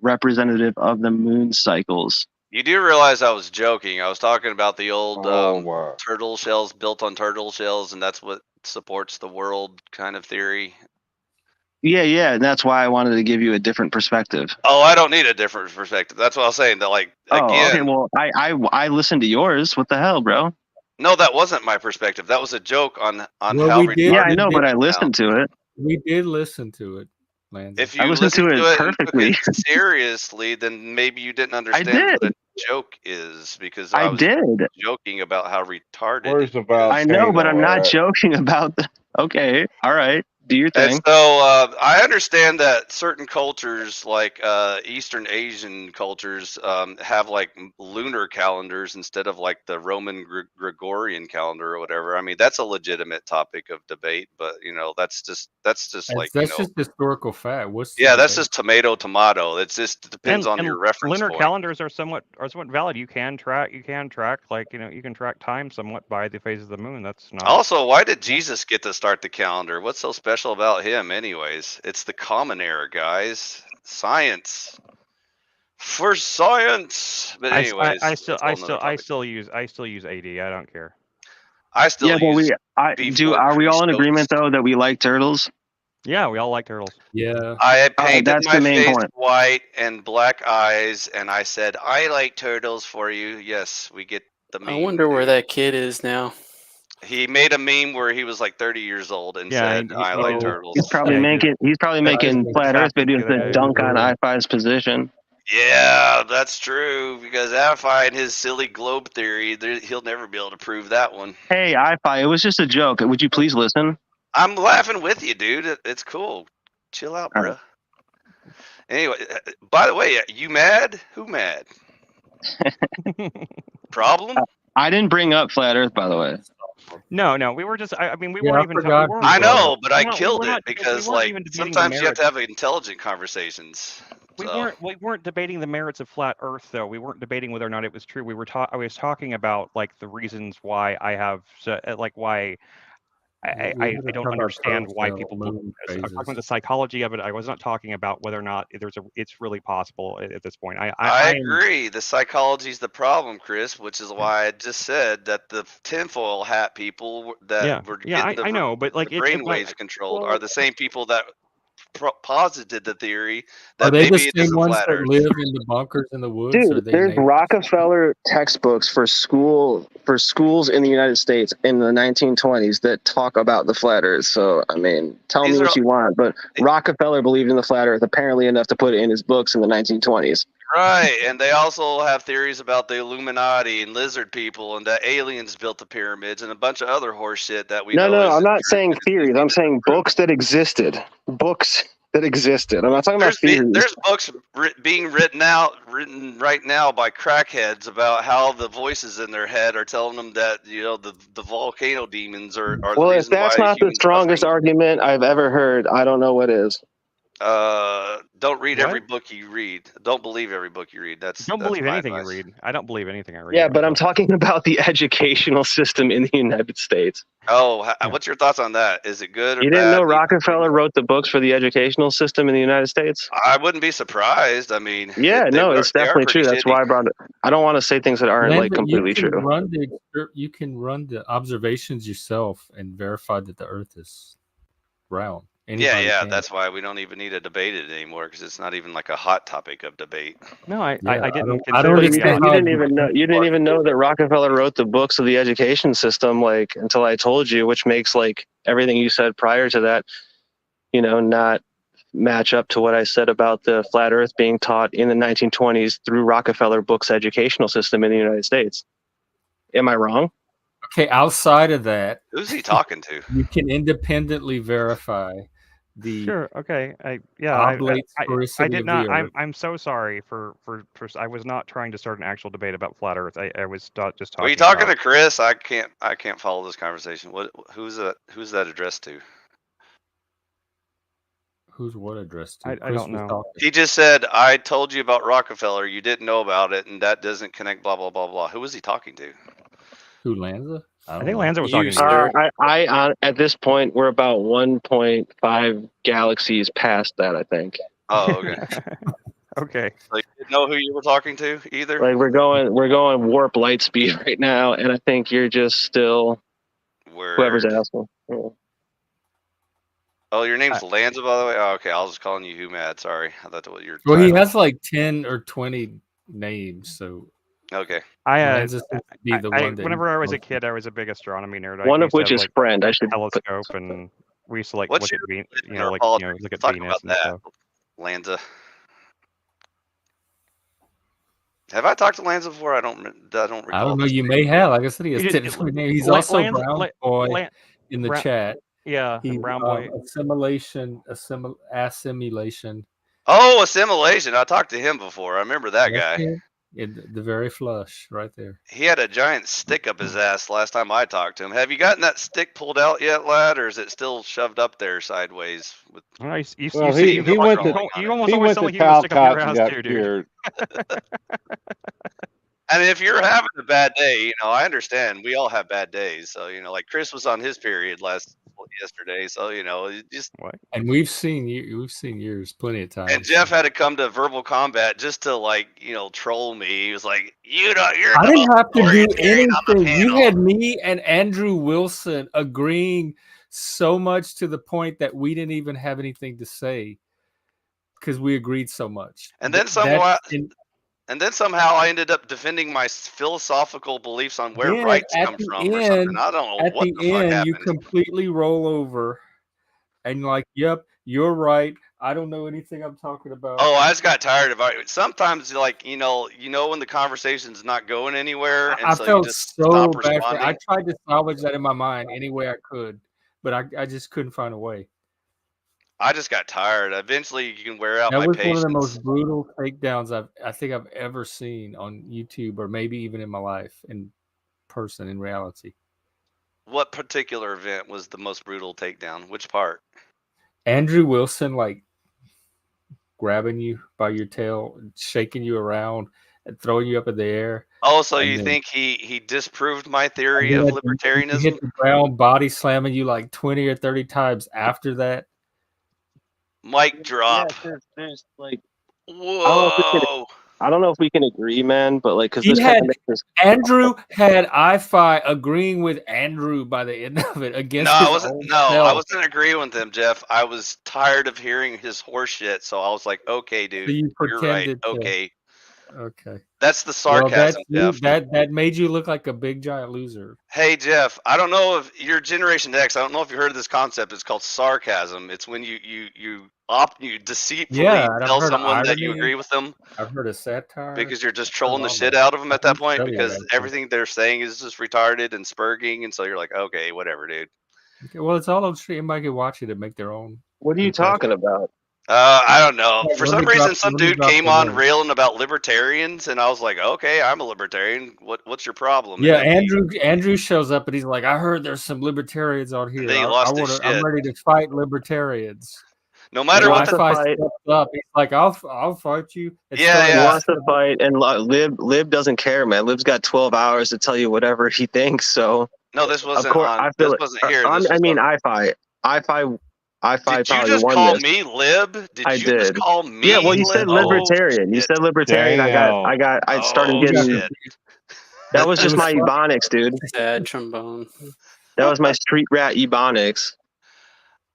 representative of the moon cycles. You do realize I was joking. I was talking about the old wow. turtle shells built on turtle shells, and that's what supports the world kind of theory. Yeah, and that's why I wanted to give you a different perspective. Oh, I don't need a different perspective. That's what I was saying. That again. Okay. Well, I listened to yours. What the hell, bro? No, that wasn't my perspective. That was a joke on Well, how we did- Yeah, I know, but I listened to it. We did listen to it, Landon. If you I listened to it perfectly. and took it seriously, then maybe you didn't understand what a joke is because I was joking about how retarded. Where's the volcano? I know, but I'm not joking about the. Okay, all right, do your thing. And so I understand that certain cultures, like Eastern Asian cultures, have like lunar calendars instead of like the Roman Gregorian calendar or whatever. I mean, that's a legitimate topic of debate, but that's just like that's just historical fact. That's just tomato. It just depends on your reference lunar point. calendars are somewhat valid. You can track you can track time somewhat by the phases of the moon. That's not. Also, why did Jesus get to start the calendar? What's so special about him anyways? It's the common era, guys. Science. For science. But anyways, I still use AD. I don't care. I still use Are we all in agreement though that we like turtles? Yeah, we all like turtles. Yeah. I painted that's my the main face point. white and black eyes, and I said, "I like turtles for you." Yes, we get the meme. I wonder where that kid is now. He made a meme where he was like 30 years old and said, "I like turtles." He's probably making flat Earth videos that dunk on I-Fi's position. Yeah, that's true. Because I-Fi and his silly globe theory, he'll never be able to prove that one. Hey, I-Fi, it was just a joke. Would you please listen? I'm laughing with you, dude. It's cool. Chill out, bro. Right. Anyway, by the way, you mad? Who mad? Problem? I didn't bring up flat Earth, by the way. No, we were just. I mean, we Yeah, weren't I even. forgot. I know, but I we killed were it not- because, we weren't like, even debating the sometimes you have to merits. have intelligent conversations. We So. weren't debating the merits of flat Earth, though. We weren't debating whether or not it was true. I was talking about like the reasons why I have why I don't understand why people believe this. I'm talking about the psychology of it. I was not talking about whether or not it's really possible at this point. I agree. The psychology is the problem, Chris, which is why I just said that the tinfoil hat people that were getting I know, but like the brainwaves controlled are the same people that posited the theory Are that they the maybe it is same a ones flat that Earth. live in the bunkers in the woods? Or are Dude, they there's neighbors? Rockefeller textbooks for schools in the United States in the 1920s that talk about the flat Earth. So, I mean, tell These me are what you want, but Rockefeller believed in the flat Earth apparently enough to put it in his books in the 1920s. right, and they also have theories about the Illuminati and lizard people, and that aliens built the pyramids, and a bunch of other horse shit that we No, know no, is I'm not true, saying but it's theories. I'm saying books that existed. Books that existed. I'm not talking about theories. There's books being written right now by crackheads about how the voices in their head are telling them that the volcano demons are the Well, if reason that's why not the humans strongest suffering. argument I've ever heard, I don't know what is. Don't read every What? book you read. Don't believe every book you read. That's Don't believe my anything you advice. read. I don't believe anything I read. Yeah, but I'm myself. talking about the educational system in the United States. Oh, Yeah. what's your thoughts on that? Is it good or You bad? didn't know Do you think Rockefeller wrote the books for the educational system in the United States? I wouldn't be surprised. I mean, Yeah, no, it's they are definitely pretty true. That's shitty. why I brought it. I don't want to say things that aren't like Landon, completely true. you can run the observations yourself and verify that the Earth is round. Anybody Yeah, can. that's why we don't even need to debate it anymore because it's not even like a hot topic of debate. No, I I didn't don't consider But it to be a understand you how didn't it even know. You didn't even know that Rockefeller wrote the books of the education system, like until I told you, which makes like everything you said prior to that, not match up to what I said about the flat Earth being taught in the 1920s through Rockefeller books educational system in the United States. Am I wrong? Okay, outside of that, Who's he talking to? you can independently verify the Sure. Okay. oblate I sphericity did of not. the Earth. I'm so sorry for. I was not trying to start an actual debate about flat Earth. I was just talking. Are you talking about, to Chris? I can't follow this conversation. Who's that addressed to? Who's what addressed to? I Chris don't was know. talking. He just said, "I told you about Rockefeller. You didn't know about it, and that doesn't connect." Blah blah blah blah. Who was he talking to? Who, Lanza? I think know. Lanza was You, talking to you. sir. I at this point we're about 1.5 galaxies past that. I think. Oh, okay. Okay. So you didn't know who you were talking to either. Like we're going warp light speed right now, and I think you're just still whoever's Word. asking. Yeah. Oh, your name's Lanza, by the way. Oh, okay. I was just calling you Who Mad. Sorry, I thought that was your. Well, he title. has like 10 or 20 names, so Okay. Lanza seems to be the one that. Whenever I was a kid, I was a big astronomy nerd. One we of used to which have, is like, friend. I should put. telescope, and we used to like What's look at your Venus, look at Talk Venus about and that, stuff. Lanza. Have I talked to Lanza before? I don't recall. I don't know. this You name. may have. Like I said, he has You 10 did- or 20 names. He's La- also Lanza- Brown La- Boy Lan- in the Brown- chat. Yeah, He's Brown Boy. assimilation. Oh, assimilation. I talked to him before. I remember that That's guy. him. The very flush right there. He had a giant stick up his ass last time I talked to him. Have you gotten that stick pulled out yet, lad, or is it still shoved up there sideways? Well, you Well, see, he went to you almost he always went sound to like you would stick up your Talcott and ass got too, dude. cured. And if you're having a bad day, I understand. We all have bad days. So, like Chris was on his period yesterday. So, you just. What? And we've seen yours plenty of times. And Jeff had to come to verbal combat just to troll me. He was like, you're I didn't have to do authoritarian on the anything. You panel." had me and Andrew Wilson agreeing so much to the point that we didn't even have anything to say because we agreed so much. And then somehow I ended up defending my philosophical beliefs on where rights come from or something. I don't know at what the the fuck end, you happened. completely roll over and like, yep, you're right. I don't know anything I'm talking about. Oh, I just got tired of it. Sometimes, when the conversation's not going anywhere, and I so felt you just so stop bad. responding. I tried to salvage that in my mind any way I could, but I just couldn't find a way. I just got tired. Eventually, you can wear out That my was patience. one of the most brutal takedowns I think I've ever seen on YouTube, or maybe even in my life in person, in reality. What particular event was the most brutal takedown? Which part? Andrew Wilson, like grabbing you by your tail, shaking you around, and throwing you up in the air. Oh, so you think he disproved my theory of libertarianism? He hit the ground, body slamming you like 20 or 30 times after that. Mic drop. Yeah, there's like whoa. I don't know if we can agree, man, but like, because He this kind had of makes this. Andrew had I-Fi agreeing with Andrew by the end of it against No, his I wasn't. own No, I self. wasn't agreeing with him, Jeff. I was tired of hearing his horse shit, so I was like, okay, dude, So you you're right. pretended to. Okay, Okay. that's the Well, sarcasm, Jeff. that made you look like a big giant loser. Hey, Jeff, I don't know if you're Generation X. I don't know if you heard of this concept. It's called sarcasm. It's when you deceitfully Yeah, and I've tell heard of someone that you irony. agree with them I've heard of satire. because you're just I've heard trolling the all shit that. out of them I at that didn't point study all because that shit. everything they're saying is just retarded and spurging, and so you're like, okay, whatever, dude. Okay, well, it's all on stream. Anybody can watch it and make their own. What are you impression. talking about? I don't know. Hey, For let some me reason, drop- some let me dude drop came the on link. railing about libertarians, and I was like, okay, I'm a libertarian. What's your problem? Yeah, And then Andrew shows up and he's like, "I heard there's some libertarians out here. then he lost his I'm shit. ready to fight libertarians." No matter what wants the to Wi-Fi fight. steps up. He's like, "I'll fight you." And Yeah, started He yeah. wants to fight, and Lib doesn't care, man. Lib's got 12 hours to tell you whatever he thinks. So No, this of wasn't course, on. I feel This it. wasn't here. This I was mean, on. I5 Did you probably just won call this. me lib? Did I you just did. call me? Yeah, well, you said lib? libertarian. You shit. said libertarian. I started Oh, getting. shit. That was It just was my funny. ebonics, dude. Sad trombone. That was my street rat ebonics.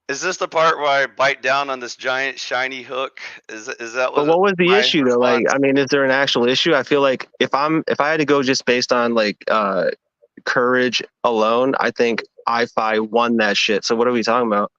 Is this the part where I bite down on this giant shiny hook? Is that But what was the my issue though? Like, response? I mean, is there an actual issue? I feel like if I had to go just based on like courage alone, I think I5 won that shit. So what are we talking about?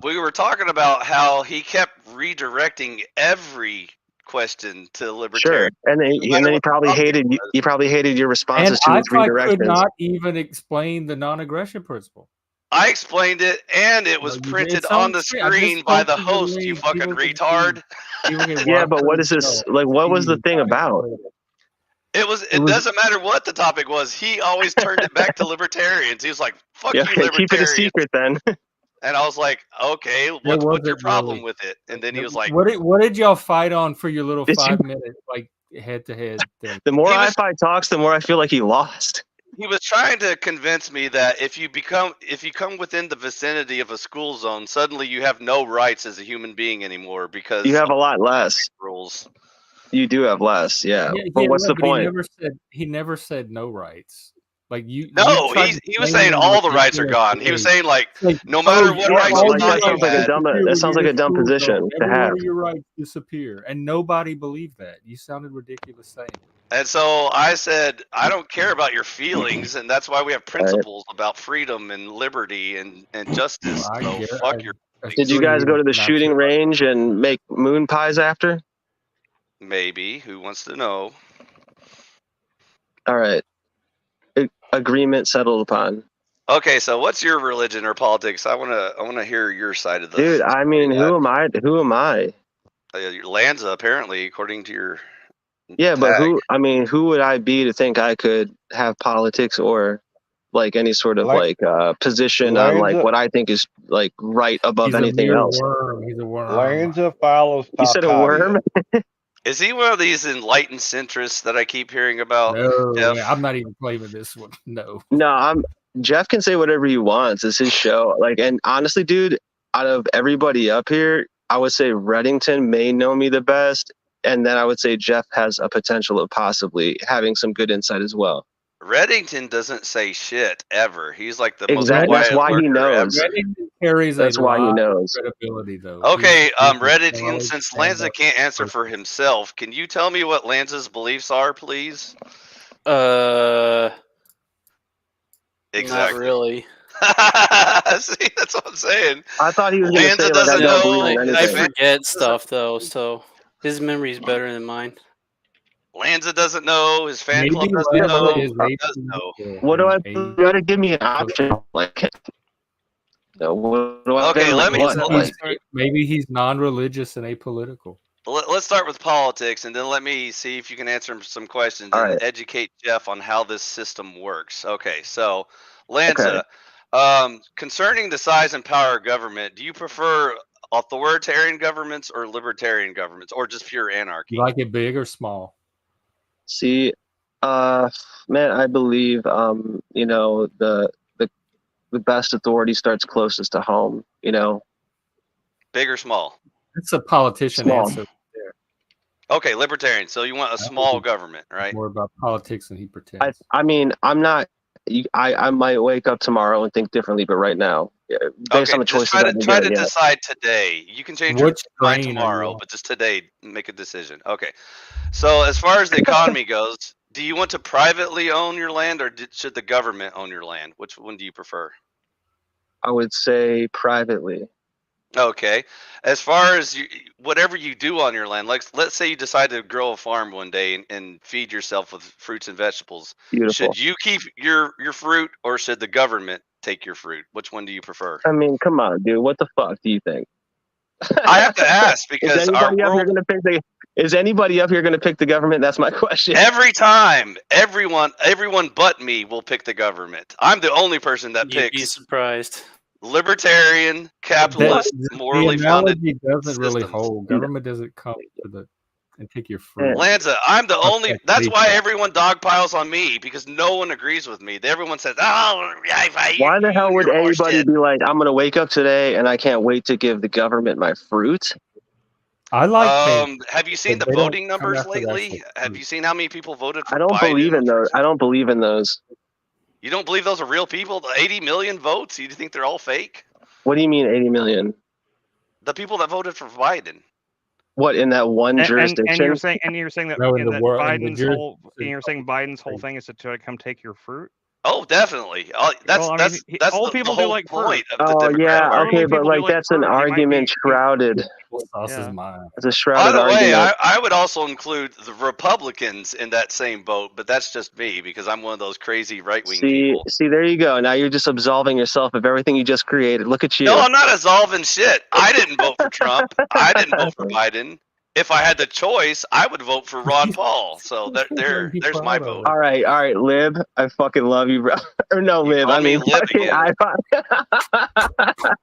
We were talking about how he kept redirecting every question to Sure, libertarian. and then No matter he what the probably topic hated was. he probably hated your And responses to his I-Fi could redirections. not even explain the non-aggression principle. I explained it, and it was No, you did. printed It's on on the screen. I just screen by the posted the host. You link. fucking People can retard. see. People can Yeah, watch but what the is this? show. Like, what was the See thing how I about? explained it. It was- doesn't matter what the topic was. He always turned it back to libertarians. He was like, "Fuck Yeah, you, okay, keep it a libertarians." secret then. And I was like, "Okay, what's your wasn't problem really. with it?" And then he was like, What did y'all fight on for your little Did you- 5-minute like head-to-head thing? The more He was- I5 talks, the more I feel like he lost. he was trying to convince me that if you come within the vicinity of a school zone, suddenly you have no rights as a human being anymore because You have a lot less. rules. You do have less, yeah. But what's the but point? He never said no rights. Like you. No, you tried to he was explain saying in all a the rights are ridiculous gone. He was way. saying like, Like, no matter what yeah, rights but you like, thought you had, that sounds like a dumb position to Every have. one of your rights disappear, and nobody believed that. You sounded ridiculous saying it. And so I said, I don't care about your feelings, and that's why we have principles about freedom and liberty and justice. Well, I So get- fuck I- your Did you guys go to the shooting Not- range and make moon pies after? maybe. Who wants to know? All right. Agreement settled upon. Okay, so what's your religion or politics? I wanna hear your side of the. Dude, I mean, who am I? Who am I? Lanza, apparently, according to your. Yeah, but tag. who would I be to think I could have politics or like any sort of Like- position on like Lanza- what I think is like right above He's anything a mere else? worm. He's a worm. Lanza follows You said a worm? Is he one of these enlightened centrists that I keep hearing about? No, Jeff? I'm not even claiming this one. No. No, Jeff can say whatever he wants. It's his show. Like, and honestly, dude, out of everybody up here, I would say Reddington may know me the best, and then I would say Jeff has a potential of possibly having some good insight as well. Reddington doesn't say shit ever. He's like the Exactly. most That's quiet why he lurker knows. ever. Reddington carries That's a why he lot knows. of credibility, though. Okay, He's a Reddington, solid since stand-up Lanza can't answer person. for himself, can you tell me what Lanza's beliefs are, please? Not really. See, that's what I'm saying. I thought he was going to Lanza say like I doesn't don't know, believe in like, I anything. forget stuff though, so his memory's better than mine. Lanza doesn't know. His fan club Maybe doesn't Lanza know. is Does know. What do I? You got to give me an option. Like, what do I Okay, do? let me- What? let's- Like, Maybe he's non-religious and apolitical. Let's start with politics, and then let me see if you can answer some questions All and right. educate Jeff on how this system works. Okay, so Lanza, concerning the size and power of government, do you prefer authoritarian governments or libertarian governments, or just pure anarchy? You like it big or small? see, man, I believe, you know, the best authority starts closest to home. You know, Big or small? It's a politician Small. answer. Okay, libertarian. So you want a small government, right? More about politics than he pretends. I mean, I'm not. I might wake up tomorrow and think differently, but right now, based on the just choices try to decide today. You can change your Which mind strain are you tomorrow, on? but just today, make a decision. Okay. So as far as the economy goes, do you want to privately own your land, or should the government own your land? Which one do you prefer? I would say privately. Okay. As far as whatever you do on your land, like let's say you decide to grow a farm one day and feed yourself with fruits and vegetables. Beautiful. Should you keep your fruit, or should the government take your fruit? Which one do you prefer? I mean, come on, dude. What the fuck do you think? I have to ask because our world. Is anybody up here going to pick the government? That's my question. Every time, everyone but me will pick the government. I'm the only person that You'd be picks surprised. libertarian, capitalist, morally the founded analogy doesn't really systems. hold. Government doesn't come to and take your fruit. Lanza, I'm the only. Okay, That's why please. everyone dogpiles on me, because no one agrees with me. Everyone says, "Oh, Why the hell would you're anybody horseshit." be like, I'm going to wake up today and I can't wait to give the government my fruit? I like paying. Have you seen the they don't voting come numbers after that lately? for Have fruit. you seen how many people voted for I don't Biden? believe in those. I don't believe in those. You don't believe those are real people? The 80 million votes? You think they're all fake? What do you mean 80 million? The people that voted for Biden. What, in that one jurisdiction? And you're saying that, No, in the that world, in the Biden's whole, and you're saying jurisdiction. Biden's whole thing is to try to come take your fruit. Oh, definitely. That's Well, I mean, that's old the people do whole like point fruit. of the Oh, Democrat yeah, Party. okay, but people like do like that's an fruit. You might argument be- shrouded. Sauce is Yeah. mine. It's a By shrouded the way, argument. I would also include the Republicans in that same boat, but that's just me because I'm one of those crazy right-wing people. See, there you go. Now you're just absolving yourself of everything you just created. Look at you. No, I'm not absolving shit. I didn't vote for Trump. I didn't vote for Biden. If I had the choice, I would vote for Ron Paul. So there's my vote. All right, Lib. I fucking love you, bro. Or no, You Lib. call I me mean, Lib fucking again. iPod.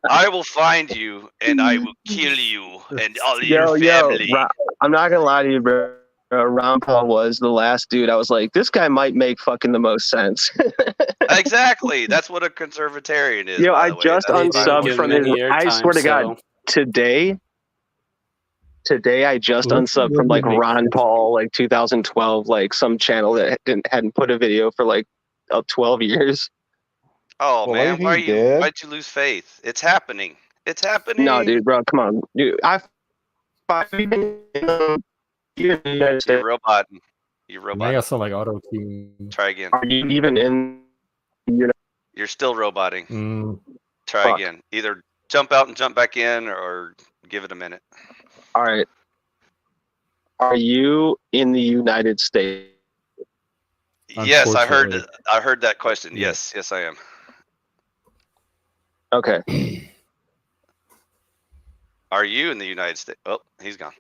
I will find you and I will kill you and all your family. I'm not gonna lie to you, bro. Ron Paul was the last dude. I was like, this guy might make fucking the most sense. Exactly. That's what a conservatarian is. Yo, by I the way. just That's unsubbed Give from him his. any I airtime, swear to God, so- today I just unsubbed from like Ron Paul, like 2012, like some channel that hadn't put a video for like 12 years. Oh Well, man, ain't he dead? why'd you lose faith? It's happening. It's happening. No, dude, bro, come on, dude. You're roboting. You're Now I roboting. sound like auto tune. Try again. Are you even in? You're still roboting. Mm, Try Fuck. again. Either jump out and jump back in, or give it a minute. All right. Are you in the United States? Yes, I heard. Unfortunately. I heard that question. Yeah. Yes, I am. Okay. Are you in the United States? Oh, he's gone.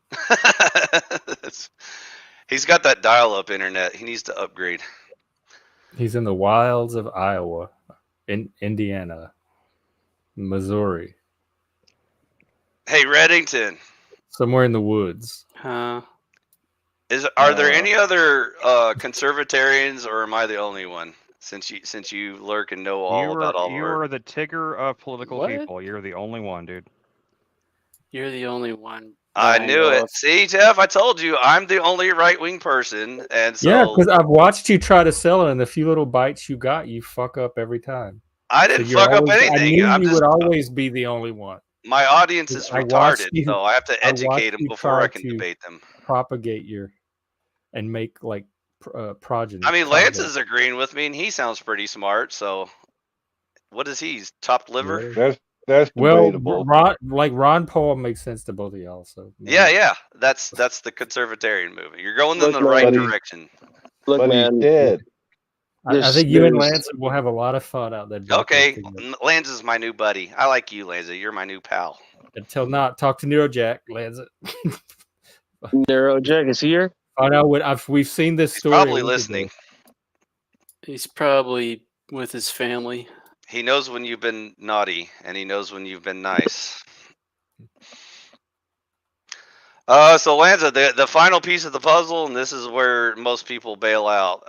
He's got that dial-up internet. He needs to upgrade. he's in the wilds of Iowa, in Indiana, Missouri, Hey, Reddington, somewhere in the woods. are there any other conservatarians, or am I the only one? Since you lurk and know all about all You of our... are the Tigger of political What? people. You're the only one, dude. You're the only one. I that knew know it. of. See, Jeff, I told you I'm the only right-wing person, and so Yeah, because I've watched you try to sell it, and the few little bites you got, you fuck up every time. I So didn't you're fuck up always- anything. I knew I'm you just, would always be the only one. my audience is I watched retarded, you- so I have to I watched educate them you before I try can to- debate them. Propagate and make like progeny. I mean, Lance progeny. is agreeing with me, and he sounds pretty smart. So, what is he? Chopped liver? Yeah. That's Well, debatable. Ron Paul makes sense to both of y'all. So Yeah. That's the conservatarian movement. You're going in Look, the right buddy. direction. Look, But man. he's dead. I think you and there's- Lance will have a lot of fun out there. Okay, together. Lance is my new buddy. I like you, Lanza. You're my new pal. Until not, talk to Neurojack, Lance. Neurojack is here. Find out what we've seen this He's story. probably a week listening. ago. He's probably with his family. He knows when you've been naughty, and he knows when you've been nice. So Lanza, the final piece of the puzzle, and this is where most people bail out.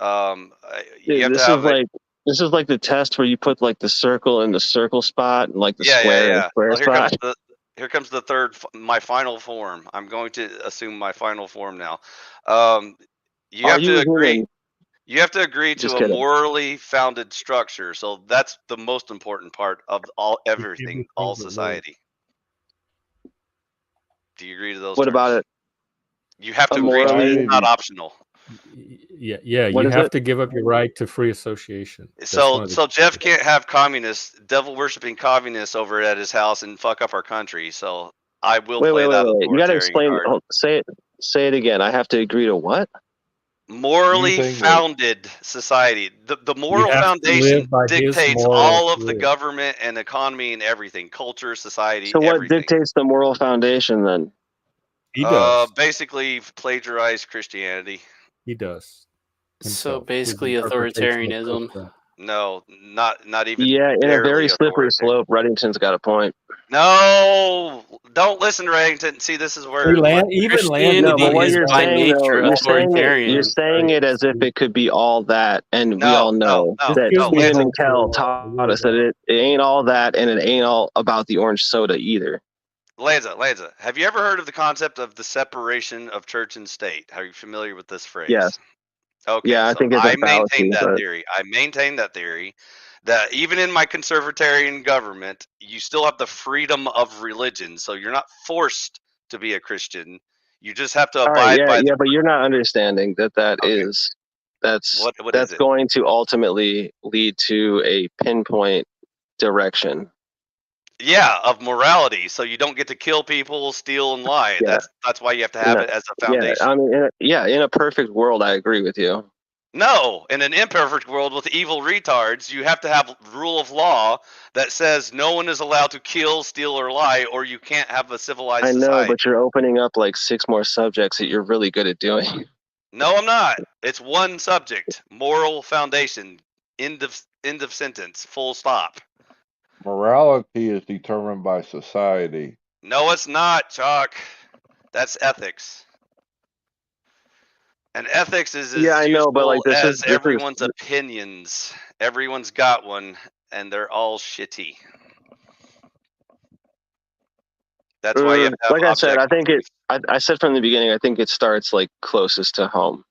You Dude, have to this have is like the test where you put like the circle in the circle spot and like the square in the square Well, here comes spot. Here comes the third, my final form. I'm going to assume my final form now. You Are have you to a agree. human? You have to agree Just to a kidding. morally founded structure. So that's the most important part of Give everything, the all things that Lord. society. Do you agree to those What terms? about it? You have A to agree to it. morally- It's not optional. Yeah. What You is have it? to give up your right to free association. That's one So of the so Jeff can't have communists, devil worshipping communists over at his house and fuck up our country. So I will Wait. play that You got to authoritarian explain. card. Say it again. I have to agree to what? Morally Anything that- founded society. The moral have to foundation live by his dictates moral all of the rule. government and economy and everything, culture, society, So what everything. dictates the moral foundation then? He does. Basically plagiarize Christianity. He does. So himself. basically His interpretation of authoritarianism. Christ. No, not even. Yeah, in a barely very slippery authoritarian. slope. Reddington's got a point. No, don't listen, Reddington. See, this is where Even Christianity No, but what is you're by saying though, nature you're saying authoritarian. it as if it could be all that, and we all know no, that gives me Stephen hope and Kel for taught us that it ain't all that, and it ain't all about the orange soda either. Lanza, have you ever heard of the concept of the separation of church and state? Are you familiar with this phrase? Yes. Okay, Yeah, I so think it's a I maintain fallacy, that but- theory. I maintain that theory that even in my conservatarian government, you still have the freedom of religion. So you're not forced to be a Christian. You just have to All right, abide by the. but you're not understanding that Okay. that's What is that's it? going to ultimately lead to a pinpoint direction. Yeah, of morality. So you don't get to kill people, steal, and lie. Yeah. That's why you have to have it as a foundation. Yeah, I mean, in a perfect world, I agree with you. No, in an imperfect world with evil retards, you have to have rule of law that says no one is allowed to kill, steal, or lie, or you can't have a civilized I know, society. but you're opening up like 6 more subjects that you're really good at doing. No, I'm not. It's one subject: moral foundation. End of sentence. Full stop. Morality is determined by society. No, it's not, Chuck. That's ethics. And ethics is as Yeah, I know, but, like, useful this as is- everyone's opinions. Everyone's got one, and they're all shitty. That's why you have to have Like I said, I think objective I said from the beginning, I think it starts like closest to home.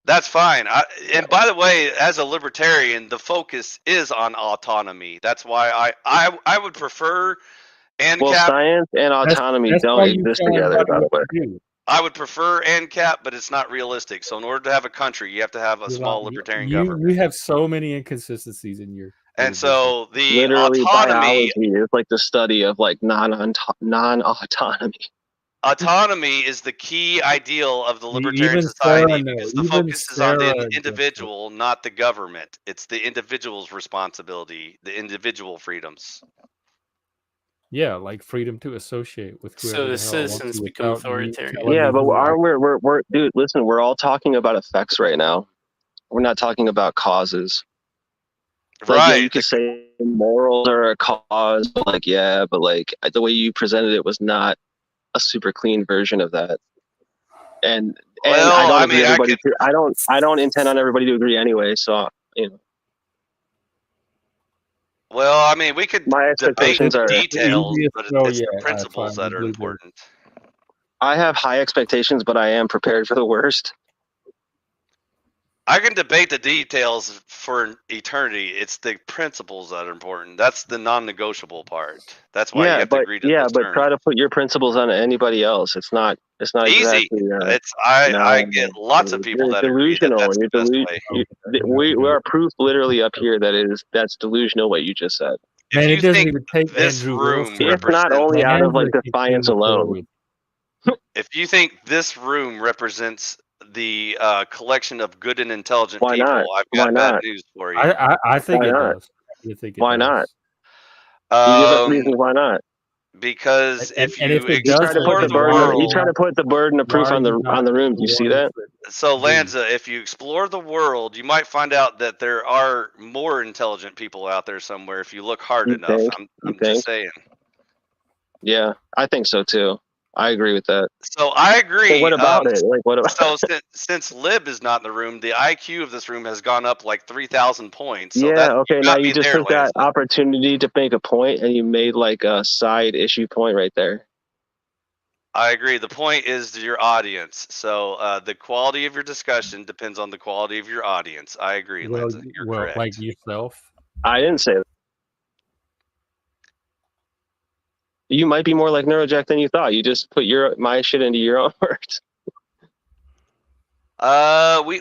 That's fine. And by the way, as a libertarian, the focus is on autonomy. That's why I would prefer ANCAP. Well, science and autonomy That's don't why you exist tell together, everybody by the way. what to do. I would prefer ANCAP, but it's not realistic. So in order to have a country, you have to have a small libertarian government. You have so many inconsistencies in your. And so the Literally, autonomy biology is like the study of like non-autonomy. autonomy is the key ideal of the libertarian Even society Sarah knows. because the Even focus is on Sarah the gets it. individual, not the government. It's the individual's responsibility, the individual freedoms. Yeah, like freedom to associate with whoever So the the hell wants citizens to become without you authoritarian. telling Yeah, me but who I- we're dude, listen, we're all talking about effects right now. We're not talking about causes. Like, Right. yeah, you could say morals are a cause, but like, yeah, but like the way you presented it was not a super clean version of that. And Well, I don't I agree mean, I everybody. I don't intend on everybody to agree anyway. So you know, Well, I mean, we could my debate expectations the are. details, easiest- but oh, it's yeah, the fine, principles that are we do. important. I have high expectations, but I am prepared for the worst. I can debate the details for eternity. It's the principles that are important. That's the non-negotiable part. That's why you have to agree to those but terms. try to put your principles on anybody else. It's not Easy. exactly. I get lots of people you're that agree that delusional. that's the best way. We are proof literally up here that's delusional what you just said. Man, If it you doesn't think even take this Andrew room Wilson. If not represents, only out of like Andrew defiance came alone. forward. if you think this room represents the collection of good and intelligent Why people, not? I've got Why bad not? news for you. I think Why it not? does. I think it Why does. not? You give us reasons why not. Because And- if and you if it You does try to explore put the the burden. world, You try to put the burden of proof Why on are you the room. Do you see that? so Lanza, if you explore the world, you might find out that there are more intelligent people out there somewhere if you look hard You enough. think? I'm You think? just saying. Yeah, I think so too. I agree with that. So I agree. But what about it? Like, what about? So since Lib is not in the room, the IQ of this room has gone up like 3,000 points. So Yeah. Okay. Now got you me just there, took that Lance. opportunity to make a point, and you made like a side issue point right there. I agree. The point is your audience. So the quality of your discussion depends on the quality of your audience. I agree, Well, Lanza. You're correct. like yourself. I didn't say that. You might be more like Neurojack than you thought. You just put my shit into your own words.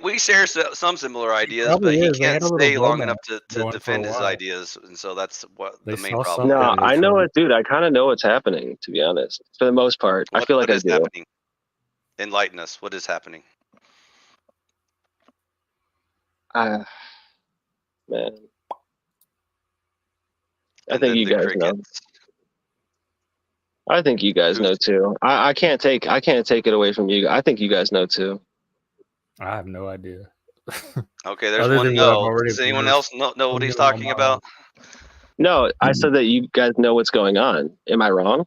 We share some similar ideas, but probably he is. They can't had a little stay long bromance enough to going for a defend his while. ideas, and so that's what They the main saw problem. something. No, they I know said. it, dude. I kind of know what's happening, to be honest. For the most part, I feel like What I is do. happening? Enlighten us. What is happening? Man, I And think then you the guys know. crickets. I think you guys know too. I can't take it away from you. I think you guys know too. I have no idea. Okay, there's Other one than what I've no. already Does anyone observed, else know what he's on talking my about? No, I said that you guys know what's going on. Am I wrong?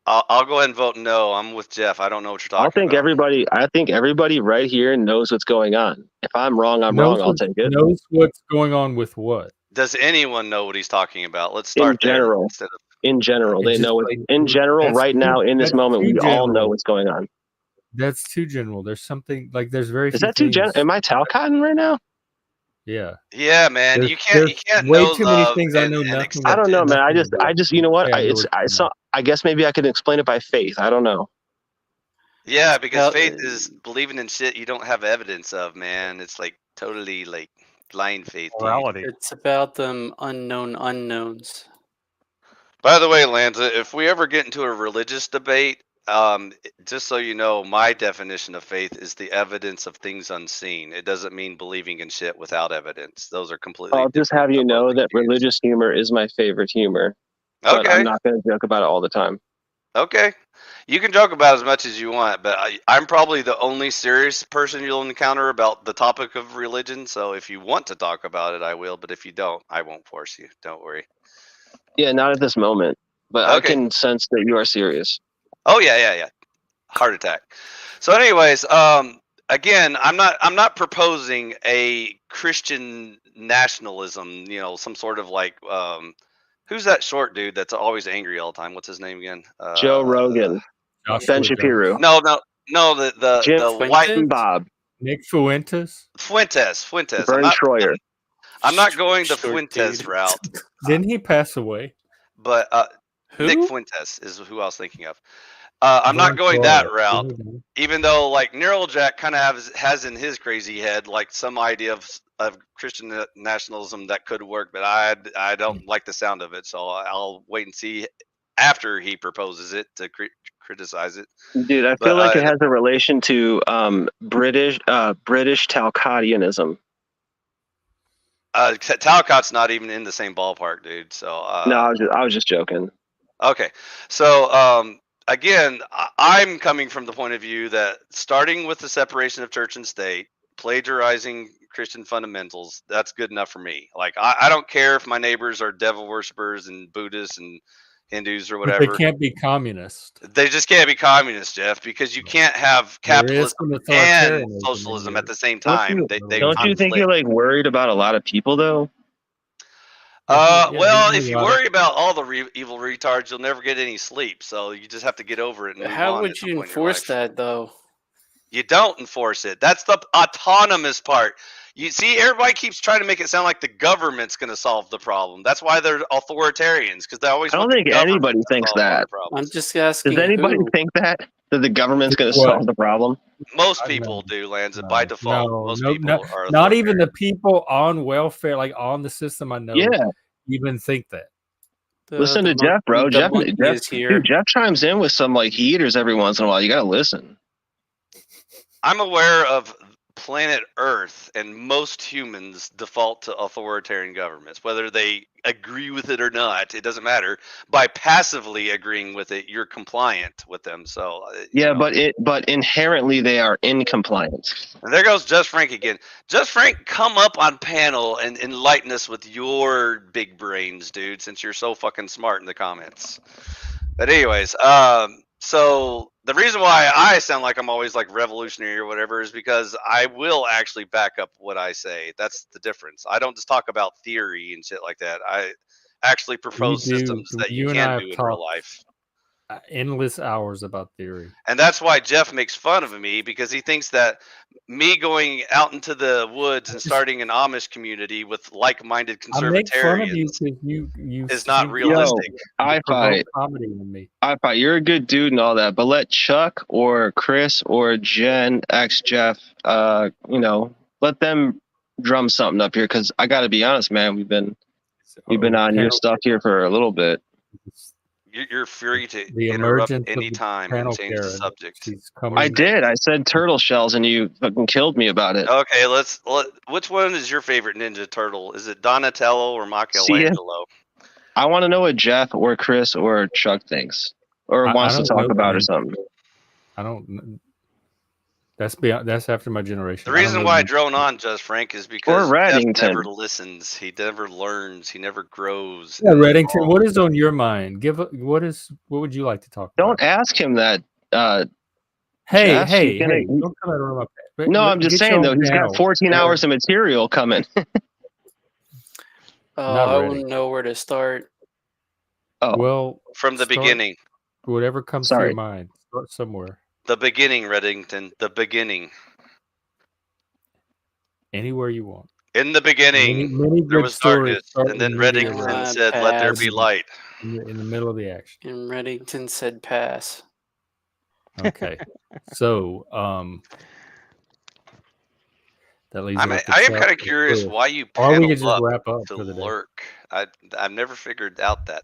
I'll go ahead and vote no. I'm with Jeff. I don't know what you're talking about. I think everybody right here knows what's going on. If I'm wrong, I'm wrong. I'll take it. Knows what's going on with what? Does anyone know what he's talking about? Let's start In general, there. Instead of in general, they It's know just it. like- In general, that's right too- now, in this that's moment, too we all know general. what's going on. That's too general. There's something like there's very Is few that too things. general? Am I Talcotton right now? Yeah. yeah, man, There's- you can't way know too many love things I and know nothing accept I don't know, it. man. I just, you know what? Okay, I know what you mean. I guess maybe I could explain it by faith. I don't know. Yeah, because Well, faith is believing in shit you don't have evidence of, man. It's like totally like blind faith, dude. Morality. it's about them unknown unknowns. By the way, Lanza, if we ever get into a religious debate, just so you know, my definition of faith is the evidence of things unseen. It doesn't mean believing in shit without evidence. Those are completely I'll just have you know that religious humor is my favorite humor, but Okay. I'm not going to joke about it all the time. Okay. You can joke about as much as you want, but I'm probably the only serious person you'll encounter about the topic of religion. So if you want to talk about it, I will. But if you don't, I won't force you. Don't worry. Yeah, not at this moment, but I Okay. can sense that you are serious. Oh yeah. Heart attack. So, anyways, again, I'm not proposing a Christian nationalism. You know, some sort of like, who's that short dude that's always angry all the time? What's his name again? Joe Rogan, Joshua Ben Jones. Shapiro, No, the Jim white and Bob, Nick Fuentes. Fuentes. Vern Troyer. I'm not going the Short Fuentes dude. route, Didn't he pass away? but Who? Nick Fuentes is who I was thinking of. I'm not going that route, even though like Neurojack kind of has in his crazy head like some idea of Christian nationalism that could work, but I don't like the sound of it, so I'll wait and see after he proposes it to criticize it. Dude, I feel like it has a relation to British Talcottianism. Talcott's not even in the same ballpark, dude. So no, I was just joking. Okay, so again, I'm coming from the point of view that starting with the separation of church and state, plagiarizing Christian fundamentals, that's good enough for me. Like, I don't care if my neighbors are devil worshippers and Buddhists and Hindus or whatever. But they can't be communist. They just can't be communist, Jeff, because you can't have capitalism and socialism at the same time. Don't you think you're like worried about a lot of people though? Well, if you worry about all the evil retards, you'll never get any sleep. So you just have to get over it. And How would you enforce that, though? You don't enforce it. That's the autonomous part. You see, everybody keeps trying to make it sound like the government's going to solve the problem. That's why they're authoritarians, because they always. I don't think anybody thinks that. I'm just asking. Does anybody think that the government's going to solve the problem? Most people do, Lanza, by default. Most people are not even the people on welfare, like on the system. I know. Yeah. Even think that. Listen to Jeff, bro. Jeff chimes in with some like heaters every once in a while. You got to listen. I'm aware of planet Earth, and most humans default to authoritarian governments, whether they agree with it or not. It doesn't matter. By passively agreeing with it, you're compliant with them. So yeah, but inherently they are in compliance. And there goes Just Frank again. Just Frank, come up on panel and enlighten us with your big brains, dude. Since you're so fucking smart in the comments. But anyways, so the reason why I sound like I'm always like revolutionary or whatever is because I will actually back up what I say. That's the difference. I don't just talk about theory and shit like that. I actually propose systems that you You and I can have do in real talked life. endless hours about theory. And that's why Jeff makes fun of me, because he thinks that me going out into the woods and starting an Amish community with like-minded I make fun of you conservatarians because you is not seem to realistic. I provoke fight. comedy in me. I fight. You're a good dude and all that, but let Chuck or Chris or Jen, ex Jeff, let them drum something up here. Because I got to be honest, man, we've been on your stuff here for a little bit. You're free to The interrupt emergence of any the time and panel change the Karen. subject. She's coming. I did. I said turtle shells, and you fucking killed me about it. Okay, which one is your favorite Ninja Turtle? Is it Donatello or Michelangelo? I want to know what Jeff or Chris or Chuck thinks or I wants to don't talk know about or Ninja. something. I don't. That's after my generation. The reason why I drone on Just Frank is because Jeff Reddington. never listens. He never learns. He never grows. Yeah, Reddington, what is on your mind? What would you like to talk about? Don't ask him that. Hey, Jeff, hey, gonna- hey! Don't come out of my No, I'm just saying though. He's got 14 hours of material coming. Not I ready. wouldn't know where to start. Oh, Well, From the beginning. Whatever comes to Sorry. your mind, start somewhere. The beginning, Reddington. The beginning. Anywhere you want. In the beginning, Many there good was stories darkness, start and then in media Reddington res. said, "Let there be pass. light." In the middle of the action. And Reddington said pass. Okay, so that leaves. I am kind of curious why you Or we panel could just up wrap up to for the day. lurk. I've never figured out that.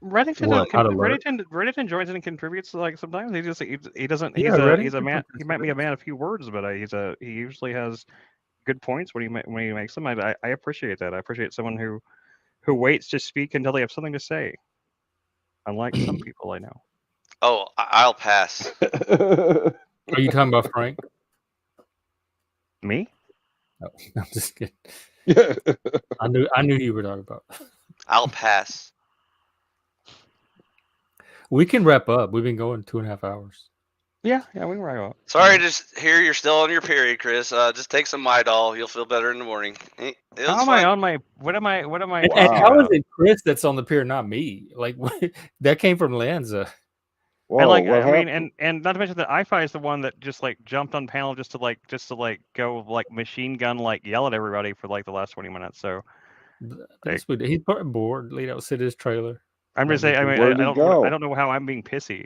Reddington, What, how to lurk? Reddington joins in and contributes. Like sometimes he doesn't. Yeah, He's a Reddington man. He might be a participates. man of few words, but he usually has good points when he makes them. I appreciate that. I appreciate someone who waits to speak until they have something to say. Unlike some people I know. Oh, I'll pass. Are you talking about Frank? Me? No, I'm just kidding. I knew you were talking about. I'll pass. We can wrap up. We've been going 2.5 hours. Yeah, we can wrap up. Sorry to hear you're still on your period, Chris. Just take some Midol. You'll feel better in the morning. How am I on my? What am I? And how is it Chris that's on the pier, not me? Like that came from Lanza. Whoa, and what I mean, happened? and not to mention that iFi is the one that just like jumped on panel just to go like machine gun yell at everybody for like the last 20 minutes. So He's probably bored. Lead out, sit his trailer. I'm just saying. I mean, Where'd he go? I don't know how I'm being pissy.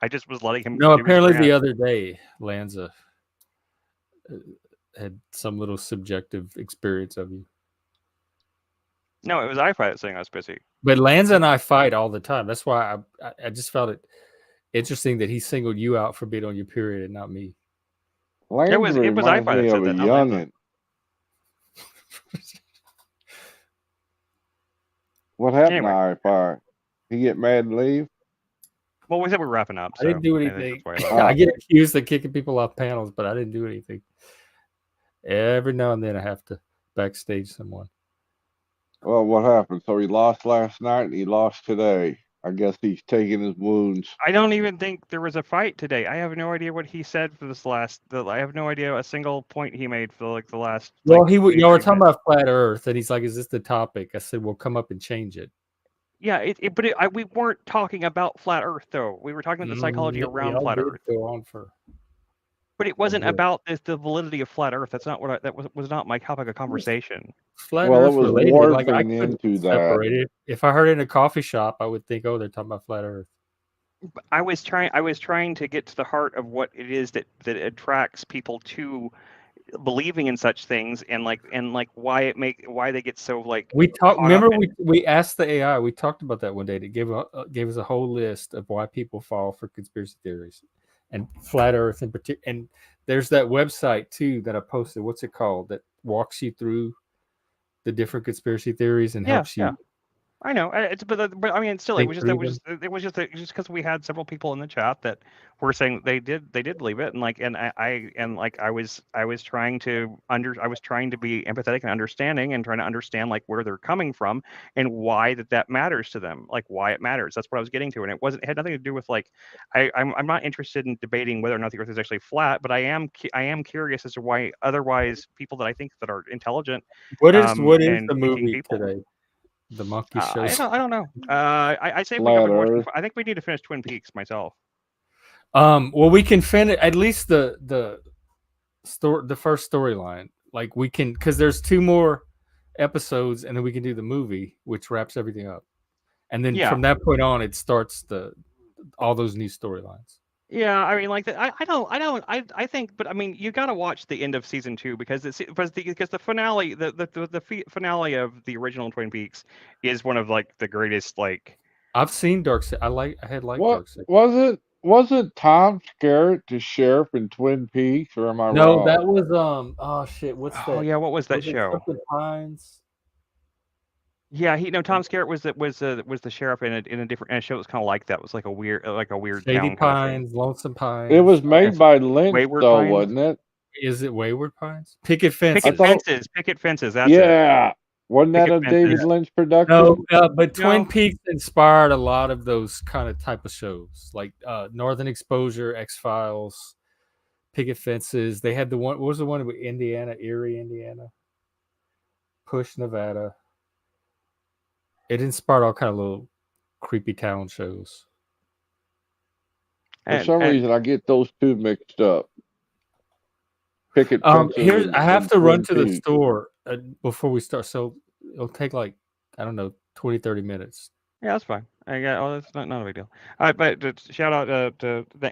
I just was letting him. No, do his apparently rant. the other day Lanza had some little subjective experience of you. No, it was iFi that saying I was pissy. But Lanza and I fight all the time. That's why I just felt it interesting that he singled you out for being on your period and not me. Landry It was reminds iFi that me said of a that, not Lanza. youngin. What happened Anyway. to iFire? He get mad and leave? Well, we said we're wrapping up. I didn't do think anything. that's why I get accused of kicking people off panels, but I didn't do anything. Every now and then I have to backstage someone. Well, what happened? So he lost last night and he lost today. I guess he's taking his wounds. I don't even think there was a fight today. I have no idea what he said for this last. I have no idea a single point he made for the last. Well, y'all were talking about flat Earth, and he's like, "Is this the topic?" I said, "Well, come up and change it." Yeah, we weren't talking about flat Earth though. We were talking about the psychology around flat Earth. Go on for. But it wasn't about the validity of flat Earth. That's not what that was not my topic of conversation. Flat Well, Earth it was related. Like I warping couldn't into separate that. it. If I heard it in a coffee shop, I would think, "Oh, they're talking about flat Earth." I was trying to get to the heart of what it is that attracts people to believing in such things, and why they get so like. We talked. Remember, we asked the AI. We talked about that one day. It gave us a whole list of why people fall for conspiracy theories, and flat Earth in particular. And there's that website too that I posted. What's it called? That walks you through the different conspiracy theories and helps you. I know, but I mean, still, it Think was just through it was them. just because we had several people in the chat that were saying they did leave it, and like, and I was trying to be empathetic and understanding, and trying to understand like where they're coming from and why that matters to them, like why it matters. That's what I was getting to, and it had nothing to do with like I'm not interested in debating whether or not the Earth is actually flat, but I am curious as to why otherwise people that I think that are intelligent What is and the thinking movie people. today? The monkey shows. I don't know. I say we go Flat back and watch. Earth. I think we need to finish Twin Peaks myself. Well, we can finish at least the first storyline. Like we can, because there's 2 more episodes, and then we can do the movie, which wraps everything up. And then Yeah, from that point on, it starts all those new storylines. yeah. I mean, like I think, but I mean, you got to watch the end of season 2 because because the finale, finale of the original Twin Peaks is one of like the greatest like. I've seen Dark Side. I had liked What Dark Side. was it? Wasn't Tom Skerritt the sheriff in Twin Peaks, or am I No, wrong? that was oh shit, what's Oh that? yeah, what was that Was it show? something Pines? Yeah, Tom Skerritt was the sheriff in a different show that was kind of like that. It was like a weird Shady town kind of thing. Pines, Lonesome It Pines. was made by Lynch, Wayward though, Pines. wasn't it? Is it Wayward Pines? Picket I Picket Fences. thought. Fences. That's it. Yeah, wasn't that Picket a David Fences. Lynch No, production? but Twin No. Peaks inspired a lot of those kind of type of shows, like Northern Exposure, X Files, Picket Fences. They had the one. What was the one with Indiana, Erie, Indiana, Push, Nevada? It inspired all kind of little creepy town shows. For some reason, I get those 2 mixed up. Picket Fences Here's I have and to run Twin to the Peaks. store before we start, so it'll take like I don't know 20-30 minutes. Yeah, that's fine. I got. Oh, that's not a big deal. All right, but shout out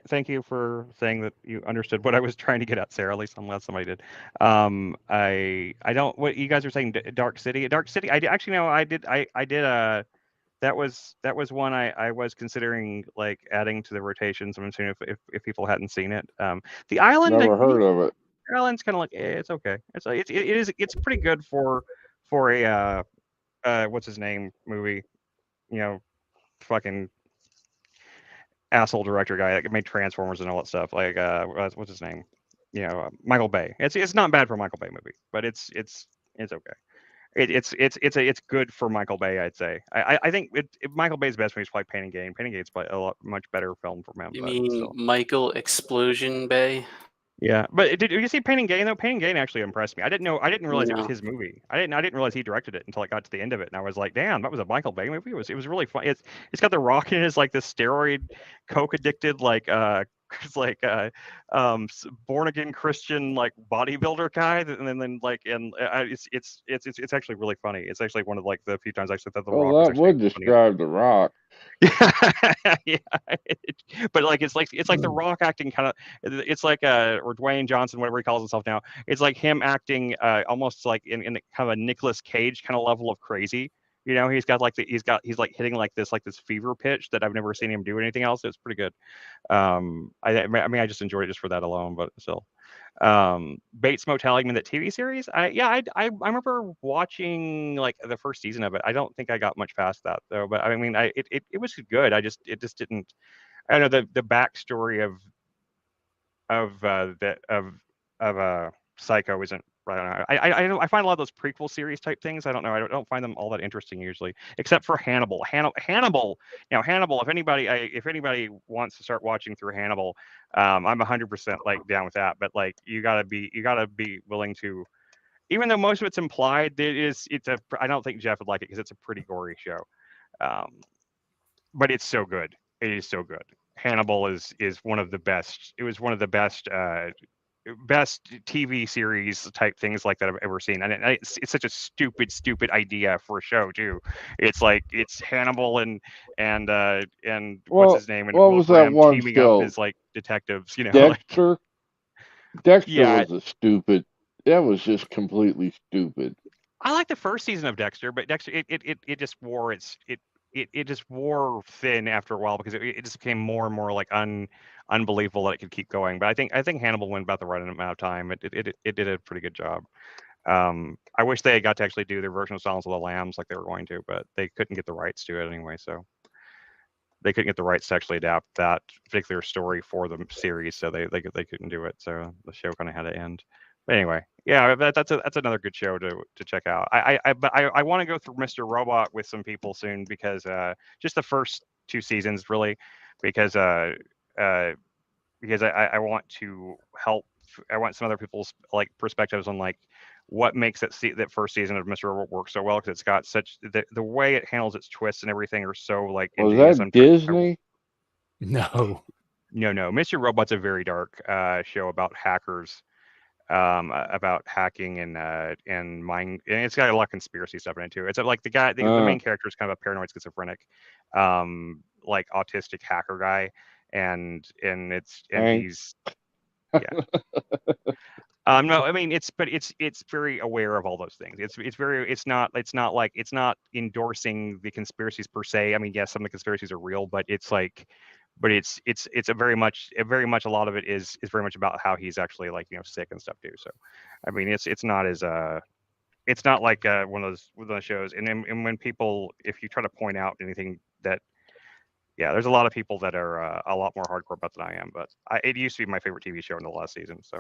thank you for saying that you understood what I was trying to get at, Sarah. At least I'm glad somebody did. I don't. What you guys are saying, Dark City. Dark City. Actually no. I did. I did. That was one I was considering like adding to the rotation. So I'm assuming if people hadn't seen it. The Island. Never heard of it. Island's kind of like it's okay. It's pretty good for a what's his name movie. You know, fucking asshole director guy that made Transformers and all that stuff. Like what's his name? Michael Bay. It's not bad for a Michael Bay movie, but it's okay. It's good for Michael Bay, I'd say. I think Michael Bay's best movie is probably Pain and Gain. Pain and Gain's probably much better film for him. You But mean still. Michael Explosion Bay? Yeah, but did you see Pain and Gain though? Pain and Gain actually impressed me. I didn't realize it was No. his movie. I didn't realize he directed it until I got to the end of it, and I was like, damn, that was a Michael Bay movie. It was really fun. It's got The Rock in it as like this steroid, coke addicted like it's like born again Christian like bodybuilder guy, and then like it's actually really funny. It's actually one of like the few times I actually thought The Rock Well, was that actually would funny. describe The Rock. Yeah, but like it's like The Rock acting kind of. It's like or Dwayne Johnson, whatever he calls himself now. It's like him acting almost like in kind of a Nicolas Cage kind of level of crazy. He's got like he's like hitting like this fever pitch that I've never seen him do anything else. It's pretty good. I mean, I just enjoyed it just for that alone, but still. Bates Motel, you mean that TV series? I remember watching like the first season of it. I don't think I got much past that though, but I mean, it was good. It just didn't. I don't know the backstory of Psycho isn't. I don't know. I find a lot of those prequel series type things. I don't know. I don't find them all that interesting usually, except for Hannibal. Hannibal. Hannibal. If anybody wants to start watching through Hannibal, I'm 100% like down with that. But like you gotta be willing to, even though most of it's implied, I don't think Jeff would like it because it's a pretty gory show. But it's so good. It is so good. Hannibal is one of the best. It was one of the best TV series type things like that I've ever seen. And it's such a stupid idea for a show too. It's like it's Hannibal and what's his name, and what Will was that Graham one teaming show? up as like detectives. Dexter. Dexter Yeah. was a stupid. That was just completely stupid. I like the first season of Dexter, but Dexter it just wore it just wore thin after a while because it just became more and more like unbelievable that it could keep going. But I think Hannibal went about the right amount of time. It did a pretty good job. I wish they had got to actually do their version of Silence of the Lambs like they were going to, but they couldn't get the rights to it anyway. So they couldn't get the rights to actually adapt that particular story for the series, so they couldn't do it. So the show kind of had to end. But anyway, yeah, that's another good show to check out. But I want to go through Mr. Robot with some people soon because just the first 2 seasons really, because I want to help. I want some other people's like perspectives on like what makes that first season of Mr. Robot work so well, because it's got such the way it handles its twists and everything are so like Was ingenious. that Disney? No. No. Mr. Robot's a very dark show about hackers, about hacking and mind, and it's got a lot of conspiracy stuff in it too. It's like the main character is kind of a paranoid schizophrenic, like autistic hacker guy, and he's yeah. No, I mean it's very aware of all those things. It's not endorsing the conspiracies per se. I mean, yes, some of the conspiracies are real, but it's a very much a lot of it is very much about how he's actually like, sick and stuff too. So, I mean, it's not as it's not like one of those shows. And when people, if you try to point out anything that, yeah, there's a lot of people that are a lot more hardcore about than I am, but it used to be my favorite TV show in the last season. So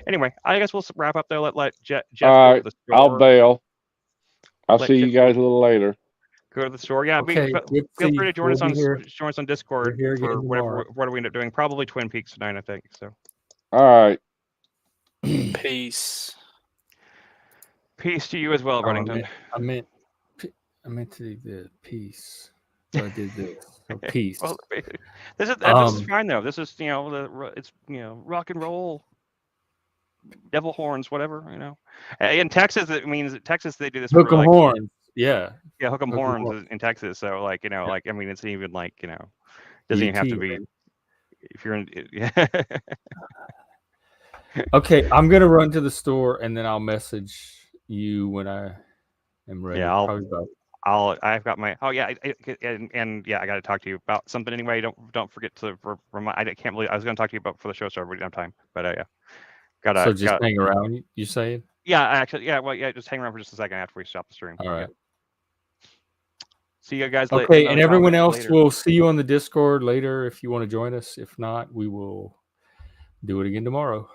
anyway, I guess we'll wrap up there. Let Jeff All go to the store. I'll bail. I'll Let see you Jeff guys a little later. Go to the store. Yeah, Okay, feel free to join us on Discord here for again whatever we end up doing. Probably Twin Peaks tonight, I think. So All right. Peace. Peace to you as well, Runnington. I meant to do the peace. So I did this. So peace. Well, this is fine though. This is it's rock and roll, devil horns, whatever. In Texas it means Texas they do this Hook for 'em like horns. Yeah. hook 'em Hook 'em horns horns. in Texas. So like like I mean it's even like doesn't even have to be if you're in yeah. Okay, I'm gonna run to the store and then I'll message you when I am ready. Yeah, Probably I've got my and yeah, I got to talk to you about something anyway. Don't forget to remind. I can't believe I was going to talk to you about for the show started. We didn't have time, but yeah, so just hang around. You saying? Yeah, just hang around for just a second after we stop the stream. All right. Yeah. See you guys later. Okay, and everyone else will see you on the Discord later if you want to join us. If not, we will do it again tomorrow.